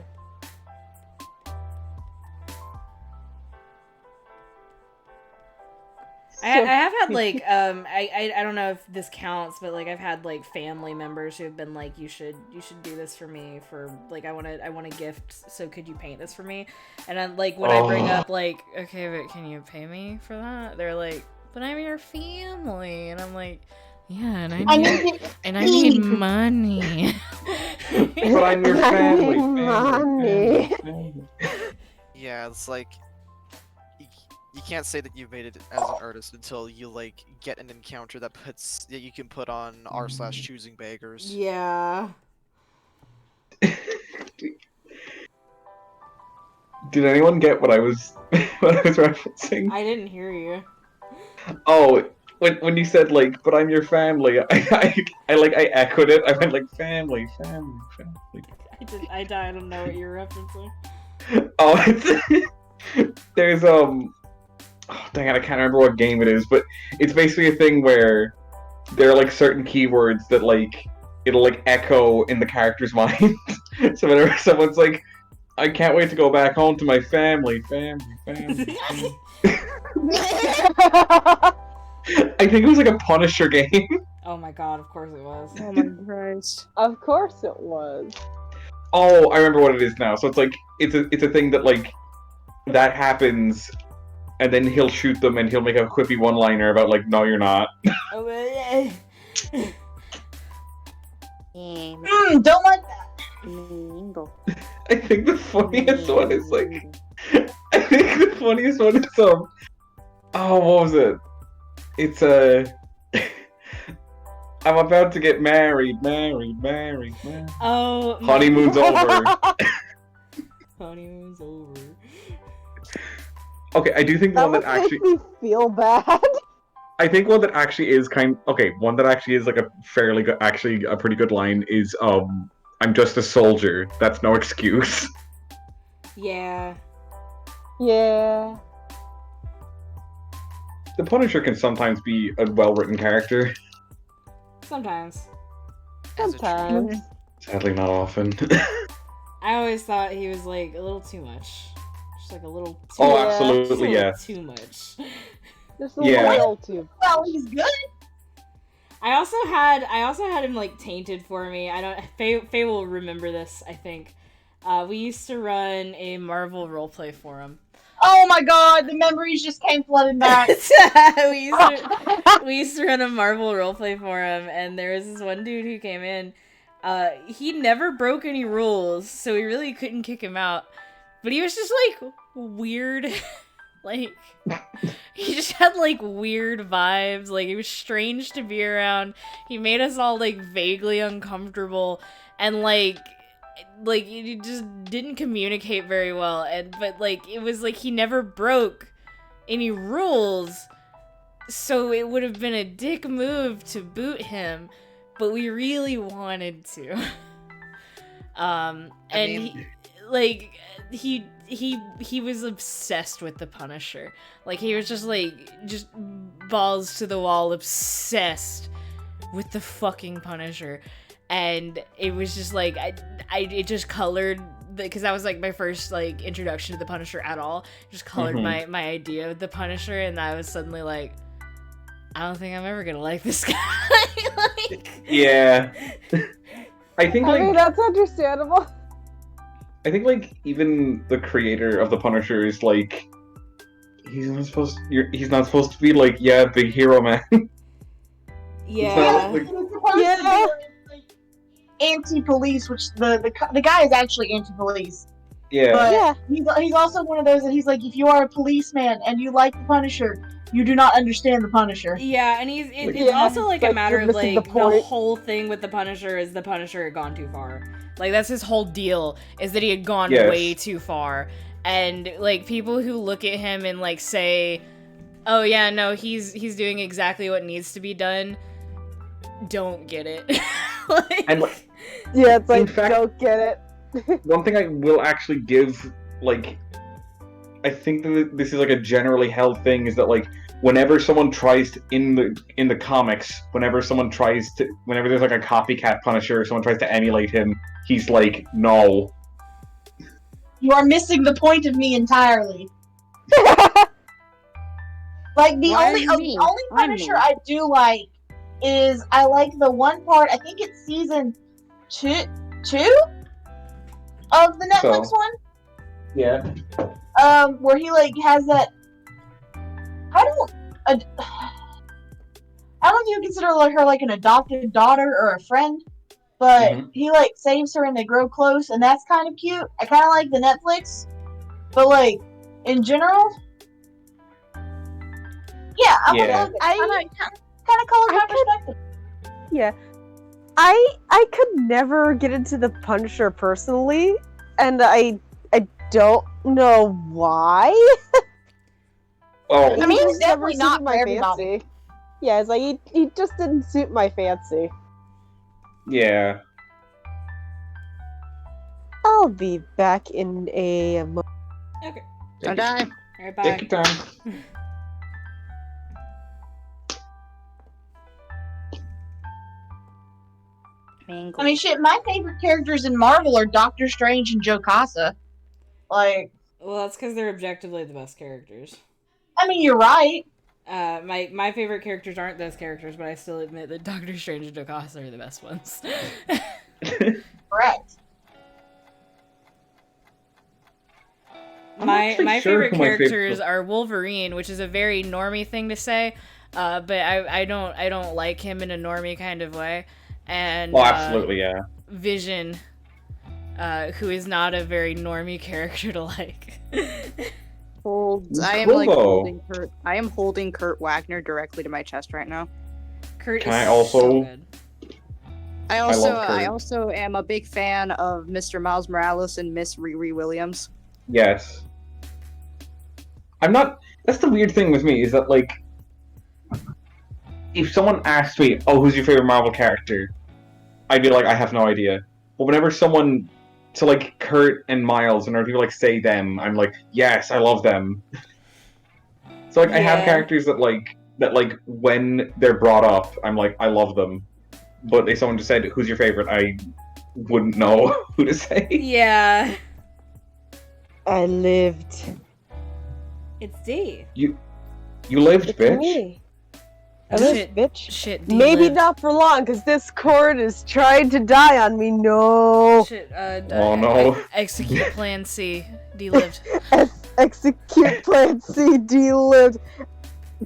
I have had like I don't know if this counts, but like I've had like family members who have been like, you should do this for me for like I want a gift, so could you paint this for me? And I'm like when I bring up like, okay, but can you pay me for that? They're like, but I'm your family, and I'm like, yeah, and I need money. But I'm your I family. need money. Yeah, it's like you can't say that you've made it as an artist until you like get an encounter that you can put on r/choosing beggars. Yeah. Did anyone get what I was what I was referencing? I didn't hear you. Oh, when you said like, but I'm your family, I echoed it. I went like family. I don't know what you're referencing. Oh, there's oh dang it, I can't remember what game it is, but it's basically a thing where there are like certain keywords that like it'll like echo in the character's mind. So whenever someone's like, I can't wait to go back home to my family. I think it was like a Punisher game. Oh my god, of course it was. Oh my Christ. Of course it was. Oh, I remember what it is now. So it's like it's a thing that like that happens, and then he'll shoot them, and he'll make a quippy one-liner about like, no, you're not. Oh, yeah. Don't like that. I think the funniest one is like, I think the funniest one is oh, what was it? It's I'm about to get married. Oh, Honeymoon's over. Honeymoon's over. Okay, I do think the That one would that actually, make me feel bad. I think one that actually is one that actually is like a fairly good, actually a pretty good line is I'm just a soldier. That's no excuse. Yeah. Yeah. The Punisher can sometimes be a well-written character. Sometimes. Sometimes. Sadly, not often. I always thought he was like a little too much. Just like a little too Oh, Yeah. absolutely, yeah. too much. Just a Yeah. little too. Well, he's good. I also had him like tainted for me. I don't Faye will remember this, I think. We used to run a Marvel roleplay forum. Oh my god, the memories just came flooding back. we used to run a Marvel roleplay forum, and there was this one dude who came in. He never broke any rules, so we really couldn't kick him out. But he was just like weird. Like, he just had like weird vibes. Like, it was strange to be around. He made us all like vaguely uncomfortable, and like he just didn't communicate very well. But like it was like he never broke any rules, so it would have been a dick move to boot him, but we really wanted to. He was obsessed with the Punisher. Like, he was just balls to the wall obsessed with the fucking Punisher. And it was just like, it just colored, because that was like my first like introduction to the Punisher at all. It just colored my idea of the Punisher, and I was suddenly like, I don't think I'm ever gonna like this guy. Like, Yeah. I mean, that's understandable. I think like even the creator of the Punisher is like, he's not supposed to be like, yeah, big hero man. yeah. Yeah. Anti-police, which the guy is actually anti-police. Yeah. But Yeah. he's also one of those that he's like, if you are a policeman and you like the Punisher, you do not understand the Punisher. Yeah, and it's Yeah, also like a like, matter you're of missing like the the point. whole thing with the Punisher is the Punisher had gone too far. Like, that's his whole deal, is that he had gone Yes. way too far. And like people who look at him and like say, "Oh yeah, no, he's doing exactly what needs to be done," don't get it. Like, And like, Yeah, it's like, In fact- don't get it. one thing I will actually give, like, I think that this is like a generally held thing, is that like whenever someone tries to, in the comics, whenever there's like a copycat Punisher, someone tries to emulate him, he's like, no. You are missing the point of me entirely. Like the Why only are you mean? only I'm Punisher mean. I do like is I like the one part, I think it's season two of the Netflix So. one. Yeah. Where he like has that. I don't know if you consider like her like an adopted daughter or a friend, but Mhm. he like saves her and they grow close, and that's kind of cute. I kind of like the Netflix, but like in general, yeah, I'm Yeah. kind of colors my perspective. Yeah. I could never get into the Punisher personally, and I don't know why. Oh, I mean, it's Just never definitely not suited for everybody. Yeah, it's like he just didn't suit my fancy. Yeah. I'll be back in a moment. Okay. Don't die. Alright, Take bye. your time. I mean, shit, my favorite characters in Marvel are Doctor Strange and Jocasta. Like, Well, that's because they're objectively the best characters. I mean, you're right. My favorite characters aren't those characters, but I still admit that Doctor Strange and Jocasta are the best ones. Correct. my actually sure favorite who my favorite- characters are Wolverine, which is a very normie thing to say, but I don't like him in a normie kind of way, and Well, absolutely, yeah. Vision, who is not a very normie character to like. I am like Cool. holding Kurt. I am holding Kurt Wagner directly to my chest right now. Kurt Can is I also- so good. I love I Kurt. also am a big fan of Mr. Miles Morales and Miss Riri Williams. Yes. I'm not. That's the weird thing with me is that like, if someone asked me, "Oh, who's your favorite Marvel character?" I'd be like, "I have no idea." But whenever someone, so like Kurt and Miles, whenever people like say them, I'm like, "Yes, I love them." So like, I have Yeah. characters that when they're brought up, I'm like, I love them. But if someone just said, "Who's your favorite?" I wouldn't know who to say. Yeah, I lived. it's D. You lived, It's bitch. me. I Shit. lived, bitch. Shit, D Maybe lived. not for long, because this cord is trying to die on me. No. Shit, Oh, no. Execute Plan C. D lived. Execute Plan C. D lived.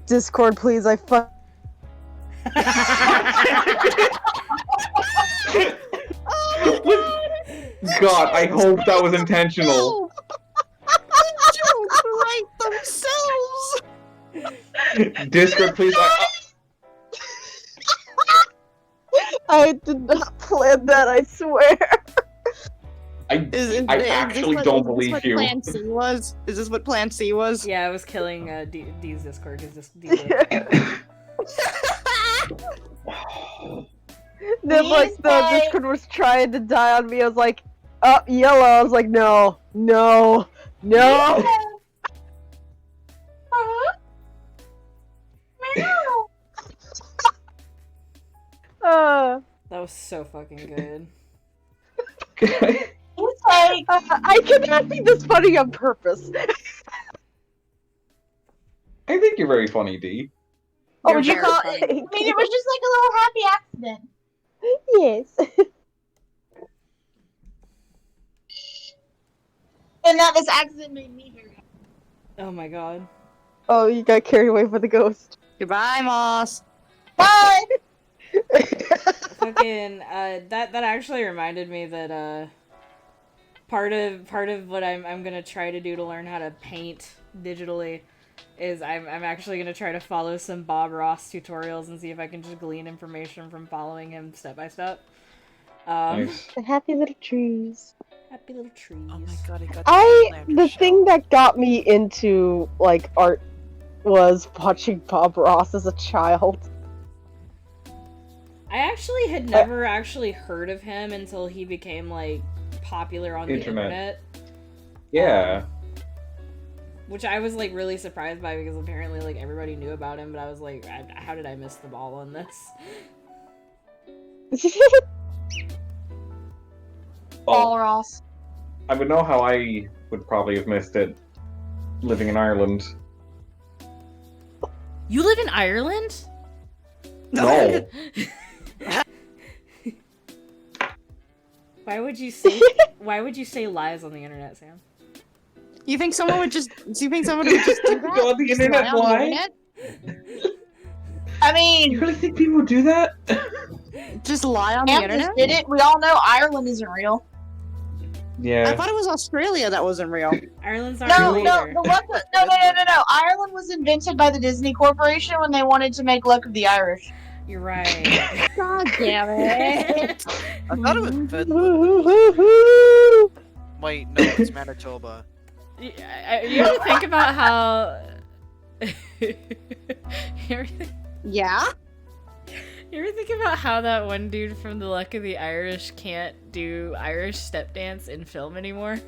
Discord, please. I fuck. God, I hope that was intentional. Jokes write themselves. Discord, please. I did not plan that. I swear. I Is actually this don't what believe you. Plan C was? Is this what Plan C was? Yeah, I was killing D's Discord because D lived. Then like the Discord was trying to die on me. I was like, up yellow. I was like, no, no, no. That was so fucking good. I cannot be this funny on purpose. I think you're very funny, D. Oh, Would you very call funny. it? I mean, it was just like a little happy accident. Yes. And that this accident made me very happy. Oh my god. Oh, you got carried away by the ghost. Goodbye, Moss. Bye! Fucking that actually reminded me that part of what I'm gonna try to do to learn how to paint digitally is I'm actually gonna try to follow some Bob Ross tutorials and see if I can just glean information from following him step by step. Nice. The happy little trees. Happy little trees. Oh my god, I got The thing that got me into like art was watching Bob Ross as a child. I actually had never actually heard of him until he became like popular on the internet. Yeah. Which I was like really surprised by because apparently like everybody knew about him, but I was like, how did I miss the ball on this? Paul Ross. I would know how I would probably have missed it living in Ireland. You live in Ireland? No. Why would you say lies on the internet, Sam? You think someone would just? Do you think someone would just do that? Go on the Just internet, lie on the why? internet? I mean, You really think people would do that? Just lie on the Cam internet? just did it. We all know Ireland isn't real. I Yeah. thought it was Australia that wasn't real. Ireland's not No, real no, either. no, no. Ireland was invented by the Disney Corporation when they wanted to make Luck of the Irish. You're right. God damn it! I thought it was Finland. Woo-hoo-hoo-hoo. Wait, no, it's Manitoba. You ever think about how... you ever Yeah? You ever think about how that one dude from The Luck of the Irish can't do Irish step dance in film anymore?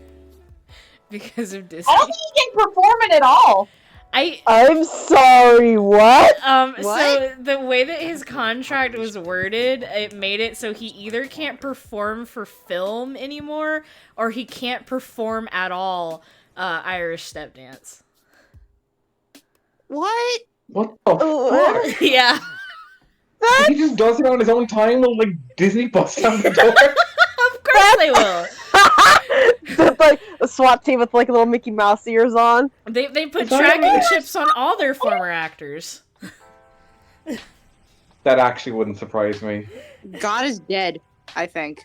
Because of Disney. I don't think he can perform it at all. I'm sorry, what? So the way that his contract was worded, it made it so he either can't perform for film anymore, or he can't perform at all Irish step dance. What? What the fuck? Yeah. He just does it on his own time while like Disney busts down the door. Of course they will. Just like a SWAT team with like little Mickey Mouse ears on. They put tracking chips on all their former actors. That actually wouldn't surprise me. God is dead, I think.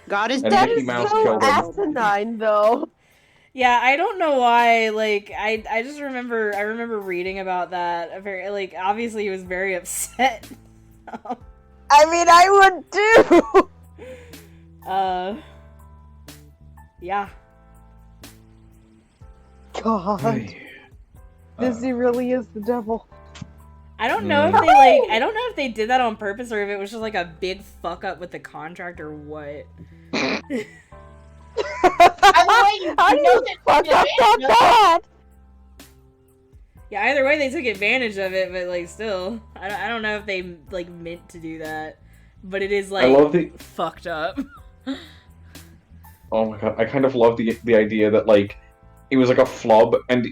God is And dead. Mickey Mouse so killed him. asinine, though. Yeah, I don't know why. Like, I just remember reading about that. Very like obviously he was very upset. I mean, I would too. Yeah. God, Disney really is the devil. I don't know if they I don't know if they did that on purpose or if it was just like a big fuck up with the contract or what. By the way, you know that Fuck up that? Yeah, either way they took advantage of it, but like still, I don't know if they like meant to do that, but it is like I love the fucked up. Oh my god, I kind of love the idea that like it was like a flub and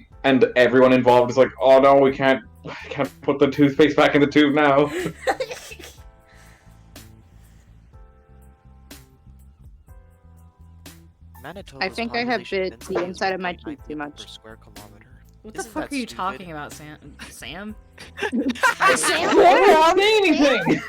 everyone involved is like, oh no, we can't put the toothpaste back in the tube now. I think I have bit the inside of my cheek too much. Per square kilometer. What the Isn't fuck that are you stupid? talking about, Sam? Sam? I didn't say anything!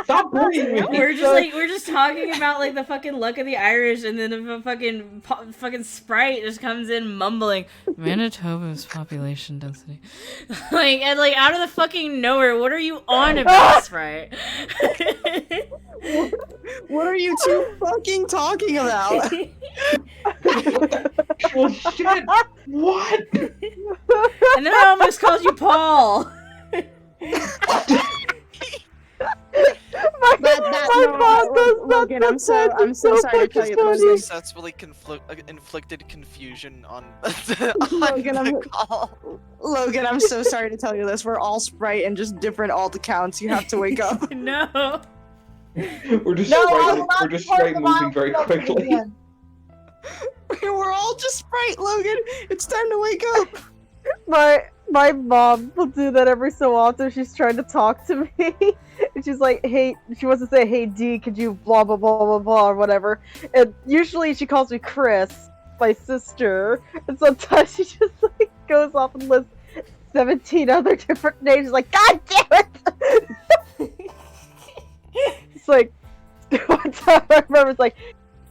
Stop bullying me! We're just talking about like the fucking luck of the Irish, and then a fucking Sprite just comes in mumbling Manitoba's population density, like out of the fucking nowhere. What are you on about, Sprite? What are you two fucking talking about? Well, shit! What? And then I almost called you Paul. Logan, I'm so sorry to tell you this. Successfully inflicted confusion on Logan, the call. Logan, I'm so sorry to tell you this. We're all Sprite and just different alt accounts. You have to wake up. No. We're just No, straight moving very quickly. We're all just Sprite, Logan. It's time to wake up. My mom will do that every so often. She's trying to talk to me, and she's like, "Hey," she wants to say, "Hey D, could you blah blah blah blah blah or whatever." And usually she calls me Chris, my sister, and sometimes she just like goes off and lists 17 other different names. Like, God damn it! It's like one time I remember it's like,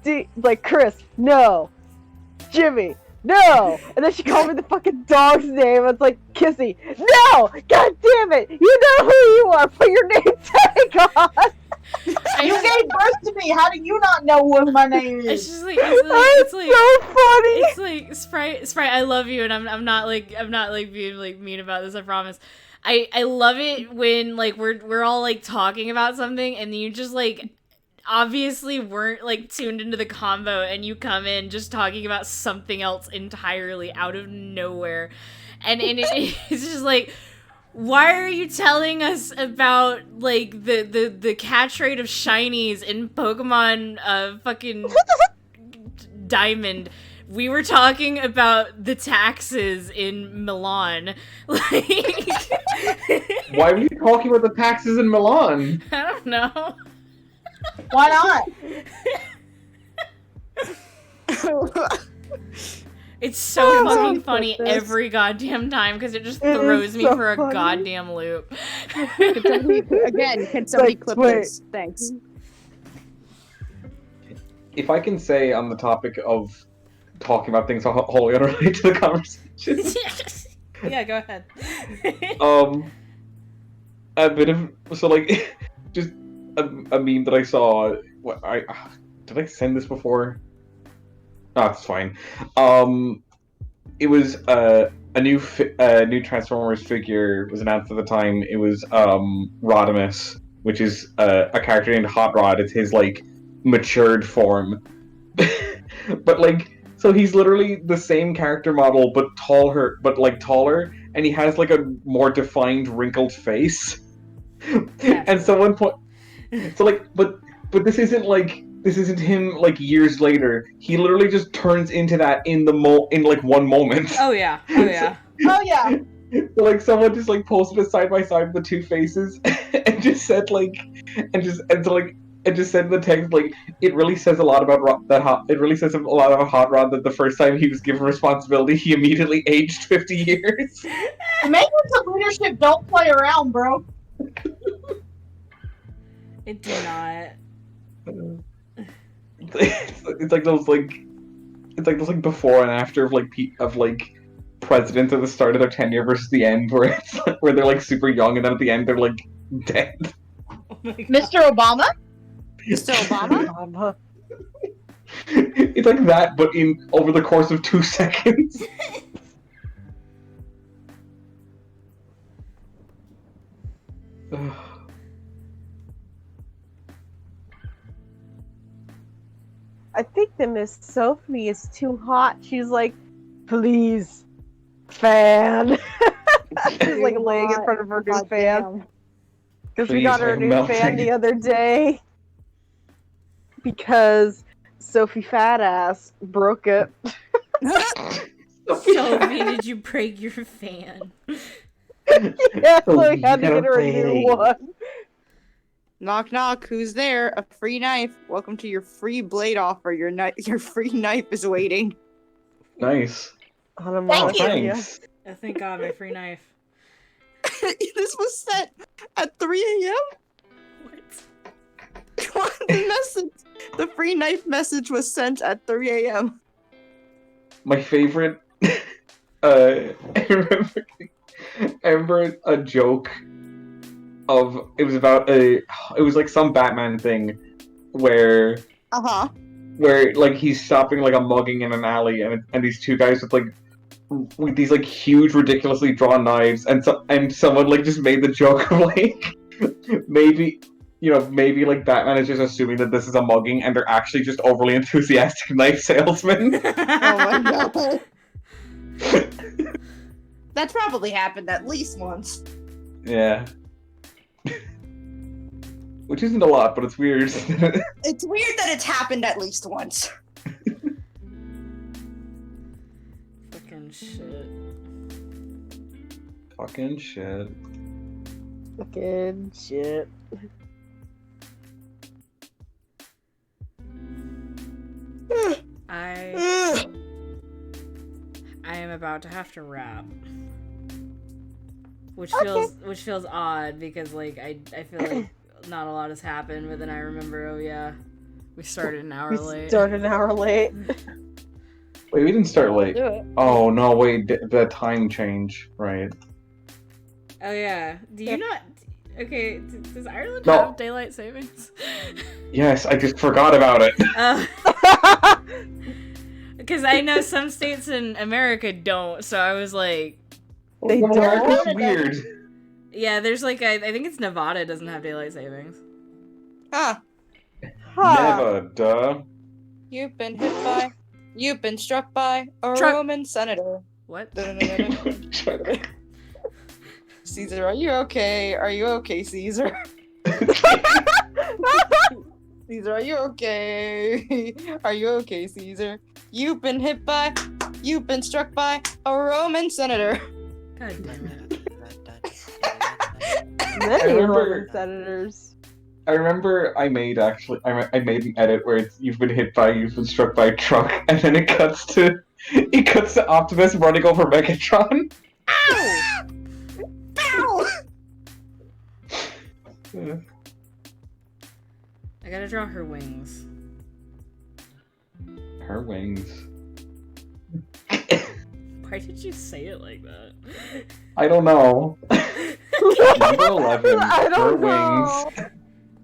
D, like Chris, no, Jimmy. No! And then she called me the fucking dog's name. It's like, Kissy. No! God damn it! You know who you are! Put your name tag on! You gave birth to me. How do you not know what my name is? It's just like it's so funny. It's like Sprite. I love you, and I'm not being like mean about this. I promise. I love it when like we're all like talking about something, and you just like obviously weren't like tuned into the combo, and you come in just talking about something else entirely out of nowhere, and it's just like, why are you telling us about like the catch rate of shinies in Pokemon fucking Diamond? We were talking about the taxes in Milan. Like, why were you talking about the taxes in Milan? I don't know. Why not? It's so Oh, fucking funny goodness. every goddamn time because it just It throws is me so for a funny. goddamn loop. Again, can somebody clip wait. this? Thanks. If I can say on the topic of talking about things wholly unrelated to the conversation, Yeah, go ahead. a bit of just a meme that I saw. Did I send this before? No, it's fine. It was new Transformers figure was announced at the time. It was Rodimus, which is a character named Hot Rod. It's his like matured form, but like so he's literally the same character model but taller, and he has like a more defined wrinkled face. And someone point so like but this isn't him like years later. He literally just turns into that in like one moment. Oh yeah. Oh yeah. Oh yeah. So, like someone just like posted it side by side with the two faces and just said like and just said in the text like it really says a lot about it really says a lot about Hot Rod that the first time he was given responsibility he immediately aged 50 years. The makers of leadership don't play around, bro. It do not. It's like those like before and after of like presidents at the start of their tenure versus the end where it's like, where they're like super young and then at the end they're like dead. Oh my God. Mr. Obama? Mr. Obama? It's like that but in over the course of 2 seconds. I think that Miss Sophie is too hot. She's like, please, fan. She's like laying in front of her new fan. Because we got her a I'm new melting. fan the other day. Because Sophie Fatass broke it. Sophie, did you break your fan? Yeah, so Oh, we had to you get her a new thing. one. Knock knock, who's there? A free knife. Welcome to your free blade offer. Your free knife is waiting. Nice. Thank you. Thanks. Oh, thank God, my free knife. This was sent at 3 a.m. What? The free knife message was sent at 3 a.m. My favorite I remember a joke of it was like some Batman thing where like he's stopping like a mugging in an alley and these two guys with these like huge ridiculously drawn knives and someone like just made the joke of like maybe like Batman is just assuming that this is a mugging and they're actually just overly enthusiastic knife salesmen. Oh my god. That's probably happened at least once. Yeah. Which isn't a lot, but it's weird. It's weird that it's happened at least once. Fucking shit. Fucking shit. Fucking shit. I am about to have to wrap. Which feels odd because like I feel like not a lot has happened, but then I remember, oh yeah, we started an hour late. Wait, we didn't start late. Do it. Oh no, wait, the time change, right? Oh yeah. Do you not? Okay, does Ireland No. have daylight savings? Yes, I just forgot about it. Because I know some states in America don't, so I was like, They don't? America's weird. yeah, there's like I think it's Nevada doesn't have daylight savings. Huh. Never, duh. You've been hit by. You've been struck by a Truck. Roman senator. What? Caesar, are you okay? Are you okay, Caesar? Caesar, are you okay? Are you okay, Caesar? You've been struck by a Roman senator. God damn it. Many remember- Roman senators. I remember I made an edit where you've been struck by a truck, and then it cuts to Optimus running over Megatron. Ow! Ow! Yeah. I gotta draw her wings. Her wings. Why did you say it like that? I don't know. Number 11. I Her don't know. wings.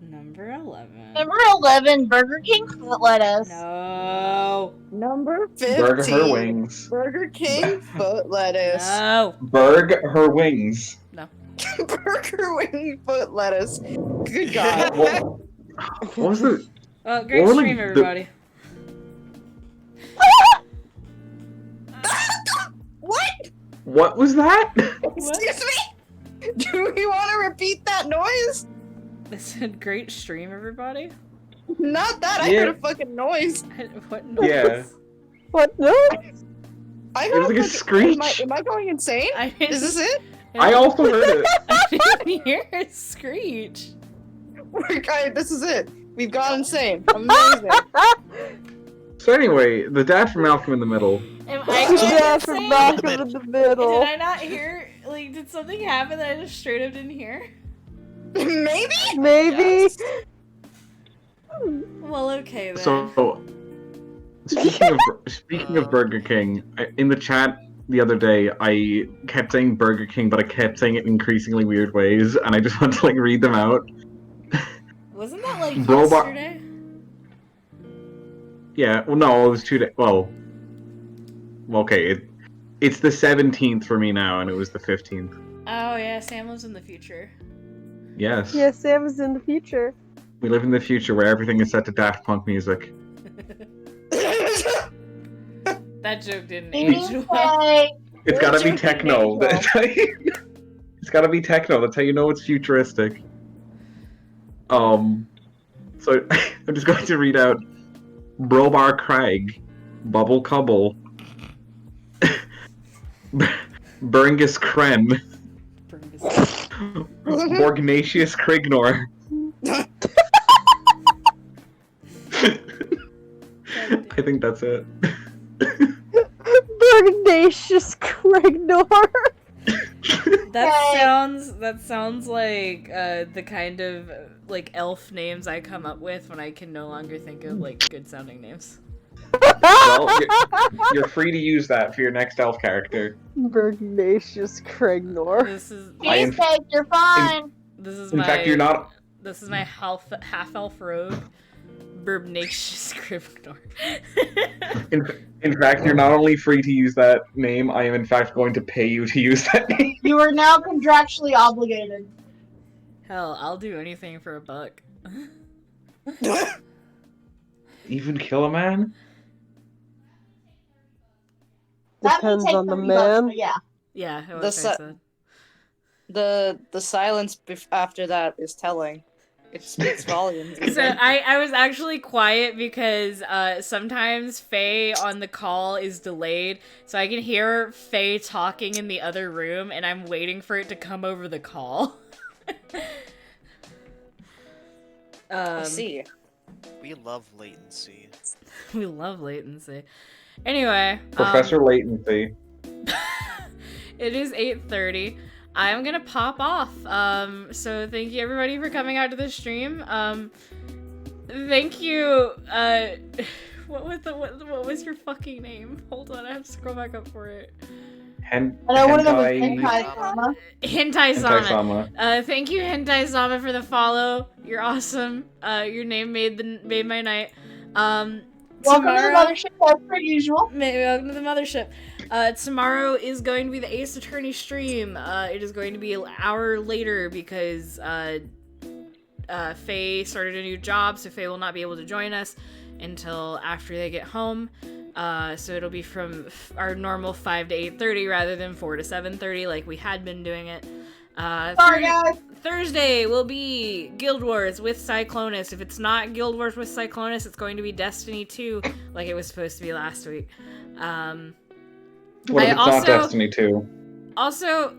Number 11. Number 11, Burger King foot lettuce. No. Number 15. Burger her wings. Burger King foot lettuce. No. Burg her wings. Burger wing foot lettuce. Good God. What was the? Well, great What were, stream, like, everybody. What? What was that? Excuse me? Do we want to repeat that noise? They said great stream, everybody. Not that. I Yeah. heard a fucking noise. What noise? Yeah. What? No? I It heard was like a fucking- screech. Am I going insane? I didn't, Is this it? I also heard it. I didn't hear a screech. This is it. We've gone insane. Amazing. So anyway, the dad from Malcolm in the Middle. Am I Yeah, going from insane? Malcolm in the Middle. Did I not hear? Like, did something happen that I just straight up didn't hear? Maybe? Maybe. Yes. Well, okay then. So speaking of Burger King, in the chat the other day, I kept saying Burger King, but I kept saying it in increasingly weird ways, and I just want to like read them out. Wasn't that like Robot- yesterday? Yeah, well, no, it was 2 days. Well, okay, it's the 17th for me now, and it was the 15th. Oh yeah, Sam lives in the future. Yes. Yeah, Sam is in the future. We live in the future where everything is set to Daft Punk music. That joke didn't age well. Anyway, It's gotta be techno. That's how you- It's gotta be techno. That's how you know it's futuristic. So I'm just going to read out Brobar Crag, Bubble Cubble, Berngus Krem, Borgnatius Krignor. I think that's it. Bergnacious Cragnor. That sounds like the kind of like elf names I come up with when I can no longer think of like good sounding names. Well, you're free to use that for your next elf character. Bergnacious Cragnor. This is in- cheesecake, you're fine. this is In my fact, you're not. This is my half elf rogue, Burbnacious Scrivener. In fact, you're not only free to use that name. I am in fact going to pay you to use that name. You are now contractually obligated. Hell, I'll do anything for $1. Even kill a man? That may Depends take on the $30, man. but yeah. Yeah, The what I sa- said. The silence after that is telling. It speaks volumes. So I was actually quiet because sometimes Faye on the call is delayed, so I can hear Faye talking in the other room, and I'm waiting for it to come over the call. I see. We love latency. We love latency. Anyway, Professor Latency. it is 8:30. I'm gonna pop off. So thank you everybody for coming out to the stream. Thank you. What was your fucking name? Hold on, I have to scroll back up for it. I know one of them was Hentai- Hentai. Hentai Sama. Hentai-sama. Thank you Hentai Sama for the follow. You're awesome. Your name made my night. Welcome to the tomorrow- mothership, as per usual. Welcome to the mothership. Tomorrow is going to be the Ace Attorney stream. It is going to be an hour later because Faye started a new job, so Faye will not be able to join us until after they get home. So it'll be from our normal 5 to 8:30 rather than 4 to 7:30 like we had been doing it. Sorry, guys. Thursday will be Guild Wars with Cyclonus. If it's not Guild Wars with Cyclonus, it's going to be Destiny 2 like it was supposed to be last week. What if I it's not also- Destiny 2? Also,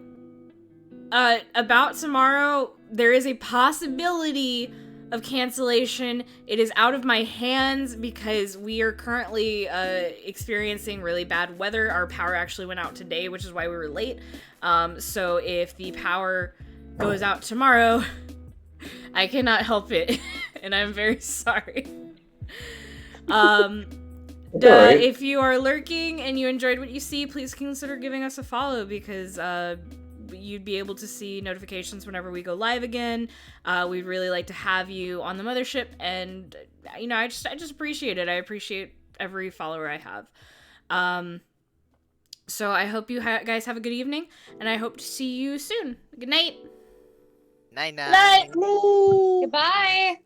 about tomorrow, there is a possibility of cancellation. It is out of my hands because we are currently experiencing really bad weather. Our power actually went out today, which is why we were late. So if the power goes out tomorrow, I cannot help it, and I'm very sorry. Alright. If you are lurking and you enjoyed what you see, please consider giving us a follow because you'd be able to see notifications whenever we go live again. We'd really like to have you on the mothership, and I just appreciate it. I appreciate every follower I have. So I hope you guys have a good evening, and I hope to see you soon. Good night. Night Night. Goodbye.